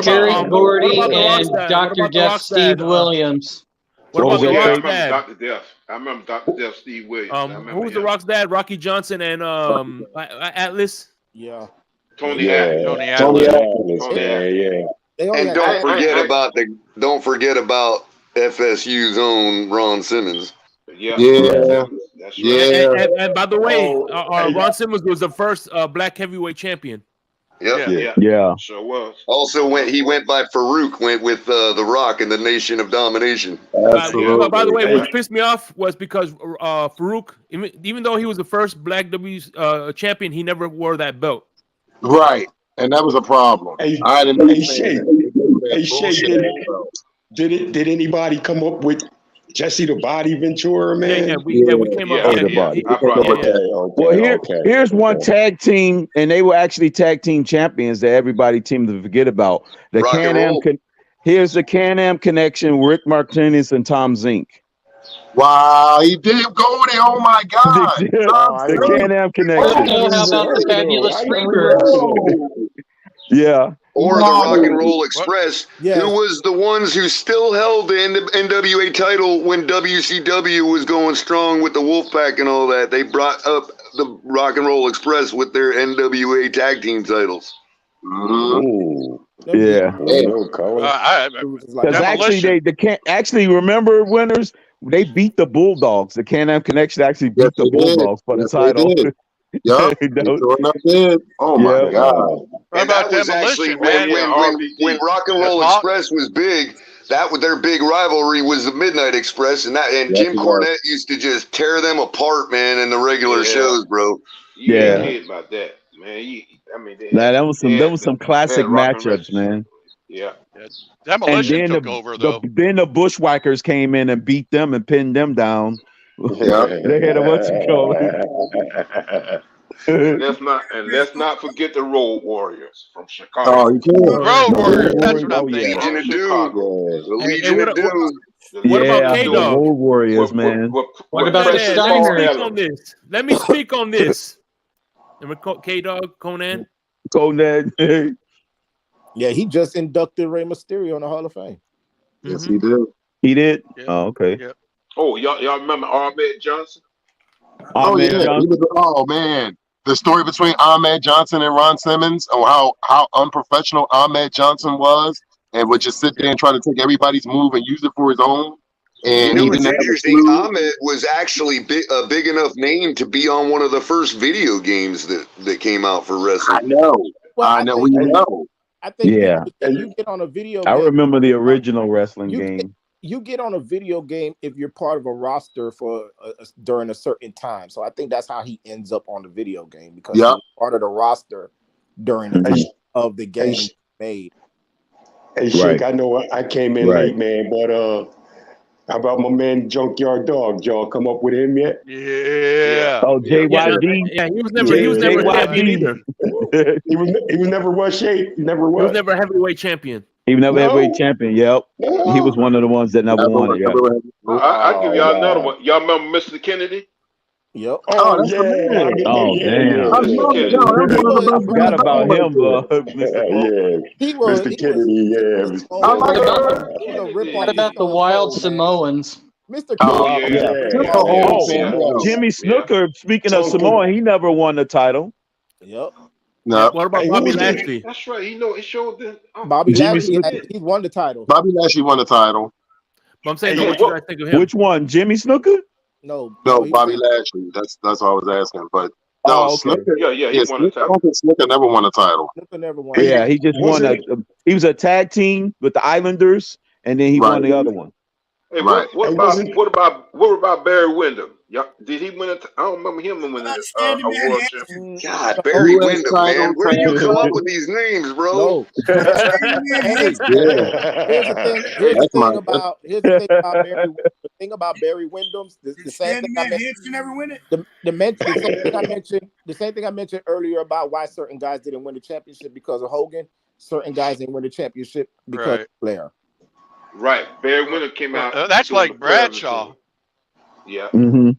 Terry Gordy and Dr. Jeff Steve Williams. What about the Rock's dad? Dr. Death. I remember Dr. Death, Steve Williams. Who was the Rock's dad? Rocky Johnson and Atlas. Yeah. Tony Atlas. And don't forget about FSU's own Ron Simmons. That's right. And by the way, Ron Simmons was the first black heavyweight champion. Yeah. Sure was. Also he went by Farouk, went with The Rock in the Nation of Domination. Absolutely. By the way, what pissed me off was because Farouk, even though he was the first black champion, he never wore that belt. Right, and that was a problem. Did anybody come up with Jesse the Body Ventura, man? We came up with the body. Here's one tag team, and they were actually tag team champions that everybody seemed to forget about. The Can-Am. Here's the Can-Am connection: Rick Martinez and Tom Zink. Wow, he did go there. Oh my God. The Can-Am connection. Oh, how about the fabulous Freebirds? Yeah. Or the Rock and Roll Express, Yes. who was the ones who still held the NWA title when WCW was going strong with the Wolfpack and all that. They brought up the Rock and Roll Express with their NWA tag team titles. Yeah. Because actually, they can't actually remember winners. They beat the Bulldogs. The Can-Am Connection actually beat the Bulldogs for the title. Yup, they sure enough did. Oh my God! And that was actually when Rock and Roll Express was big. That was their big rivalry was the Midnight Express, and Jim Cornette used to just tear them apart, man, in the regular shows, bro. You ain't kidding about that, man. That was some classic matchups, man. Yeah. Demolition took over though. Then the Bushwhackers came in and beat them and pinned them down. Yeah. They had a what's it called? Let's not forget the Road Warriors from Chicago. Oh, you can't. Road Warriors. That's what I'm thinking. Legion of Doom. The Legion of Doom. What about K-Dog? Road Warriors, man. What about the Steiner? Let me speak on this. Remember K-Dog, Conan? Conan. Yeah, he just inducted Rey Mysterio in the Hall of Fame. Yes, he did. He did? Yeah. Oh, okay. Yeah. Oh, y'all remember Ahmed Johnson? Ahmed Johnson. Oh man, the story between Ahmed Johnson and Ron Simmons, or how unprofessional Ahmed Johnson was, and would just sit there and try to take everybody's move and use it for his own. And what's interesting, Ahmed was actually a big enough name to be on one of the first video games that came out for wrestling. I know. We know. I think you get on a video game. I remember the original wrestling game. You get on a video game if you're part of a roster for during a certain time. So I think that's how he ends up on the video game, because he's part of the roster during the time of the game made. Hey, Sheik, I know I came in late, man, but how about my man Junkyard Dog? Y'all come up with him yet? Yeah. Oh, JYD. Yeah, he was never a champion either. he was never what shape. He was never a heavyweight champion. He was never heavyweight champion. Yep. He was one of the ones that never won it. Yeah. I'll give y'all another one. Y'all remember Mr. Kennedy? Yep. Oh, that's yeah. Oh, damn. I forgot about him, bro. He was Mr. Kennedy, What about the Wild Samoans? Mr. Kennedy. Jimmy Snooker, speaking of Samoa, he never won the title. Yep. No. What about Bobby Lashley? That's right. It showed that. Bobby Lashley, he won the title. Bobby Lashley won the title. But I'm saying, what you guys think of him? Which one? Jimmy Snooker? No, Bobby Lashley. That's what I was asking. But no, Snooker. He won the title. I don't think Snooker never won a title. Snooker never won. Yeah, he just won. He was a tag team with the Islanders, and then he won the other one. Hey, what about Barry Windham? Did he win it? I don't remember him winning a world champion. God, Barry Windham, man. Where do you come up with these names, bro? Here's the thing about Barry. The thing about Barry Windham's the same thing I mentioned. Never win it. The same thing I mentioned earlier about why certain guys didn't win the championship because of Hogan. Certain guys didn't win the championship because of Flair. Right. Barry Windham came out. That's like Bradshaw. Yeah. Mm-hmm.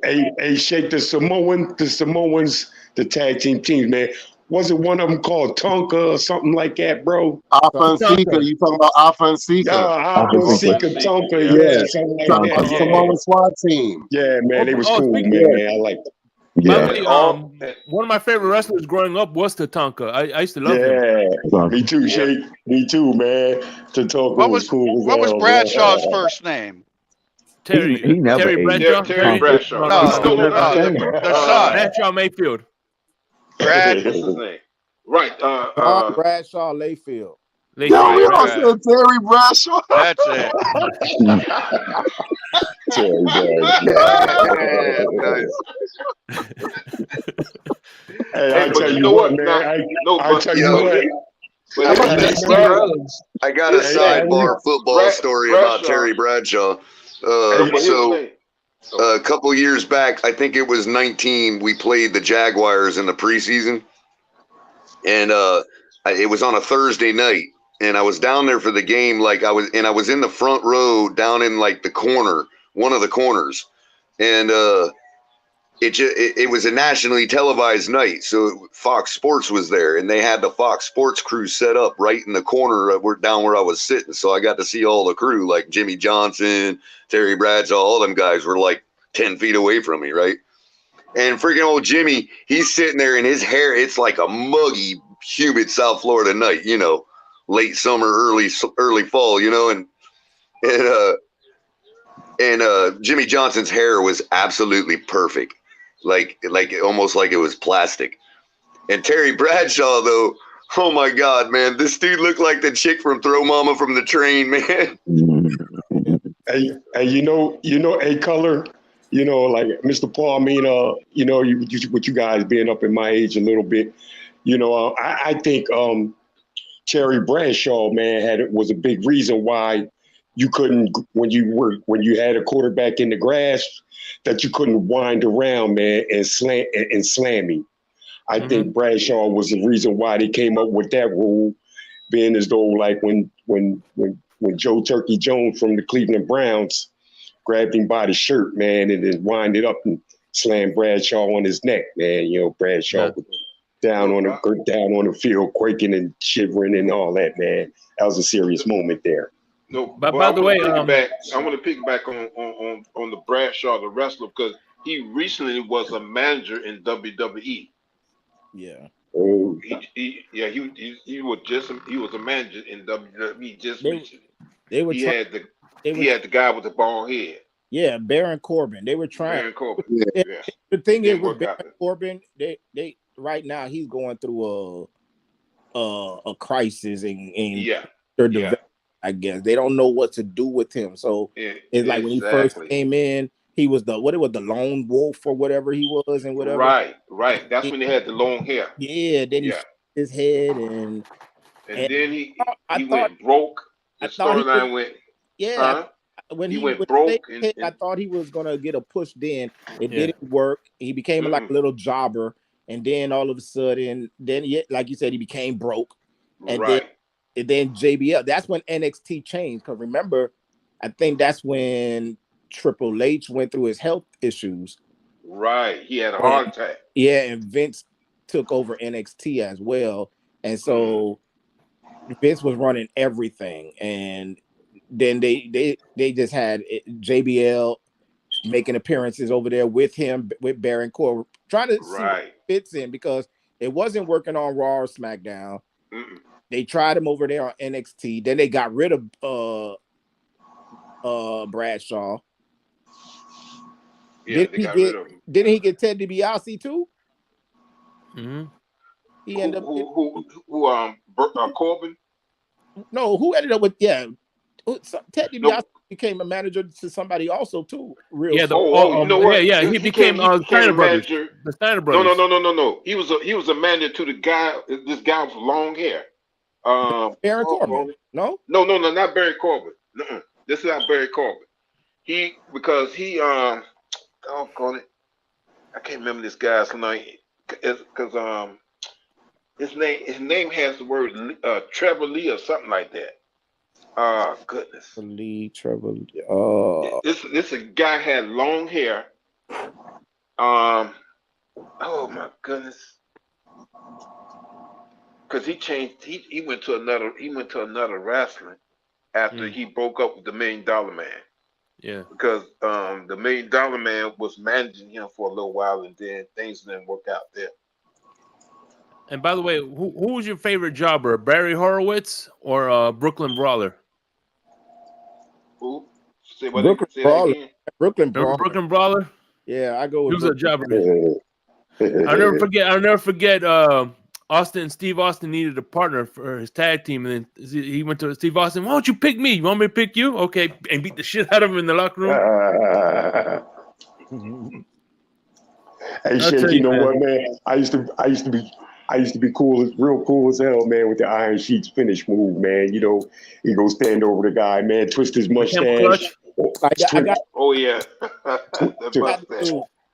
Hey, Shake, the Samoans, the tag teams, man. Wasn't one of them called Tonka or something like that, bro? Afonseca. You talking about Afonseca? Afonseca, Tonka, something like that. Samoan SWAT team. Yeah, man, they was cool, man. I liked it. Yeah. One of my favorite wrestlers growing up was Tatanka. I used to love him. Yeah, me too, Shake. Me too, man. Tatanka was cool. What was Bradshaw's first name? Terry Bradshaw. Terry Bradshaw. No, their son. Bradshaw Mayfield. Brad, what's his name? Right. Bradshaw Layfield. Yo, we all said Terry Bradshaw. That's it. Terry Hey, I tell you what, man. I tell you what. I got a sidebar football story about Terry Bradshaw. So a couple years back, I think it was 19, we played the Jaguars in the preseason. And it was on a Thursday night. And I was down there for the game, I was in the front row down in like the corner one of the corners, and it was a nationally televised night, so Fox Sports was there, and they had the Fox Sports crew set up right in the corner down where I was sitting. So I got to see all the crew, like Jimmy Johnson, Terry Bradshaw, all them guys were like 10 feet away from me, right? And freaking old Jimmy, he's sitting there, and his hair, it's like a muggy, humid South Florida night, you know, late summer, early fall, you know, and Jimmy Johnson's hair was absolutely perfect. Like almost like it was plastic. And Terry Bradshaw, though, oh my God, man, this dude looked like the chick from Throw Mama from the Train, man. Hey, you know, A Color, you know, like Mr. Paul, I mean, you know, with you guys being up in my age a little bit, you know, I think Terry Bradshaw, man, was a big reason why you couldn't, when you had a quarterback in the grass, that you couldn't wind around, man, and slam him. I think Bradshaw was the reason why they came up with that rule, being as though like when Joe Turkey Jones from the Cleveland Browns grabbed him by the shirt, man, and then winded up and slammed Bradshaw on his neck, man. You know, Bradshaw was down on the field, quaking and shivering and all that, man. That was a serious moment there. No, but by the way, I want to piggyback on the Bradshaw, the wrestler, because he recently was a manager in WWE. Yeah. Oh. He was a manager in WWE just recently. He had the guy with the bald head. Yeah, Baron Corbin. They were trying. Baron Corbin. Yeah. Yes. The thing is with Baron Corbin, they right now he's going through a crisis and I guess they don't know what to do with him. So it's like when he first came in, he was the lone wolf or whatever he was and whatever. Right. That's when he had the long hair. Yeah. Then he shaved his head and then he went broke. The storyline went. Yeah. When he went broke, I thought he was gonna get a push. Then it didn't work. He became like a little jobber, and then all of a sudden, like you said, he became broke. And then JBL. That's when NXT changed. Because remember, I think that's when Triple H went through his health issues. Right. He had a heart attack. Yeah, and Vince took over NXT as well, and so Vince was running everything, and then they just had JBL making appearances over there with him, with Baron Corbin, trying to see what fits in, because it wasn't working on Raw or SmackDown. They tried him over there on NXT. Then they got rid of Bradshaw. Yeah, didn't he get Ted DiBiase too? He ended up Corbin? No, who ended up with Ted DiBiase became a manager to somebody also too. You know what? He became Steiner Brothers. The Steiner Brothers. No. He was a manager to this guy with long hair. Baron Corbin. No, not Barry Corbin. This is not Barry Corbin. Because I can't remember this guy's name because his name has the word Trevor Lee or something like that. Goodness. Trevor Lee. This guy had long hair. Oh my goodness. Because he changed. He went to another wrestling after he broke up with the $1 Million Man. Yeah. Because the $1 Million Man was managing him for a little while, and then things didn't work out there. And by the way, who was your favorite jobber, Barry Horowitz or Brooklyn Brawler? Who? Brooklyn Brawler. Brooklyn Brawler? Yeah, I go with. He was a jobber. I'll never forget. Steve Austin needed a partner for his tag team, and then he went to Steve Austin. Why don't you pick me? You want me to pick you? Okay, and beat the shit out of him in the locker room. Hey, shit, you know what, man? I used to be cool, real cool as hell, man, with the Iron Sheets finish move, man. You know, he go stand over the guy, man, twist his mustache. Oh yeah,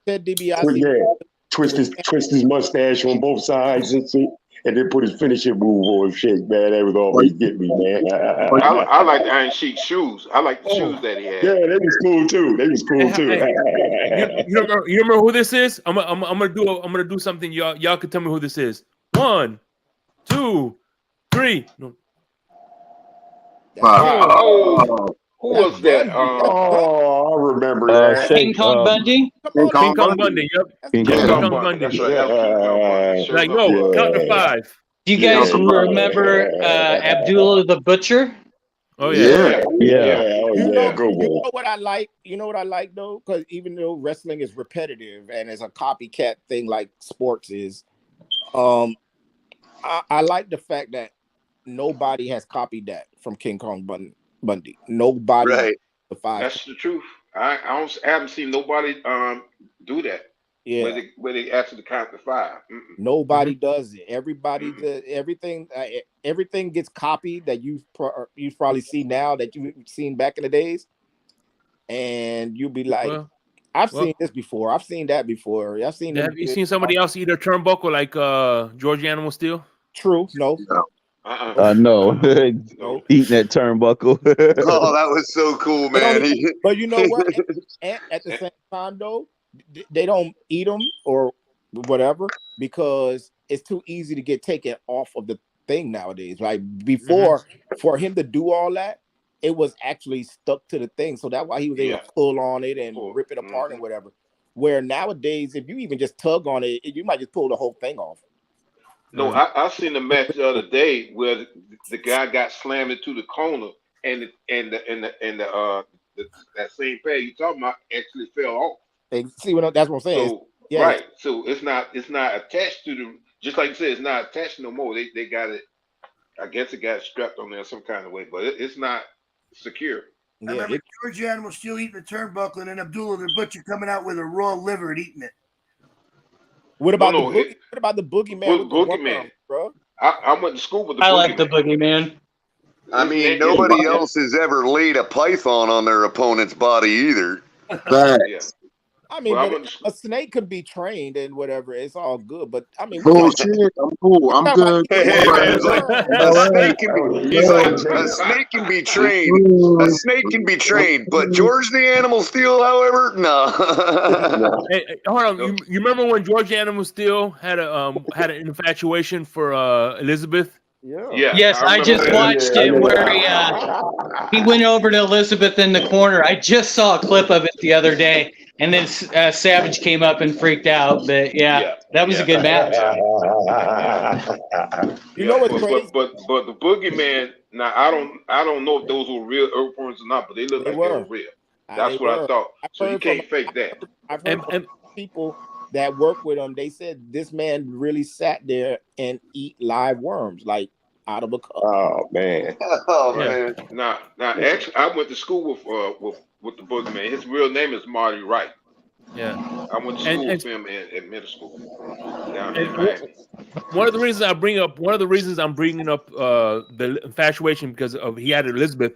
Ted DiBiase. Twist his mustache on both sides and see. and then put his finishing move on Shake, man. That was always get me, man. I like the Iron Sheik shoes. I like the shoes that he had. Yeah, they was cool too. You remember who this is? I'm gonna do something. Y'all can tell me who this is. 1, 2, 3. No. Who was that? I remember that. King Kong Bundy. King Kong Bundy. Yep. King Kong Bundy. That's right. Like no, count to 5. Do you guys remember Abdullah the Butcher? Oh yeah. You know what I like? You know what I like though, because even though wrestling is repetitive and it's a copycat thing like sports is, I like the fact that nobody has copied that from King Kong Bundy. Nobody. Right. That's the truth. I haven't seen nobody do that. Yeah. Where they actually count to 5. Nobody does it. Everybody does everything. Everything gets copied that you probably see now that you've seen back in the days, and you'll be like, "I've seen this before. I've seen that before. I've seen." Have you seen somebody else eat a turnbuckle like George Animal Steel? True. No. No. Eating that turnbuckle. Oh, that was so cool, man. But you know what? At the same time, though, they don't eat them or whatever because it's too easy to get taken off of the thing nowadays. Like before, for him to do all that, it was actually stuck to the thing. So that's why he was able to pull on it and rip it apart and whatever. Where nowadays, if you even just tug on it, you might just pull the whole thing off. No, I seen the match the other day where the guy got slammed into the corner and that same pad you talking about actually fell off. See that's what I'm saying. So, right. So it's not attached to the, just like you said, it's not attached no more. They got it. I guess it got strapped on there some kind of way, but it's not secure. I remember George Animal still eating the turnbuckle, and then Abdullah the Butcher coming out with a raw liver and eating it. What about the boogeyman? Boogeyman, bro. I went to school with the. I like the boogeyman. I mean, nobody else has ever laid a python on their opponent's body either. I mean, a snake could be trained and whatever. It's all good, but I mean, bullshit. I'm cool. I'm good. A snake can be trained. A snake can be trained, but George the Animal Steel, however, no. Hey, hold on. You remember when George the Animal Steel had an infatuation for Elizabeth? Yeah. Yes, I just watched it where he went over to Elizabeth in the corner. I just saw a clip of it the other day, and then Savage came up and freaked out. But that was a good match. You know what's crazy? But the boogeyman. Now I don't know if those were real earthworms or not, but they look like they were real. That's what I thought. So you can't fake that. I've heard from people that work with him, they said this man really sat there and eat live worms, like out of a cup. Oh man! Now, actually, I went to school with the boogeyman. His real name is Marty Wright. Yeah, I went to school with him in middle school down in Miami. One of the reasons I'm bringing up the infatuation because he had Elizabeth.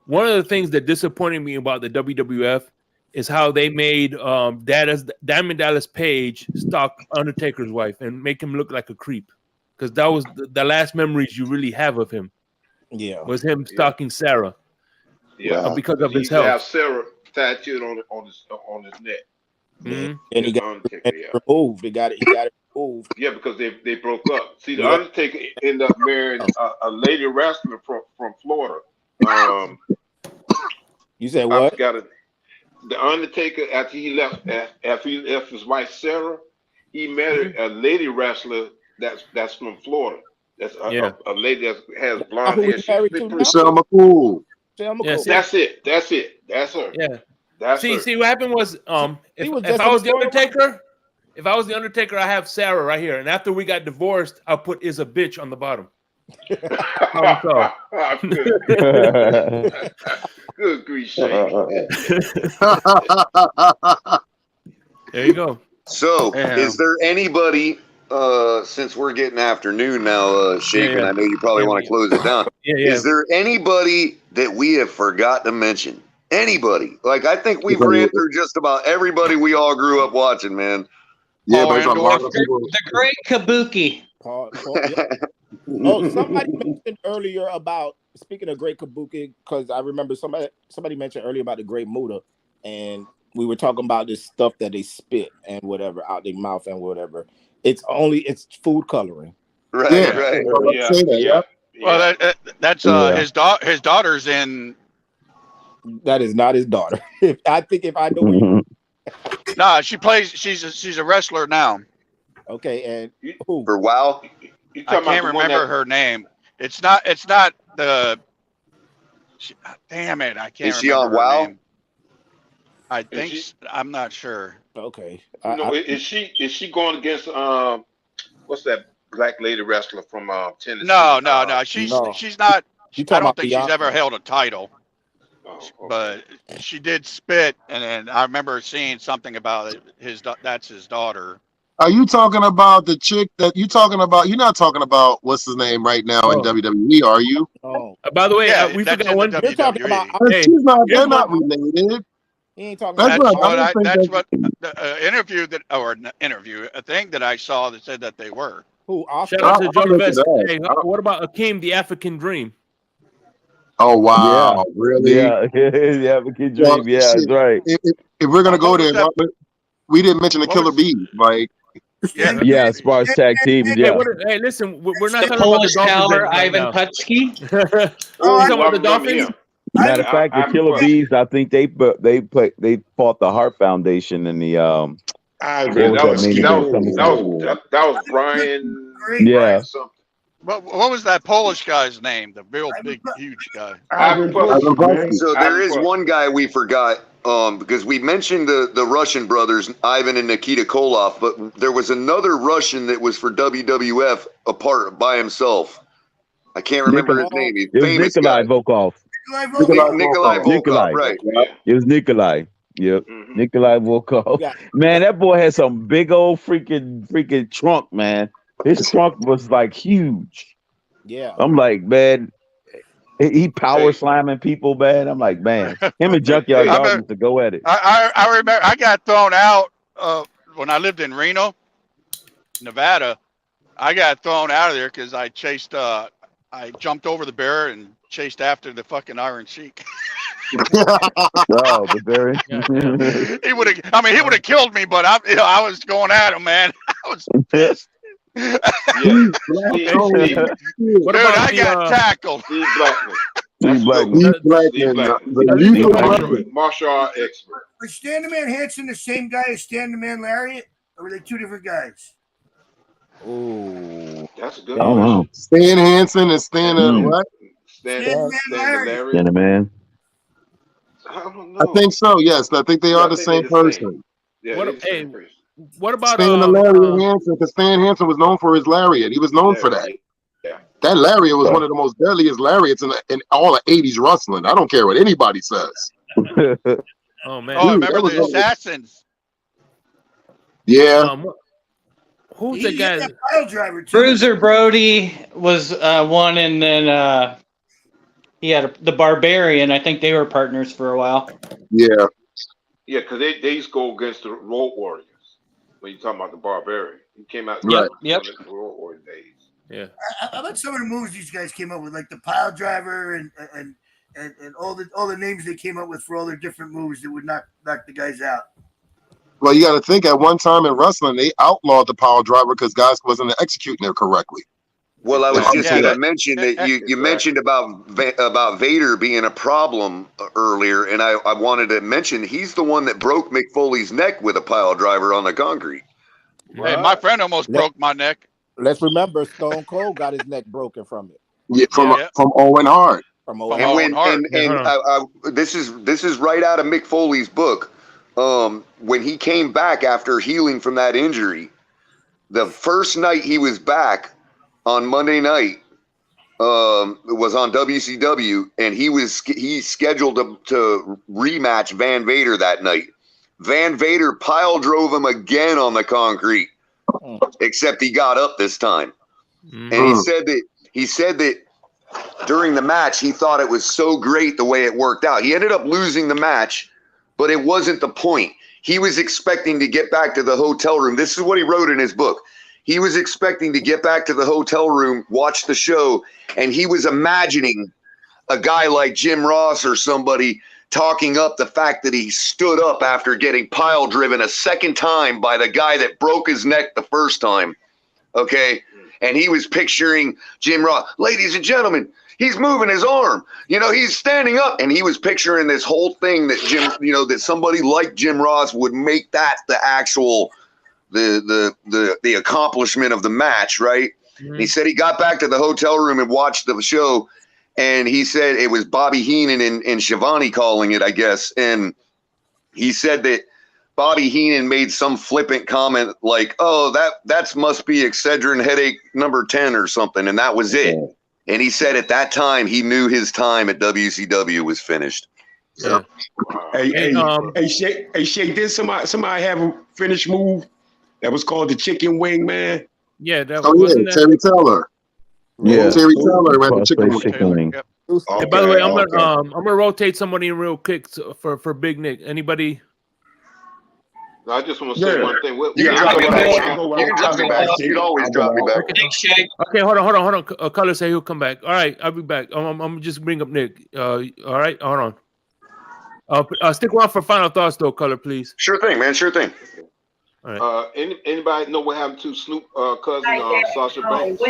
One of the things that disappointed me about the WWF is how they made Diamond Dallas Page stalk Undertaker's wife and make him look like a creep, because that was the last memories you really have of him. Yeah, was him stalking Sarah. Yeah, because of his health. health. Have Sarah tattooed on his neck. Mm-hmm. And he got it removed. He got it removed. Yeah, because they broke up. See, the Undertaker ended up marrying a lady wrestler from Florida. You said what? I forgot it. The Undertaker, after he left his wife Sarah, he married a lady wrestler that's from Florida. That's a lady that has blonde hair. Selma Cool. That's it. That's her. Yeah. That's her. See what happened was if I was the Undertaker, I have Sarah right here, and after we got divorced, I'll put "is a bitch" on the bottom. Good grief, Shane. There you go. So, is there anybody, since we're getting afternoon now, Shaken, I know you probably want to close it down. Is there anybody that we have forgot to mention? Anybody? Like, I think we've ran through just about everybody we all grew up watching, man. Yeah, but there's a lot of people. The great Kabuki. Paul, yeah. Oh, somebody mentioned earlier about speaking of Great Kabuki, because I remember somebody mentioned earlier about the Great Muda, and we were talking about this stuff that they spit and whatever out their mouth and whatever. It's food coloring. Right, right. Well, that's his daughter's in. That is not his daughter. I know what you. No, she plays. She's a wrestler now. Okay, and who? For WoW? I can't remember her name. It's not the. Damn it! I can't. Is she remember on her WoW? name. I think I'm not sure. Okay. Is she going against what's that black lady wrestler from Tennessee? No. She's not. I don't think she's ever held a title. Oh, okay. But she did spit, and then I remember seeing something about it. That's his daughter. Are you talking about the chick that you talking about? You're not talking about what's his name right now in WWE, are you? Oh, by the way, yeah, we that's forgot one. You're talking about. They're not related. He ain't talking that's about. That's what the interview a thing that I saw that said that they were. Who? Shout out to John Vest. Hey, what about Akeem, the African Dream? Oh wow! Really? Yeah, the African Dream. Yeah, that's right. If we're gonna go there, we didn't mention the Killer Bees. Like, yeah, Sparks tag team. Yeah. Hey, listen, we're not the talking Polish about the Dolphins power, Ivan Putski. Oh, talking about the Dolphins. Matter of fact, the Killer Bees. I think they fought the Heart Foundation in the that was Brian. Yeah. Brian something. What was that Polish guy's name? The real big, huge guy. So there is one guy we forgot because we mentioned the Russian brothers, Ivan and Nikita Koloff, but there was another Russian that was for WWF apart by himself. I can't remember his name. He's it was famous Nikolai guy. Volkov. Nikolai Volkov, right. It was Nikolai. Yep. Nikolai Volkov. Man, that boy had some big old freaking trunk, man. His trunk was like huge. Yeah. I'm like, man, he power slamming people, man. I'm like, man, him and Junkyard Dog used to go at it. I remember I got thrown out when I lived in Reno, Nevada. I got thrown out of there because I jumped over the barrier and chased after the fucking Iron Sheik. Oh, the berry. He would have killed me, but I was going at him, man. I was pissed. What about I got tackled. Steve Blackman. Martial art expert. Was Stan the Man Hansen the same guy as Stan the Man Lariat, or were they two different guys? Oh, that's a good one. Stan Hansen and Stan what? Stan the Man. I don't know. I think so. Yes, I think they are the same person. Yeah, what about Stan the Lariat Hansen? Because Stan Hansen was known for his lariat. He was known for that. Yeah. That lariat was one of the most deadliest lariats in all of 80s wrestling. I don't care what anybody says. Oh man! Oh, remember the Assassins? Yeah. Who's the guy? Pile driver too. Bruiser Brody was one, and then he had the Barbarian. I think they were partners for a while. Yeah. Yeah, because they used to go against the Road Warriors when you're talking about the Barbarian. He came out Yep. the Road Warrior days. Yeah. I bet some of the moves these guys came up with, like the pile driver and all the names they came up with for all their different moves that would knock the guys out. Well, you got to think at one time in wrestling, they outlawed the power driver because guys wasn't executing it correctly. Well, I was just going to mention that you mentioned about Vader being a problem earlier, and I wanted to mention he's the one that broke Mick Foley's neck with a pile driver on the concrete. Hey, my friend almost broke my neck. Let's remember, Stone Cold got his neck broken from it. Yeah, from Owen Hart. From Owen Hart. This is right out of Mick Foley's book. When he came back after healing from that injury, the first night he was back on Monday night was on WCW, and he's scheduled to rematch Van Vader that night. Van Vader pile drove him again on the concrete, except he got up this time. And he said that during the match he thought it was so great the way it worked out. He ended up losing the match, but it wasn't the point. He was expecting to get back to the hotel room. This is what he wrote in his book. he was expecting to get back to the hotel room, watch the show, and he was imagining a guy like Jim Ross or somebody talking up the fact that he stood up after getting pile driven a second time by the guy that broke his neck the first time. Okay. And he was picturing Jim Ross, ladies and gentlemen, he's moving his arm, he's standing up, and he was picturing this whole thing that that somebody like Jim Ross would make that the actual, the accomplishment of the match. Right. Mm-hmm. He said he got back to the hotel room and watched the show. And he said it was Bobby Heenan and Shivani calling it, I guess. And he said that Bobby Heenan made some flippant comment like, oh, that must be Excedrin headache number 10 or something. And that was it. And he said at that time, he knew his time at WCW was finished. Yeah. Hey, Shay, did somebody have a finished move that was called the chicken wing, man? Yeah, that wasn't that Terry Taylor. Yeah, Terry Taylor ran the chicken wing. Yep. Okay, by the way, I'm gonna rotate somebody in real quick for Big Nick. Anybody? No, I just want to say one thing. You can drop me back. You can always drop me back. Okay, hold on. Color say he'll come back. All right, I'll be back. I'm gonna just bring up Nick. All right, hold on. Stick around for final thoughts, though, Color, please. Sure thing, man. Sure thing. All right. Anybody know what happened to Snoop cousin Sasha Banks?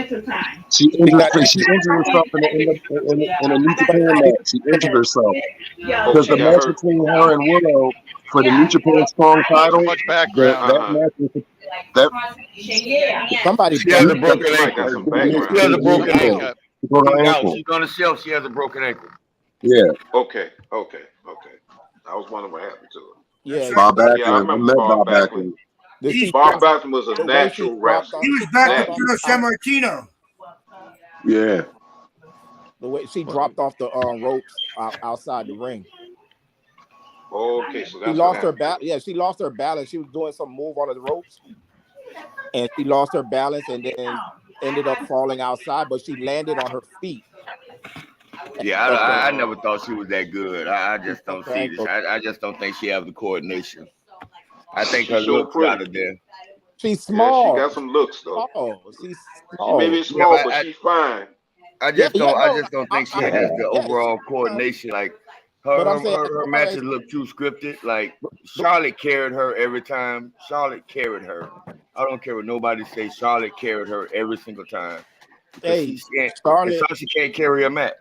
She injured herself in a New Japan match. She injured herself because the match between her and Willow for the New Japan Strong title. That match was somebody. She has a broken ankle. She has a broken ankle. She's on the shelf. She has a broken ankle. Yeah. Okay. I was wondering what happened to her. Yeah. Bob Backlund. I remember Bob Backlund. Bob Backlund was a natural wrestler. He was back with Bruno Sammartino. Yeah. The way she dropped off the ropes outside the ring. Okay, so that's she lost her balance. Yeah, she lost her balance. She was doing some move on the ropes, and she lost her balance, and then ended up falling outside. But she landed on her feet. Yeah, I never thought she was that good. I just don't see this. I just don't think she has the coordination. I think her looks out of there. She's small. Yeah, she got some looks though. She's small. She may be small, but she's fine. I just don't think she has the overall coordination. Like her matches look too scripted. Like Charlotte carried her every time. Charlotte carried her. I don't care what nobody says. Charlotte carried her every single time. Hey, Charlotte can't carry a match.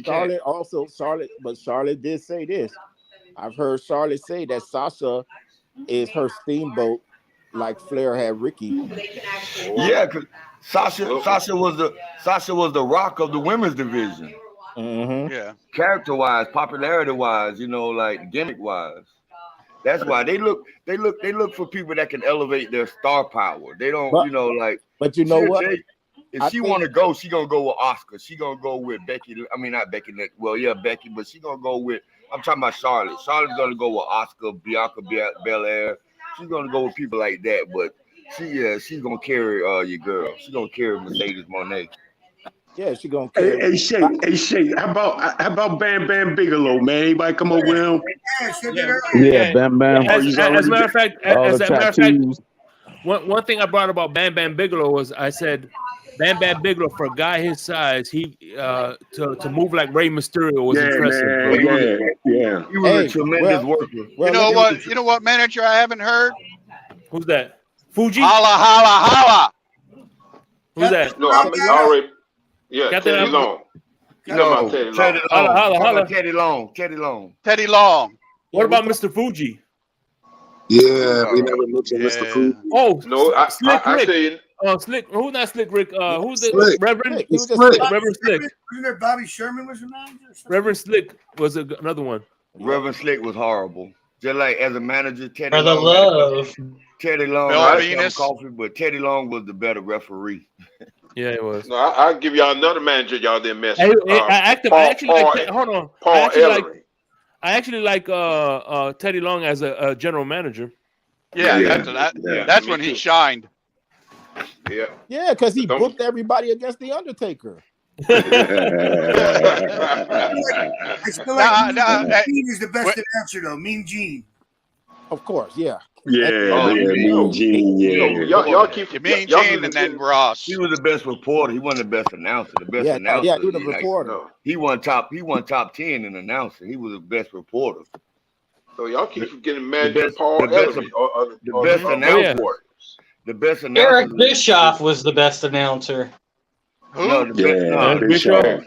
But Charlotte did say this. I've heard Charlotte say that Sasha is her steamboat, like Flair had Ricky. Yeah, because Sasha was the rock of the women's division. Mm-hmm. Yeah, character-wise, popularity-wise, like gimmick-wise. That's why they look for people that can elevate their star power. They don't, But you know what? If she want to go, she gonna go with Oscar. She gonna go with Becky. I mean, not Becky. Well, yeah, Becky, but she gonna go with. I'm talking about Charlotte. Charlotte's gonna go with Oscar, Bianca Belair. She's gonna go with people like that. But she's gonna carry your girl. She's gonna carry Mercedes Moné. Yeah, she's gonna carry. Hey, Shay. How about Bam Bam Bigelow, man? Anybody come up with him? Yeah, Bam Bam. As a matter of fact, one thing I brought about Bam Bam Bigelow was I said. Bam Bam Bigelow, for a guy his size, he to move like Rey Mysterio was impressive. Yeah. He was a tremendous worker. Well, you know what manager I haven't heard? Who's that? Fuji? Holla. Who's that? No, I already. Yeah, Teddy Long. No, Teddy Long. Teddy Long. Teddy Long. What about Mr. Fuji? Yeah, we never mentioned Mr. Fuji. Oh, no, I say. Slick. Who's not Slick Rick? Who's the Slick. Reverend? Reverend Slick. Wasn't there Bobby Sherman was the manager? Reverend Slick was another one. Reverend Slick was horrible. Just like as a manager, Teddy For the Long. love. Teddy Long had coffee, but Teddy Long was the better referee. Yeah, it was. No, I'll give y'all another manager y'all didn't mess with. I actually like Teddy Long as a general manager. That's when he shined. Yeah, because he booked everybody against the Undertaker. I feel like Mean Gene is the best announcer though. Mean Gene. Of course, yeah. Mean Gene, Y'all keep Mean Gene and then Ross. He was the best reporter. He wasn't the best announcer. The best announcer. Yeah, he was the reporter. He won top 10 in announcer. He was the best reporter. So y'all keep forgetting Magic Paul Ellery. The best announcer. The best announcer. Eric Bischoff was the best announcer. Who? No, Bischoff. No.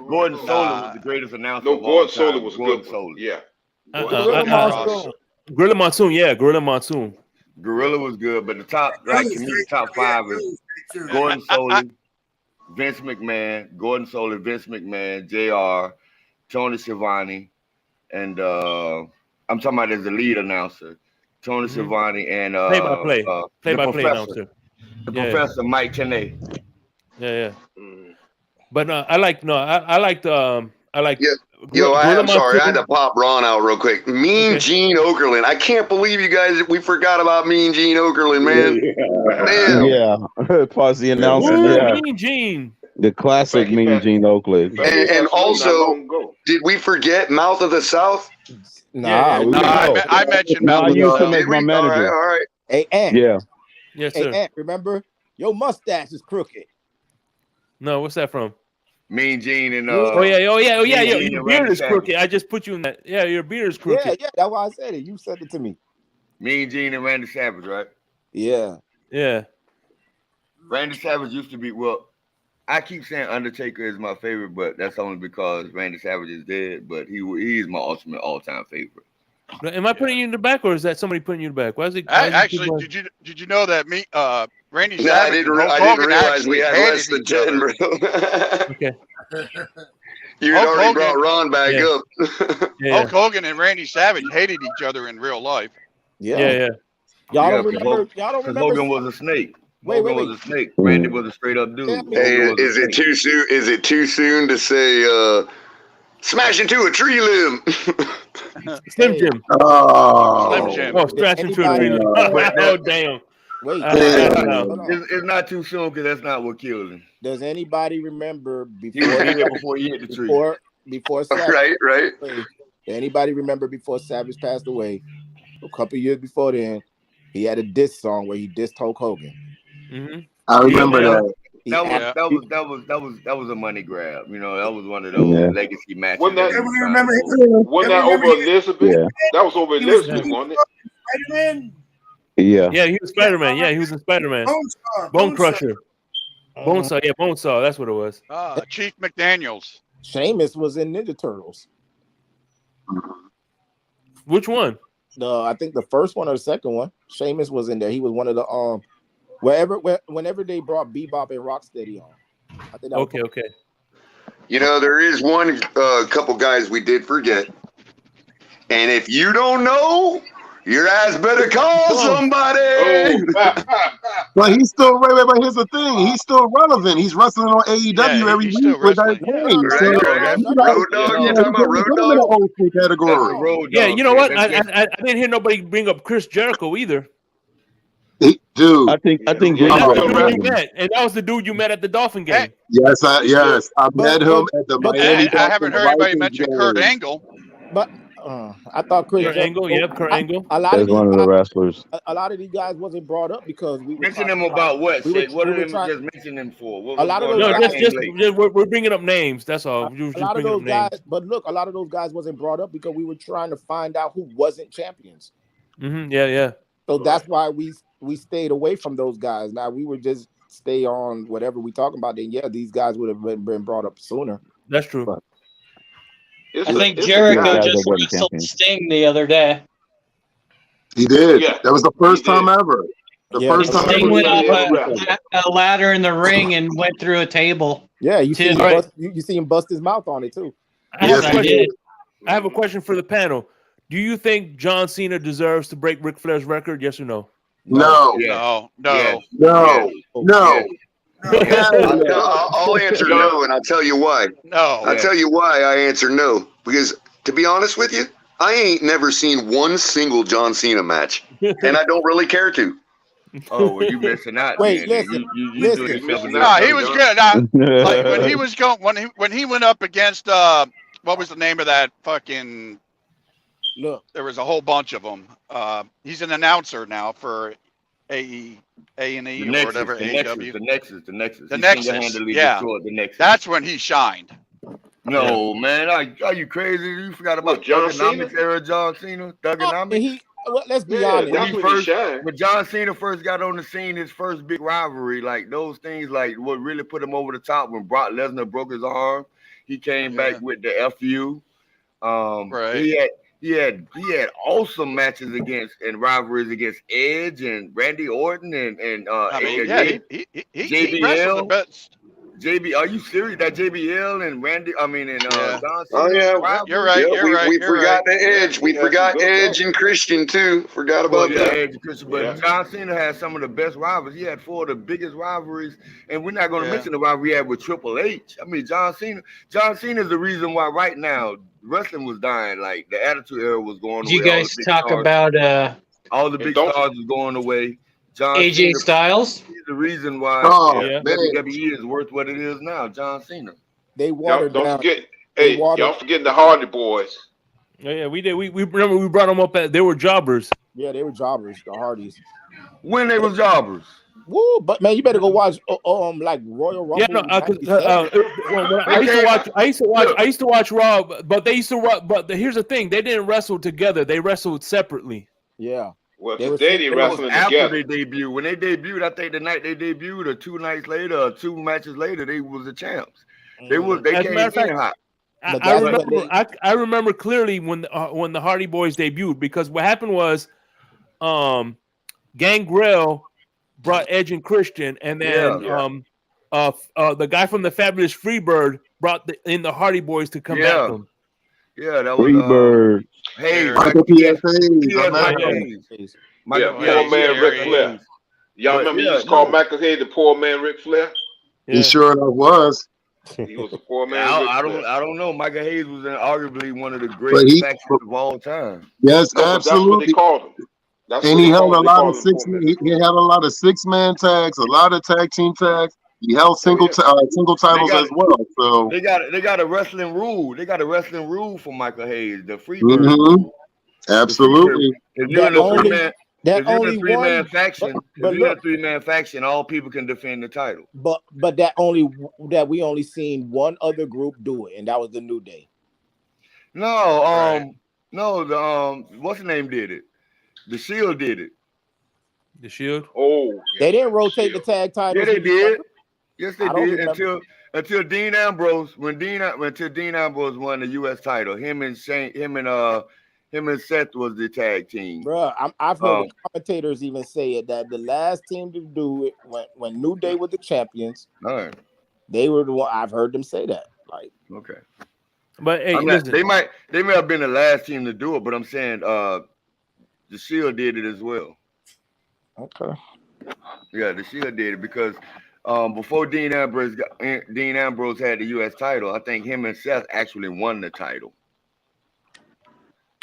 Gordon Solie was the greatest announcer. No, Gordon Solie was Gordon good. Solie. Yeah. Gorilla Monsoon, yeah, Gorilla Monsoon. Gorilla was good, but the top, like to me, the top 5 is Gordon Solie, Vince McMahon, Gordon Solie, Vince McMahon, JR, Tony Schiavone, and I'm talking about as the lead announcer, Tony Schiavone and play-by-play announcer. The professor Mike Tenay. Yeah. But I liked. Yo, I'm sorry. I had to pop Ron out real quick. Mean Gene Okerlund. I can't believe you guys. We forgot about Mean Gene Okerlund, man. Damn. Yeah. Pause the announcement. Yeah. Mean Gene. The classic Mean Gene Okerlund. And also, did we forget Mouth of the South? I mentioned Mouth of the South. Did we? My manager. All right. Hey, Ant. Yeah. Yes, sir. Hey, Ant, remember? Your mustache is crooked. No, what's that from? Mean Gene and Oh yeah. Your beard is crooked. I just put you in that. Yeah, your beard is crooked. Yeah. That's why I said it. You said it to me. Mean Gene and Randy Savage, right? Yeah. Randy Savage used to be. Well, I keep saying Undertaker is my favorite, but that's only because Randy Savage is dead. But he's my ultimate all-time favorite. Am I putting you in the back, or is that somebody putting you in the back? Why is it? Actually, did you know that Randy Savage? I didn't realize we had less than 10, bro. Okay. You had already brought Ron back up. Hulk Hogan and Randy Savage hated each other in real life. Yeah. Y'all don't remember? Hogan was a snake. Wait. Was a snake. Randy was a straight up dude. Hey, is it too soon? Is it too soon to say smash into a tree limb? Slim Jim. Oh, Slim Jim. Oh, scratch into a tree limb. Oh, damn. Wait. It's not too soon because that's not what killed him. Does anybody remember before he hit the tree? Before Savage? Right. Does anybody remember before Savage passed away? A couple years before then, he had a diss song where he dissed Hulk Hogan. I remember that. That was a money grab. You know, that was one of those legacy matches. Wasn't that over Elizabeth? Yeah. That was over Elizabeth, wasn't it? Spider-Man? Yeah. Yeah, he was Spider-Man. Yeah, he was in Spider-Man. Bone Crusher. Bonesaw. Yeah, Bonesaw. That's what it was. Chief McDaniels. Sheamus was in Ninja Turtles. Which one? I think the first one or the second one. Sheamus was in there. He was one of the whenever they brought Bebop and Rocksteady on. I think that okay. You know, there is one couple guys we did forget. And if you don't know, your ass better call somebody. But he's still but here's the thing. He's still relevant. He's wrestling on AEW every week with that name. Road Dogg, you talking about Road Dogg? Category. Yeah, you know what? I didn't hear nobody bring up Chris Jericho either. Dude, I think and that was the dude you met at the Dolphin game. Yes, I met him at the Miami. I haven't heard anybody mention Kurt Angle. But I thought Kurt Angle. Kurt Angle. That's one of the wrestlers. A lot of these guys wasn't brought up because we mentioned them about what? What are them just mentioning them for? A lot of those guys, we're bringing up names. That's all. A lot of those guys, but look, a lot of those guys wasn't brought up because we were trying to find out who wasn't champions. Yeah. So that's why we stayed away from those guys. Now we would just stay on whatever we talking about. Then these guys would have been brought up sooner. That's true. But I think Jericho just wrestled Sting the other day. He did. Yeah. That was the first time ever. Sting went up a ladder in the ring and went through a table. Yeah, you see him bust his mouth on it too. I have a question for the panel. Do you think John Cena deserves to break Ric Flair's record? Yes or no? No. I'll answer no, and I'll tell you why. I'll tell you why I answer no. Because to be honest with you, I ain't never seen one single John Cena match, and I don't really care to. Oh, well, you missing out. Wait, listen. No, he was good. Like when he was going when he went up against what was the name of that fucking Look, there was a whole bunch of them. He's an announcer now for A&E or whatever, AEW. The Nexus. The He Nexus, single-handedly yeah. destroyed the Nexus. That's when he shined. No, man, are you crazy? You forgot about John Cena? Era John Cena? Thugonomics? Let's be honest. When John Cena first got on the scene, his first big rivalry, like those things, like what really put him over the top when Brock Lesnar broke his arm, he came back with the FU. Right. He had awesome matches and rivalries against Edge and Randy Orton and he JBL. wrestled the best. JB, are you serious? That JBL and Randy, John Cena. Oh yeah, you're right. We forgot the Edge. We forgot Edge and Christian too. Forgot about that. Edge and Christian, but John Cena had some of the best rivalries. He had 4 of the biggest rivalries, and we're not going to mention the rivalry he had with Triple H. I mean, John Cena is the reason why right now wrestling was dying. Like the Attitude Era was going away. You guys talk about all the big stars was going away. John AJ Cena, Styles. He's the reason why WWE is worth what it is now. John Cena. They watered down. Y'all forgetting the Hardy Boys. Yeah, we did. We remember we brought them up they were jobbers. Yeah, they were jobbers. The Hardys. When they were jobbers. Woo! But man, you better go watch like Royal Rumble. Yeah, no. I used to watch Raw, but they used to. But here's the thing: they didn't wrestle together. They wrestled separately. Yeah. Well, today they wrestling after together. they debuted. When they debuted, I think the night they debuted, or 2 nights later, or 2 matches later, they was the champs. They came in hot. I remember clearly when the Hardy Boys debuted, because what happened was, Gangrel brought Edge and Christian, and then the guy from the Fabulous Freebird brought in the Hardy Boys to come back them. Yeah, that was Freebird. Michael P.S. Hayes. Poor man Ric Flair. Y'all remember he used to call Michael Hayes the poor man Ric Flair? Yeah. He sure enough was. He was a poor man. I don't know. Michael Hayes was arguably one of the greatest factions of all time. Yes, absolutely. That's what they called him. And he held a lot of he had a lot of 6-man tags, a lot of tag team tags. He held single titles as well. So they got a wrestling rule. They got a wrestling rule for Michael Hayes, the Freebird. Absolutely. If you're in a 3-man faction, a 3-man faction, all people can defend the title. But we only seen one other group do it, and that was the New Day. No, what's the name did it? The Shield did it. The Shield? Oh, they didn't rotate the tag titles. Yeah, they did. Yes, they did until Dean Ambrose. Until Dean Ambrose won the U.S. title, him and Seth was the tag team. Bro, I've heard the commentators even say it that the last team to do it when New Day were the champions. Right. They were the one. I've heard them say that. Like, okay, but hey, they may have been the last team to do it, but I'm saying the Shield did it as well. Okay. Yeah, the Shield did it because before Dean Ambrose had the U.S. title, I think him and Seth actually won the title.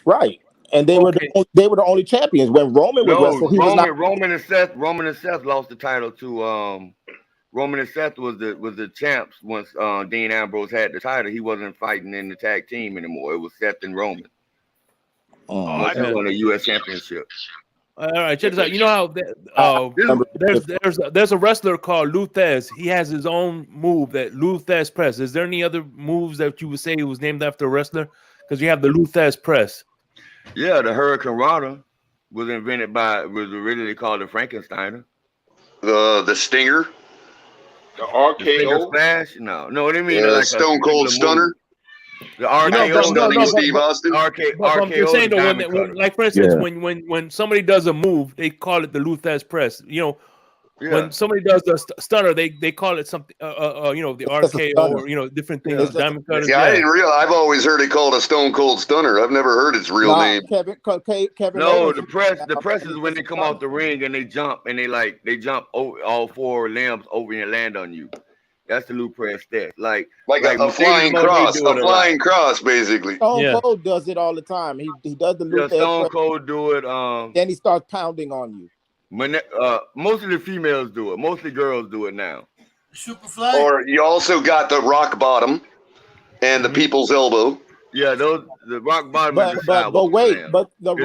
Right, and they were the only champions when Roman was wrestled. Roman and Seth lost the title to Roman and Seth was the champs once Dean Ambrose had the title. He wasn't fighting in the tag team anymore. It was Seth and Roman. I won the U.S. championship. All right, check this out. You know how there's a wrestler called Luthez. He has his own move, that Luthez press. Is there any other moves that you would say was named after a wrestler? Because you have the Luthez press. Yeah, the Hurricane Rana was originally called the Frankensteiner. The Stinger. The RKO. Smash? No, what do you mean? Like Stone Cold Stunner. The RKO, stunning Steve Austin. RKO. I'm just saying though, when like for instance, when somebody does a move, they call it the Luthez press. You know, when somebody does the stunner, they call it something. The RKO or different things. Diamond cutters. Yeah, I didn't realize. I've always heard it called a Stone Cold Stunner. I've never heard its real name. Kevin. No, the press is when they come out the ring and they jump all 4 limbs over and land on you. That's the Lou press step. Like a flying cross, basically. Stone Cold does it all the time. He does the Lou Stone Cold do it. Then he starts pounding on you. Most of the females do it. Mostly girls do it now. Superfly. Or you also got the rock bottom and the people's elbow. Yeah, the rock bottom is the but sidewalk wait, slam. but the It's a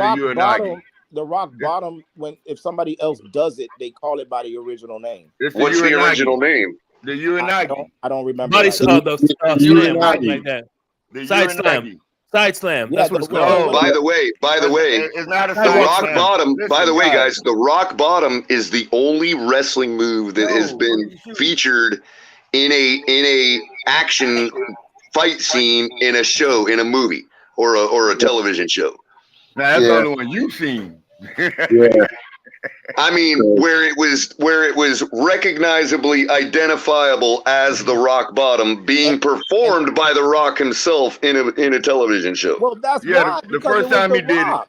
rock Uranagi. bottom, when if somebody else does it, they call it by the original name. It's What's the original name? The Uranagi. I don't remember. Body Right slam, something like that. The Side Uranagi. slam. Side slam. Yeah, That's what it's called. By the way, it's not a the sidewalk rock slam. bottom. Listen, by the way, guys, the rock bottom is the only wrestling move that has been featured in a action fight scene in a show, in a movie, or a television show. Now that's the only one you've seen. I mean, where it was recognizably identifiable as the rock bottom being performed by the Rock himself in a television show. Well, that's Yeah, the first time he did it.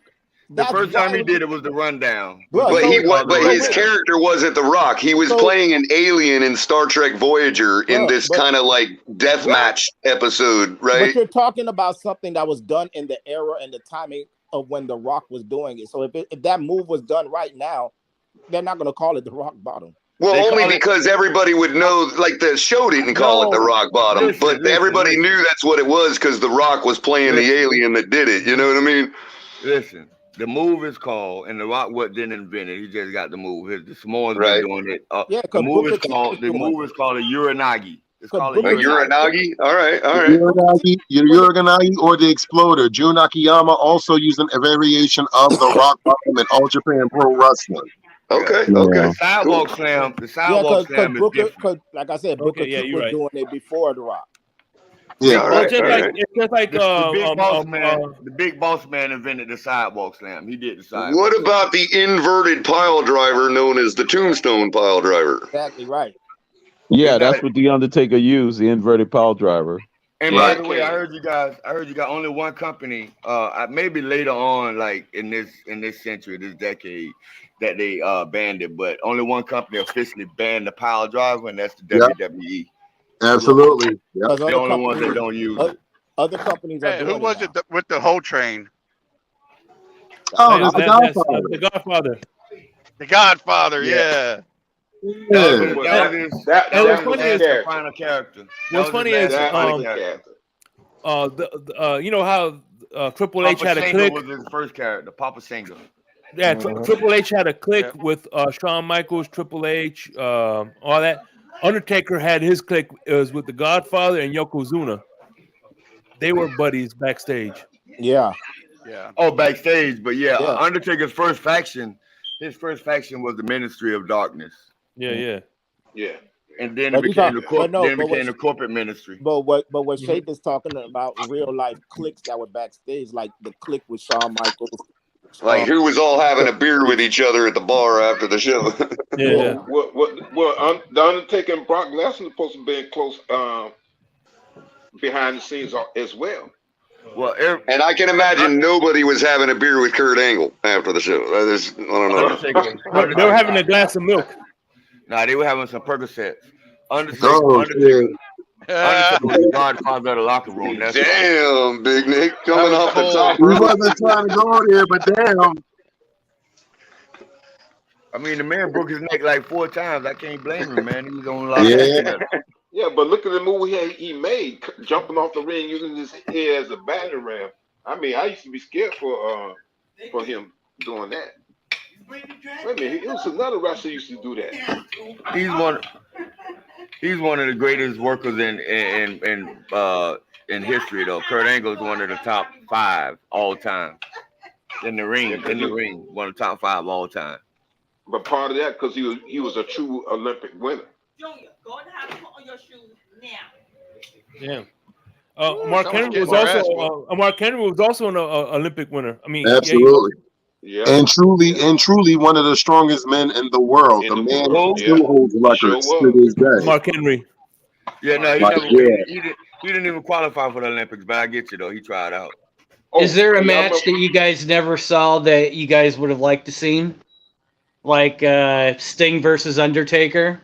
The first time he did it was the rundown. But his character wasn't the Rock. He was playing an alien in Star Trek Voyager in this kind of like deathmatch episode, right? But you're talking about something that was done in the era and the timing of when the Rock was doing it. So if that move was done right now, they're not going to call it the rock bottom. Well, only because everybody would know, like the show didn't call it the rock bottom, but everybody knew that's what it was because the Rock was playing the alien that did it. You know what I mean? Listen, the move is called, and the Rock didn't invent it. He just got the move. The Samoans been doing it. The move is called a Uranagi. It's called a Uranagi. All right. Uranagi or the Exploder. Jun Akiyama also using a variation of the rock bottom in All Japan Pro Wrestling. Okay. The sidewalk slam. The sidewalk slam is different. Like I said, Booker T was doing it before the Rock. Yeah, It's just like the big boss man invented the sidewalk slam. He did the sidewalk. What about the inverted pile driver known as the tombstone pile driver? Exactly right. Yeah, that's what the Undertaker used, the inverted pile driver. And by the way, I heard you guys only one company, maybe later on, like in this century, this decade, that they banned it, but only one company officially banned the pile driver, and that's the WWE. Absolutely. Yep. The only ones that don't use it. Other companies are doing who was it with the whole train? Oh, that's the Godfather. The Godfather. The Godfather, yeah. That was the final character. What's funny is, you know how Triple H had a click. Was his first character, Papa Singer. Yeah, Triple H had a click with Shawn Michaels, Triple H, all that. Undertaker had his click. It was with the Godfather and Yokozuna. They were buddies backstage. Yeah. Oh, backstage, but Undertaker's first faction. His first faction was the Ministry of Darkness. Yeah. And then it became the corporate ministry. But what Shape is talking about, real life cliques that were backstage, like the clique with Shawn Michaels. Like who was all having a beer with each other at the bar after the show. Yeah. Well, the Undertaker and Brock Lesnar supposed to be close behind the scenes as well. Well, and I can imagine nobody was having a beer with Kurt Angle after the show. I don't know. They were having a glass of milk. Nah, they were having some Percocets. Undertaker was the Godfather of the locker room. That's damn, Big Nick coming off the top. We wasn't trying to go there, but damn. I mean, the man broke his neck like 4 times. I can't blame him, man. He was on a lot of Yeah, but look at the movie he made, jumping off the ring using his head as a battering ram. I mean, I used to be scared for him doing that. Wait a minute, it was another wrestler used to do that. He's one of the greatest workers in history, though. Kurt Angle is one of the top 5 all time in the ring. One of the top 5 all time. But part of that because he was a true Olympic winner. Junior, go and have put on your shoes now. Yeah. Mark Henry was also an Olympic winner. I mean, absolutely. Yeah. And truly one of the strongest men in the world. The man still holds records to this day. Mark Henry. Yeah, no, he didn't even qualify for the Olympics, but I get you though. He tried out. Is there a match that you guys never saw that you guys would have liked to see? Like Sting versus Undertaker?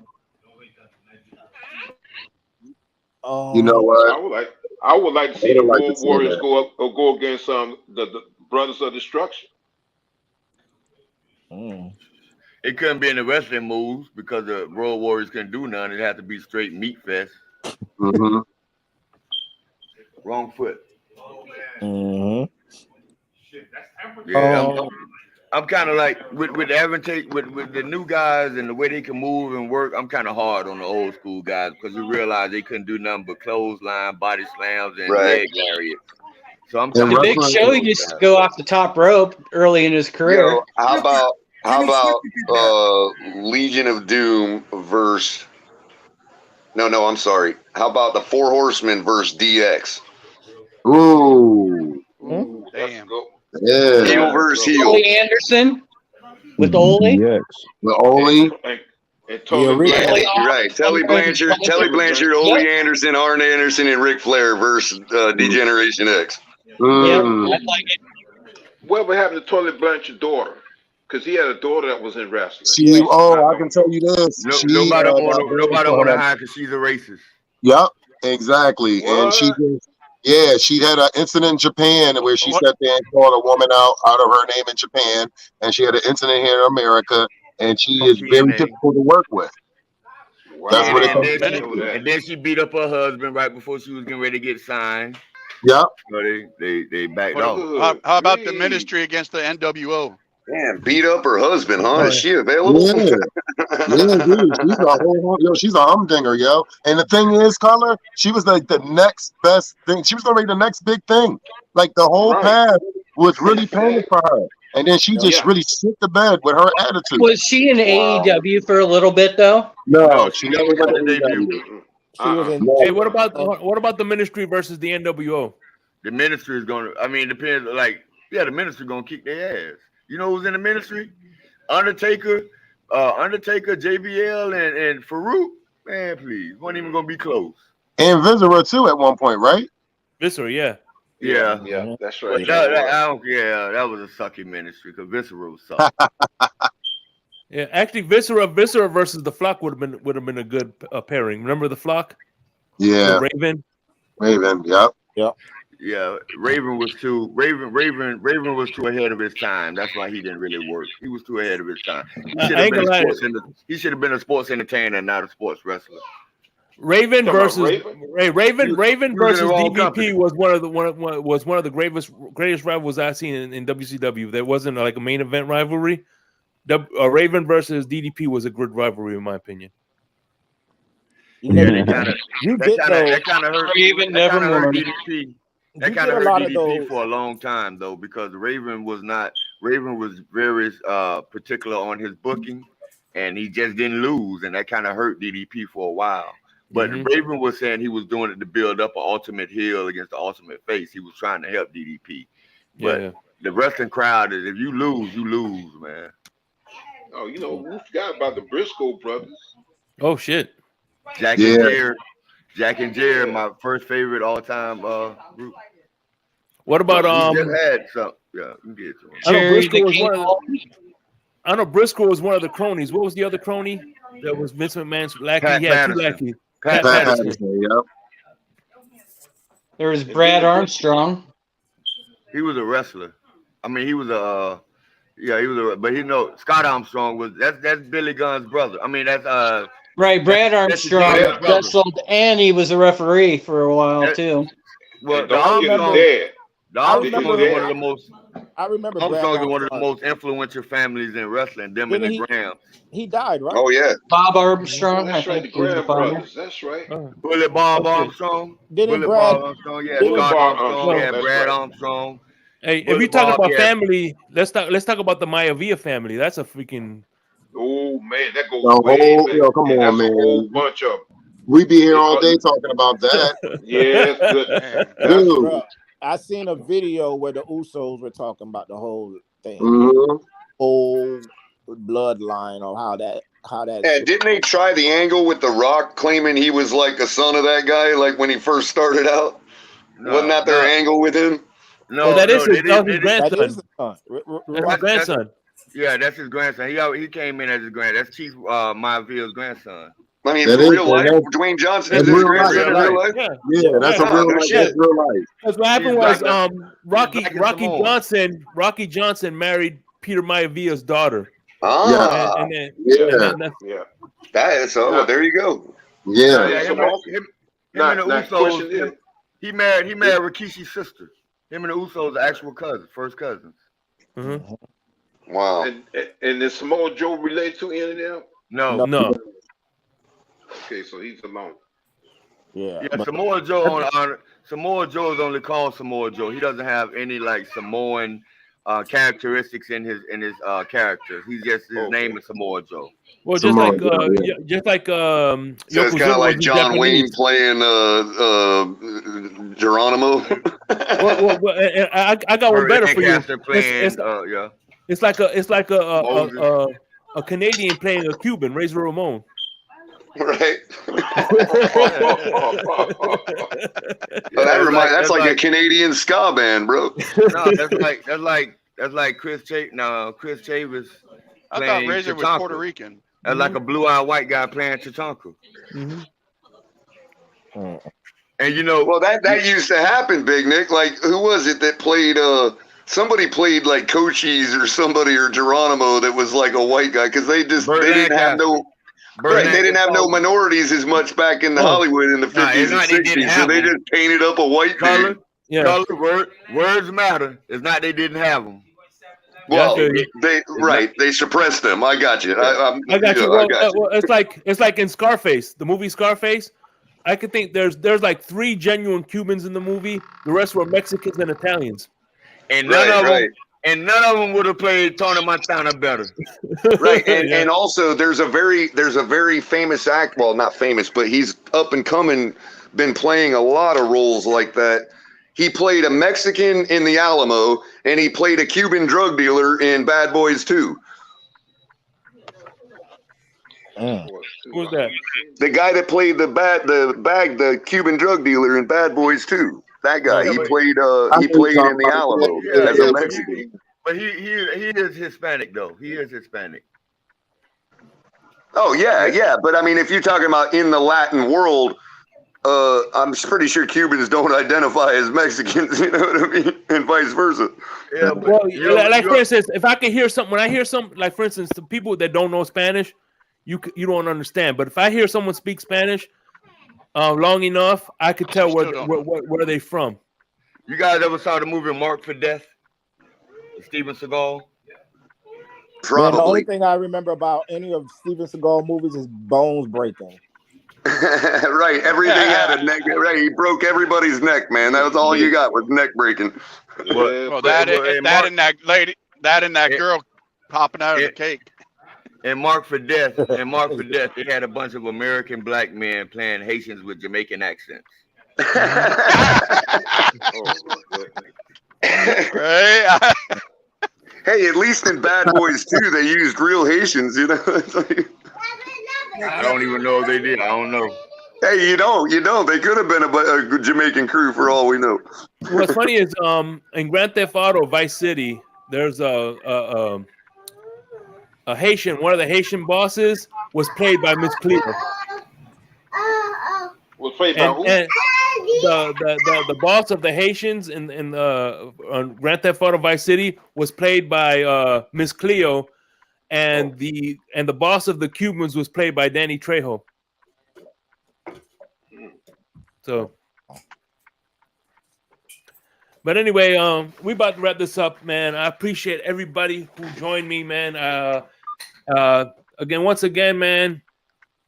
You know what? I would like to see the Road Warriors go against the Brothers of Destruction. It couldn't be in the wrestling moves because the Road Warriors couldn't do none. It had to be straight meat fest. Mm-hmm. Wrong foot. Mm-hmm. Yeah, I'm kind of like with the advantage with the new guys and the way they can move and work. I'm kind of hard on the old school guys because we realized they couldn't do nothing but clothesline, body slams, and leg lariats. So I'm The Big Show used to go off the top rope early in his career. Yo, how about Legion of Doom versus? No, I'm sorry. How about the Four Horsemen versus DX? Ooh. Damn. Yeah. Heel versus heel. Ole Anderson with Ole. Yes. The Ole. And Tony Yeah, you're right. Telly Blanchard, Ole Anderson, Arn Anderson, and Ric Flair versus D-Generation X. Yeah, I like it. Whatever happened to Tony Blanchard's daughter? Because he had a daughter that was in wrestling. I can tell you this. Nobody want to hire because she's a racist. Yep, exactly. And she had an incident in Japan where she sat there and called a woman out of her name in Japan, and she had an incident here in America, and she is very difficult to work with. Wow. That's what it comes And then she beat up her husband right before she was getting ready to get signed. Yep. So they backed off. How about the Ministry against the NWO? Damn, beat up her husband, huh? Is she available? Yeah, dude. She's a humdinger, yo. And the thing is, Color, she was like the next best thing. She was gonna be the next big thing. Like the whole path was really painted for her. And then she just really shit the bed with her attitude. Was she in AEW for a little bit though? No, she never got the debut. Hey, what about the Ministry versus the NWO? The Ministry is gonna. I mean, depends. Like, the Ministry gonna kick their ass. You know who's in the Ministry? Undertaker, JBL, and Farouk. Man, please, wasn't even gonna be close. And Viscera too at one point, right? Viscera, yeah. Yeah, that's right. That was a sucky Ministry because Viscera was sucky. Yeah, actually, Viscera versus the Flock would have been a good pairing. Remember the Flock? Yeah. Raven. Yep. Yeah, Raven was too ahead of his time. That's why he didn't really work. He was too ahead of his time. He should have been a sports entertainer and not a sports wrestler. Raven versus DDP was one of the greatest rivals I've seen in WCW. There wasn't like a main event rivalry. Raven versus DDP was a good rivalry in my opinion. That kind of hurt DDP. That kind of hurt DDP for a long time though, because Raven was very particular on his booking, and he just didn't lose, and that kind of hurt DDP for a while. But Raven was saying he was doing it to build up an ultimate heel against the ultimate face. He was trying to help DDP. But the wrestling crowd is, if you lose, man. Oh, we forgot about the Briscoe brothers. Oh shit. Jack and Jerry, my first favorite all-time group. What about we just had some? Yeah, we get to him. I know Briscoe was one of the cronies. What was the other crony? That was Vince McMahon's lackey. Pat He had Patterson. two lackeys. Pat Patterson. Yep. There was Brad Armstrong. He was a wrestler. I mean, he was but Scott Armstrong that's Billy Gunn's brother. I mean, that's right. Brad Armstrong wrestled, and he was a referee for a while too. Well, I remember Armstrong is one of the most influential families in wrestling. Them and the Grahams. He died, right? Oh yeah, Bob Armstrong. That's right, the Graham brothers. That's right. Bullet Bob Armstrong. Bob Armstrong. Yeah, Scott Armstrong. Yeah, Brad Armstrong. Hey, if you talk about family, let's talk about the Maivia family. That's a freaking. Oh man, that goes way back. Come on, man. A whole bunch of them. We be here all day talking about that. Yeah, dude. I seen a video where the Usos were talking about the whole thing, whole bloodline or how that. And didn't they try the angle with The Rock, claiming he was like a son of that guy, like when he first started out? Wasn't that their angle with him? No, that is his grandson. That's his grandson. Yeah, that's his grandson. He came in as his grandson. That's Chief Maivia's grandson. I mean, for real life, Dwayne Johnson is his grandson in real life. Yeah, that's a real life. That's real life. Because what happened was Rocky Johnson married Peter Maivia's daughter. There you go. He married Rikishi's sister. Him and the Usos are actual cousins, first cousins. Mm-hmm. Wow. And is Samoa Joe related to any of them? No. Okay, so he's alone. Yeah. Samoa Joe Samoa Joe is only called Samoa Joe. He doesn't have any like Samoan characteristics in his character. His name is Samoa Joe. Well, just like So it's kind of like John Wayne playing Geronimo. I got one better for you. It's like a Canadian playing a Cuban, Razor Ramon. Right. That's like a Canadian ska band, bro. No, that's like Chris Chavis. I thought Razor was Puerto Rican. That's like a blue-eyed white guy playing Tatanka. Mm-hmm. And well, that used to happen, Big Nick. Like, who was it that played? Somebody played like Cochise or somebody or Geronimo that was like a white guy because they didn't have no. Right, they didn't have no minorities as much back in the Hollywood in the 50s and 60s, so they just painted up a white dude. Color, words matter. It's not they didn't have them. Well, they suppressed them. I got you. I got you. Well, it's like in Scarface, the movie Scarface. I could think there's like 3 genuine Cubans in the movie. The rest were Mexicans and Italians. And none of them would have played Tony Montana better. Right, and also there's a very famous act. Well, not famous, but he's up and coming. Been playing a lot of roles like that. He played a Mexican in The Alamo, and he played a Cuban drug dealer in Bad Boys 2. Who's that? The guy that played the Cuban drug dealer in Bad Boys 2. That guy. He played in The Alamo as a Mexican. But he is Hispanic though. He is Hispanic. Oh yeah. But I mean, if you're talking about in the Latin world, I'm pretty sure Cubans don't identify as Mexicans. You know what I mean, and vice versa. Yeah. Like for instance, if I can hear something, when I hear something, like for instance, the people that don't know Spanish, you don't understand. But if I hear someone speak Spanish long enough, I could tell where they from. You guys ever saw the movie Marked for Death? Steven Seagal? Probably. Man, the only thing I remember about any of Steven Seagal movies is bones breaking. Right, everything had a neck. Right, he broke everybody's neck, man. That was all you got was neck breaking. That and that girl popping out of the cake. And Marked for Death, they had a bunch of American black men playing Haitians with Jamaican accents. Right. Hey, at least in Bad Boys 2, they used real Haitians, you know. I don't even know if they did. I don't know. Hey, you don't. They could have been a Jamaican crew for all we know. What's funny is, in Grand Theft Auto Vice City, there's a Haitian. One of the Haitian bosses was played by Miss Cleo. Was played by who? And the boss of the Haitians in on Grand Theft Auto Vice City was played by Miss Cleo, and the boss of the Cubans was played by Danny Trejo. So, but anyway, we about to wrap this up, man. I appreciate everybody who joined me, man. Once again, man.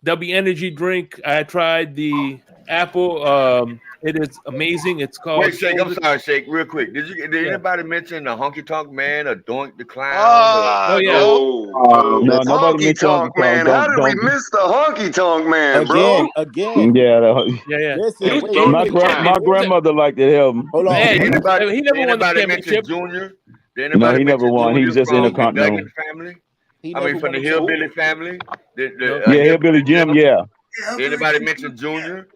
Dubby energy drink. I tried the apple. It is amazing. It's called. Wait, Shake. I'm sorry, Shake. Real quick. Did anybody mention the Honky Tonk Man or Doink the Clown? No, nobody mentioned Honky Tonk Man. How did we miss the Honky Tonk Man, bro? Again. Yeah. Listen, my grandmother liked to help him. Hold on. He never won the championship. Junior? No, he never won. He was just intercontinental. From the Hillbilly family. Hillbilly Jim. Yeah. Anybody mention Junior?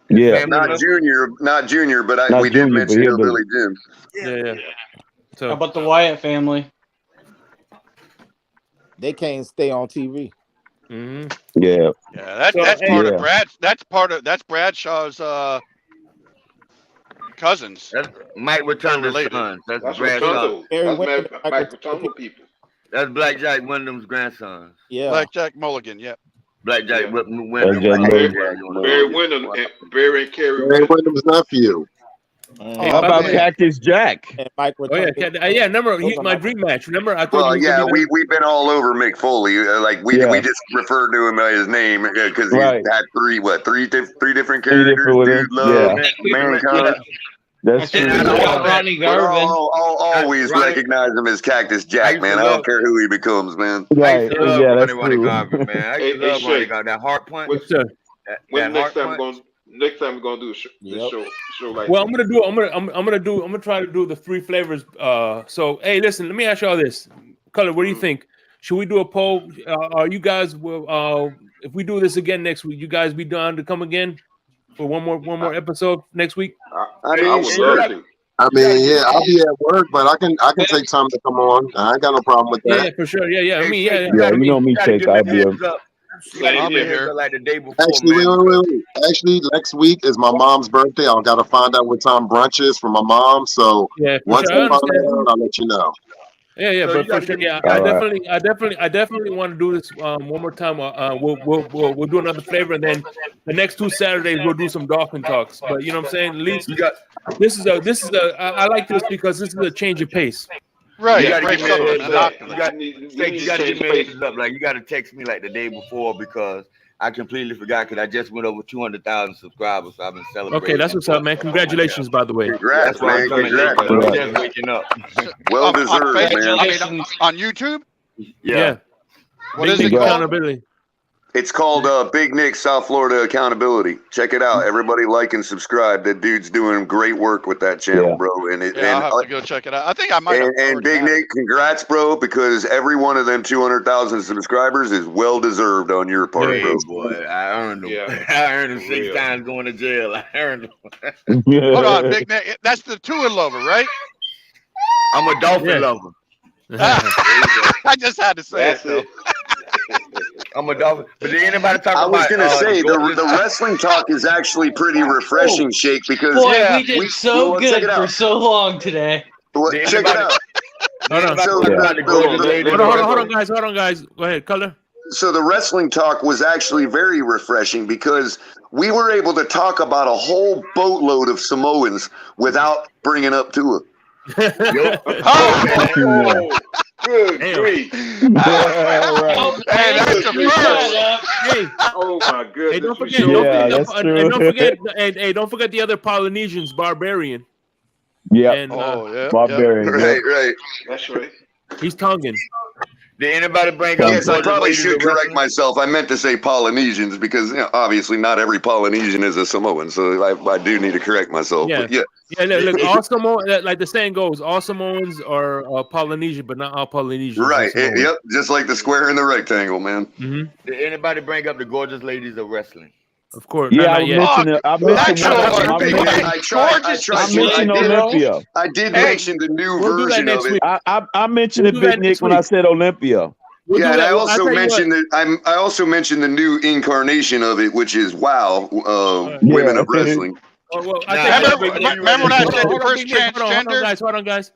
Yeah. Not Junior, but we did mention Hillbilly Jim. Yeah. So, how about the Wyatt family? They can't stay on TV. Mm-hmm. Yeah. Yeah, that's part of Bradshaw's cousins. That's Mike Rotunda's sons. That's Rotundo. That's Mike Rotundo people. That's Black Jack Wyndham's grandson. Yeah. Black Jack Mulligan, yep. Black Jack Wyndham. Barry Wyndham and Barry and Kerry. Barry Wyndham's nephew. How about Cactus Jack? And Mike yeah. Remember, he's my dream match. Remember, I told you. Well, we've been all over Mick Foley. We just referred to him by his name because he had three different characters. Dude, Love, Mankind. That's true. Ronnie Garvin. Always recognize him as Cactus Jack, man. I don't care who he becomes, man. Right. Yeah, that's Ronnie true. Garvin, man. I used to love Ronnie Garvin. That heart punch. Next time we're gonna do the show like. Well, I'm gonna try to do the 3 flavors. So hey, listen, let me ask y'all this. Color, what do you think? Should we do a poll? Are you guys if we do this again next week, you guys be done to come again for one more episode next week? I mean, yeah, I'll be at work, but I can take time to come on. I ain't got no problem with that. Yeah, for sure. Yeah. I mean, yeah. You know me, Chase. I'll be I'll be here like the day before. Actually, wait. Actually, next week is my mom's birthday. I've got to find out what time brunch is for my mom. So once I find out, I'll let you know. Yeah, but for sure, I definitely want to do this one more time. We'll do another flavor, and then the next 2 Saturdays we'll do some dolphin talks. But you know what I'm saying? At least this is a. I like this because this is a change of pace. Right. You gotta give me a heads up. You gotta give me a heads up. Like you gotta text me like the day before because I completely forgot because I just went over 200,000 subscribers. So I've been celebrating. Okay, that's what's up, man. Congratulations, by the way. Congrats, man. Congrats. I'm just waking up. Well deserved, man. I mean, on YouTube? Yeah. What is it called? Accountability. It's called Big Nick South Florida Accountability. Check it out. Everybody like and subscribe. That dude's doing great work with that channel, bro. I'll have to go check it out. I think I might. And Big Nick, congrats, bro, because every one of them 200,000 subscribers is well deserved on your part, bro. Boy, I earned them. Yeah. I earned them 6 times going to jail. I earned them. Hold on, Big Nick. That's the Tua lover, right? I'm a dolphin lover. I just had to say it, though. I'm a dolphin. But did anybody talk about? I was gonna say the wrestling talk is actually pretty refreshing, Shake, because we did so good for so long today. Check it out. Hold on, guys. Go ahead, Color. So the wrestling talk was actually very refreshing because we were able to talk about a whole boatload of Samoans without bringing up Tua. Good grief. Hey, that's the first. Hey, oh my goodness. Hey, don't forget. Don't forget the other Polynesians, Barbarian. Yeah. Barbarian. Right. That's right. He's Tongan. Did anybody bring up? Yes, I probably should correct myself. I meant to say Polynesians because obviously not every Polynesian is a Samoan, so I do need to correct myself. Yeah. But yeah. Look, all Samoans, like the saying goes, all Samoans are Polynesian, but not all Polynesians. Right. Yep. Just like the square and the rectangle, man. Mm-hmm. Did anybody bring up the gorgeous ladies of wrestling? Of course. Yeah, I mentioned Olympia. I did mention the new version of it. I mentioned it, Big Nick, when I said Olympia. Yeah, and I also mentioned the new incarnation of it, which is Women of Wrestling. Remember when I said the first transgender? Hold on, guys.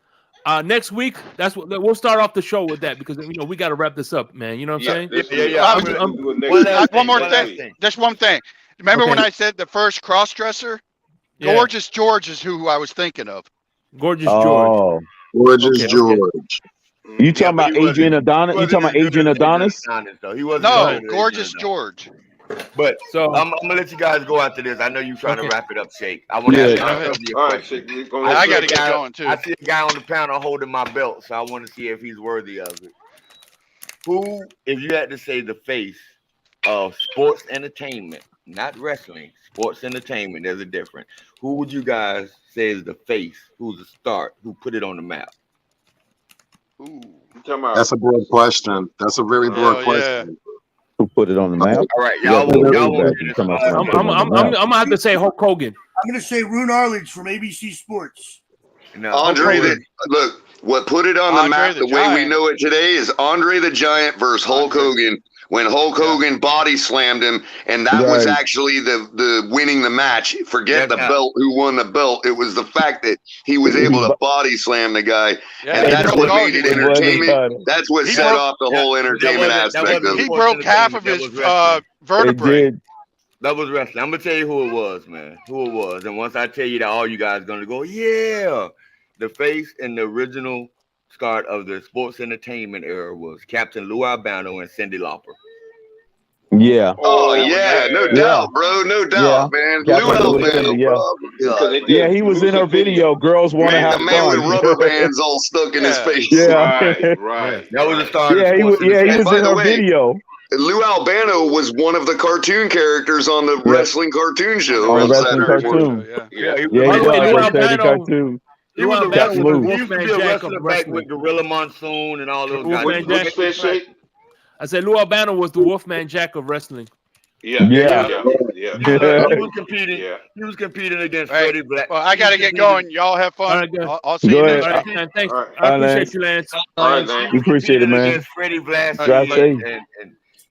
Next week, we'll start off the show with that because we got to wrap this up, man. You know what I'm saying? One more thing. Just one thing. Remember when I said the first cross-dresser? Yeah. Gorgeous George is who I was thinking of. Gorgeous George. Gorgeous George. You talking about Adrian Adonis? You talking about Adrian Adonis? No, Gorgeous George. But so I'm gonna let you guys go after this. I know you're trying to wrap it up, Shake. I want to ask you a question. I got to get going too. I see a guy on the panel holding my belt, so I want to see if he's worthy of it. Who, if you had to say the face of sports entertainment, not wrestling, sports entertainment, there's a difference. Who would you guys say is the face? Who's the start? Who put it on the map? Ooh, that's a broad question. That's a very broad question. Who put it on the map? All right, y'all. I'm gonna have to say Hulk Hogan. I'm gonna say Rune Arledge from ABC Sports. No, Andre, look, what put it on the map the way we know it today is Andre the Giant versus Hulk Hogan. When Hulk Hogan body slammed him, and that was actually the winning the match. Forget the belt, who won the belt. It was the fact that he was able to body slam the guy, and that's what made it entertainment. That's what set off the whole entertainment aspect of it. He broke half of his vertebrae. That was wrestling. I'm gonna tell you who it was, man. Who it was. And once I tell you that, all you guys gonna go, yeah. The face in the original start of the sports entertainment era was Captain Lou Albano and Cyndi Lauper. Yeah. Oh yeah, no doubt, bro. No doubt, man. Lou Albano, bro. Yeah, he was in her video. Girls want to have the man fun. with rubber bands all stuck in his face. Yeah. Right. That was the start. Yeah, he was in her video. Lou Albano was one of the cartoon characters on the wrestling cartoon show. On the wrestling cartoon. Yeah, he does. Saturday cartoon. He was Lou Albano he used to be a wrestler back with Gorilla Monsoon and all those guys. I said Lou Albano was the Wolfman Jack of wrestling. Yeah. He was competing. He was competing against Freddie Black. Well, I got to get going. Y'all have fun. I'll see you next week. Man, thanks. I appreciate you, Lance. All right, we appreciate it, man. Against Freddie Black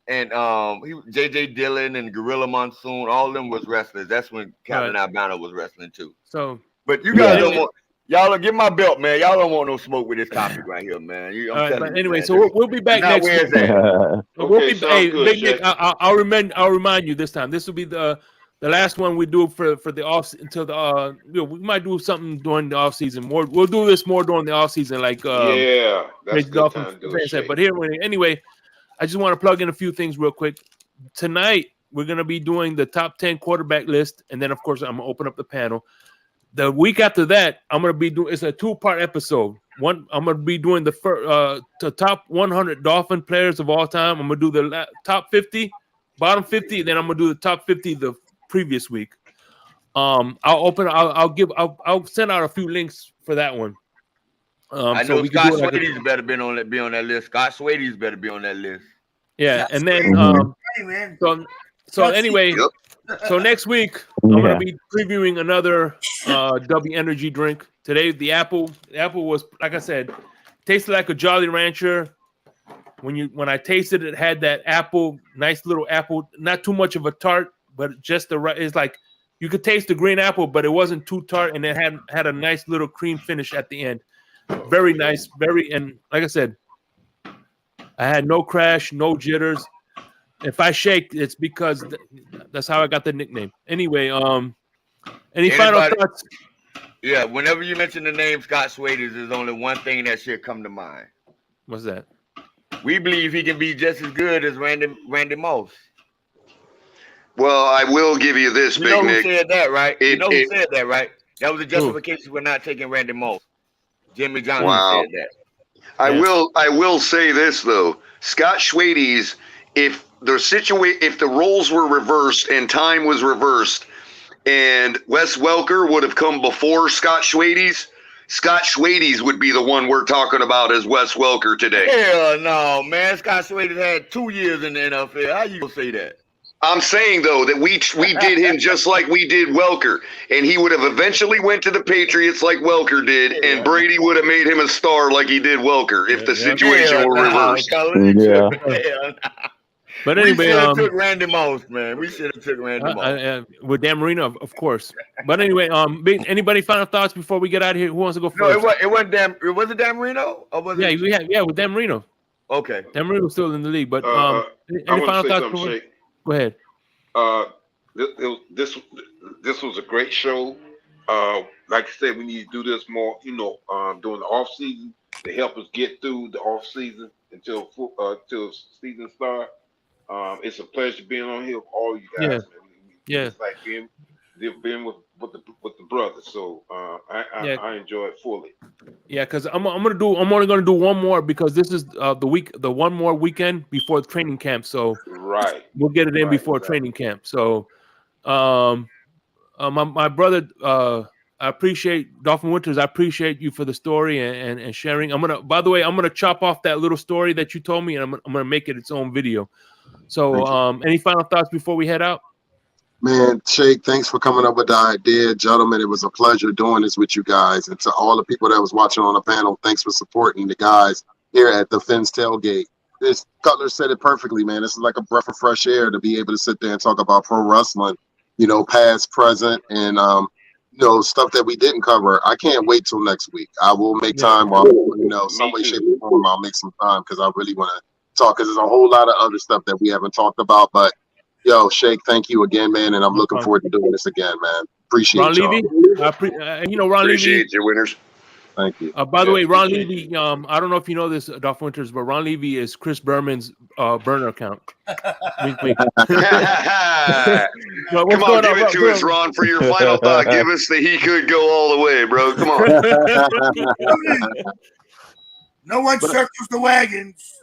and JJ Dillon and Gorilla Monsoon, all of them was wrestlers. That's when Captain Albano was wrestling too. So, but you guys don't want. Y'all get my belt, man. Y'all don't want no smoke with this topic right here, man. But anyway, so we'll be back next week. Hey, Big Nick, I'll remind you this time. This will be the last one we do for the off until the we might do something during the off season. We'll do this more during the off season, like that's good time to do it. But anyway, I just want to plug in a few things real quick. Tonight we're gonna be doing the top 10 quarterback list, and then of course I'm gonna open up the panel. The week after that, I'm gonna be doing. It's a 2-part episode. I'm gonna be doing the top 100 Dolphin players of all time. I'm gonna do the top 50, bottom 50, then I'm gonna do the top 50 the previous week. I'll send out a few links for that one. I know Scott Swady's better be on that list. Scott Swady's better be on that list. Yeah, and then so anyway. So next week, I'm going to be previewing another W Energy drink. Today, the apple was, like I said, tasted like a Jolly Rancher. When I tasted it, it had that apple, nice little apple, not too much of a tart, but just the right. It's like you could taste the green apple, but it wasn't too tart, and it had a nice little cream finish at the end. Very nice, and like I said, I had no crash, no jitters. If I shake, it's because that's how I got the nickname. Anyway, any final thoughts? Yeah, whenever you mention the name Scott Swady's, there's only one thing that should come to mind. What's that? We believe he can be just as good as Randy Moss. Well, I will give you this, Big Nick. Who said that, right? Who said that, right? That was a justification for not taking Randy Moss. Jimmy Johnson said that. I will say this though, Scott Swady's. If the roles were reversed and time was reversed, and Wes Welker would have come before Scott Swady's would be the one we're talking about as Wes Welker today. Hell no, man. Scott Swady's had 2 years in the NFL. How you gonna say that? I'm saying though that we did him just like we did Welker, and he would have eventually went to the Patriots like Welker did, and Brady would have made him a star like he did Welker if the situation were reversed. But anyway, we should have took Randy Moss, man. We should have took Randy Moss with Dan Marino, of course. But anyway, anybody final thoughts before we get out of here? Who wants to go first? No, it wasn't Dan. Was it Dan Marino? Or was it? With Dan Marino. Okay, Dan Marino's still in the league. But any final thoughts? Go ahead. This was a great show. Like I said, we need to do this more. During the off season to help us get through the off season until season start. It's a pleasure being on here with all you guys. It's like being with the brothers. So I enjoy it fully. Yeah, because I'm only gonna do one more because this is the one more weekend before the training camp. So we'll get it in before training camp. So my brother, I appreciate Dolphin Winters. I appreciate you for the story and sharing. By the way, I'm gonna chop off that little story that you told me, and I'm gonna make it its own video. So, any final thoughts before we head out? Man, Shake, thanks for coming up with the idea. Gentlemen, it was a pleasure doing this with you guys. And to all the people that was watching on the panel, thanks for supporting the guys here at the Finn's Tailgate. This Cutler said it perfectly, man. This is like a breath of fresh air to be able to sit there and talk about pro wrestling, past, present, and, stuff that we didn't cover. I can't wait till next week. I will make time while, some way, shape, or form, I'll make some time because I really want to talk because there's a whole lot of other stuff that we haven't talked about. But Yo, Shake, thank you again, man, and I'm looking forward to doing this again, man. Appreciate Ron y'all. Levy, Ron Appreciate you, winners. Thank you. By the way, Ron Levy, I don't know if you know this, Dolph Winters, but Ron Levy is Chris Berman's burner account. Wink, wink. Come on, give it to us, Ron, for your final thought. Give us the he could go all the way, bro. Come on. No one circles the wagons.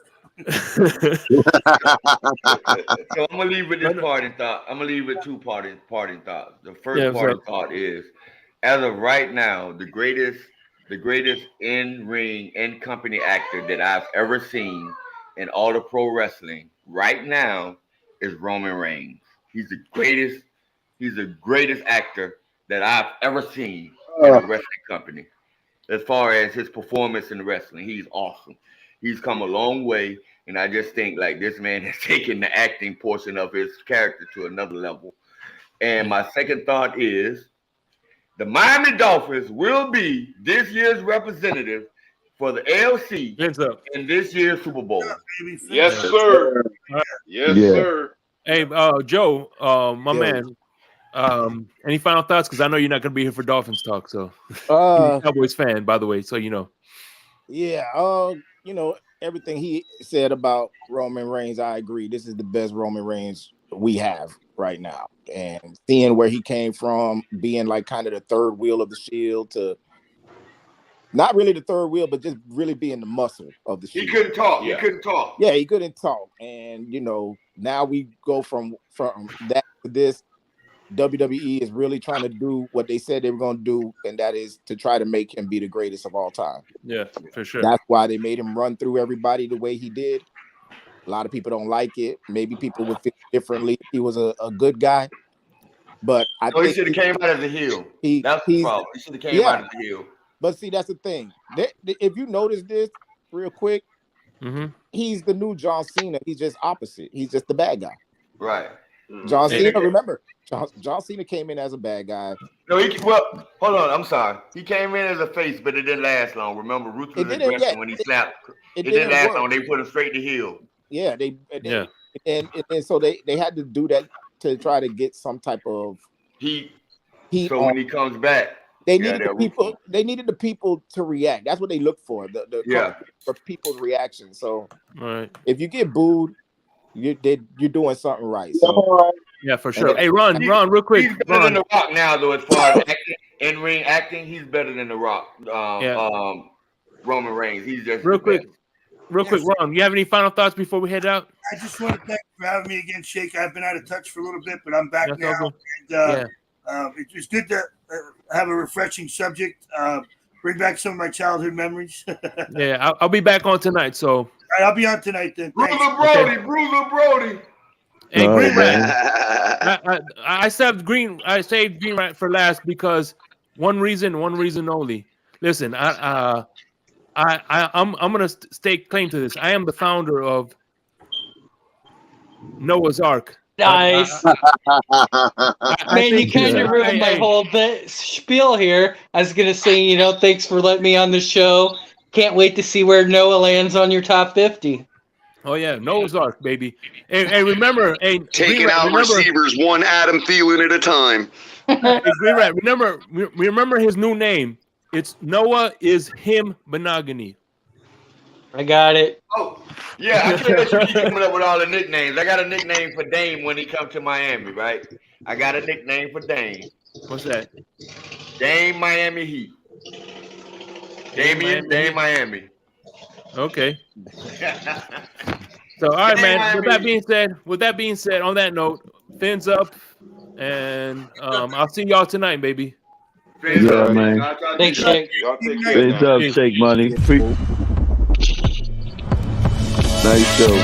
So I'm gonna leave with this parting thought. I'm gonna leave with two parting thoughts. The first parting thought is, as of right now, the greatest in-ring, in-company actor that I've ever seen in all of pro wrestling right now is Roman Reigns. He's the greatest actor that I've ever seen in a wrestling company. As far as his performance in wrestling, he's awesome. He's come a long way, and I just think like this man has taken the acting portion of his character to another level. And my second thought is the Miami Dolphins will be this year's representative for the ALC in this year's Super Bowl. Yes, sir. Yes, sir. Hey, Joe, my man. Any final thoughts? Because I know you're not going to be here for Dolphins talk. So, Cowboys fan, by the way, so you know. Yeah, everything he said about Roman Reigns, I agree. This is the best Roman Reigns we have right now. And seeing where he came from, being like kind of the third wheel of the Shield to not really the third wheel, but just really being the muscle of the Shield. He couldn't talk. Yeah. He couldn't talk. Yeah, he couldn't talk. And, now we go from that to this. WWE is really trying to do what they said they were going to do, and that is to try to make him be the greatest of all time. Yeah, for sure. That's why they made him run through everybody the way he did. A lot of people don't like it. Maybe people would feel differently. He was a good guy, but I think he should have came out as a heel. That's the problem. He should have came out as a heel. But see, that's the thing. If you notice this real quick, he's the new John Cena. He's just opposite. He's just the bad guy. Right. John Cena, remember, John Cena came in as a bad guy. No, hold on. I'm sorry. He came in as a face, but it didn't last long. Remember, Ruthless Aggression when he snapped. It didn't last long. They put him straight to heel. Yeah, and so they had to do that to try to get some type of heat. So when he comes back, they needed the people. They needed the people to react. That's what they look for. For people's reaction. So if you get booed, you're doing something right. So yeah, for sure. Hey, Ron, real quick. He's better than The Rock now, though. As far as in-ring acting, he's better than The Rock. Roman Reigns. He's just real quick, Ron. You have any final thoughts before we head out? I just want to thank you for having me again, Shake. I've been out of touch for a little bit, but I'm back now. And, it was good to have a refreshing subject. Bring back some of my childhood memories. Yeah, I'll be back on tonight. So all right, I'll be on tonight then. Bruiser Brody. Hey, Green Rat. I saved Green Rat for last because one reason only. Listen, I'm gonna stake claim to this. I am the founder of Noah's Ark. Nice. Man, you kind of ruined my whole spiel here. I was going to say, thanks for letting me on the show. Can't wait to see where Noah lands on your top 50. Oh, yeah. Noah's Ark, baby. Hey, remember. Taking out receivers one Adam Thielen at a time. Hey, Green Rat, remember his new name. It's Noah is him Benogany. I got it. Oh, yeah, I can't let you keep coming up with all the nicknames. I got a nickname for Dame when he comes to Miami, right? I got a nickname for Dame. What's that? Dame Miami Heat. Dame Miami. Okay. So, all right, man. With that being said, on that note, fins up, and I'll see y'all tonight, baby. Fins up, man. Thanks, Shake. Fins up, Shake Money. Nice show.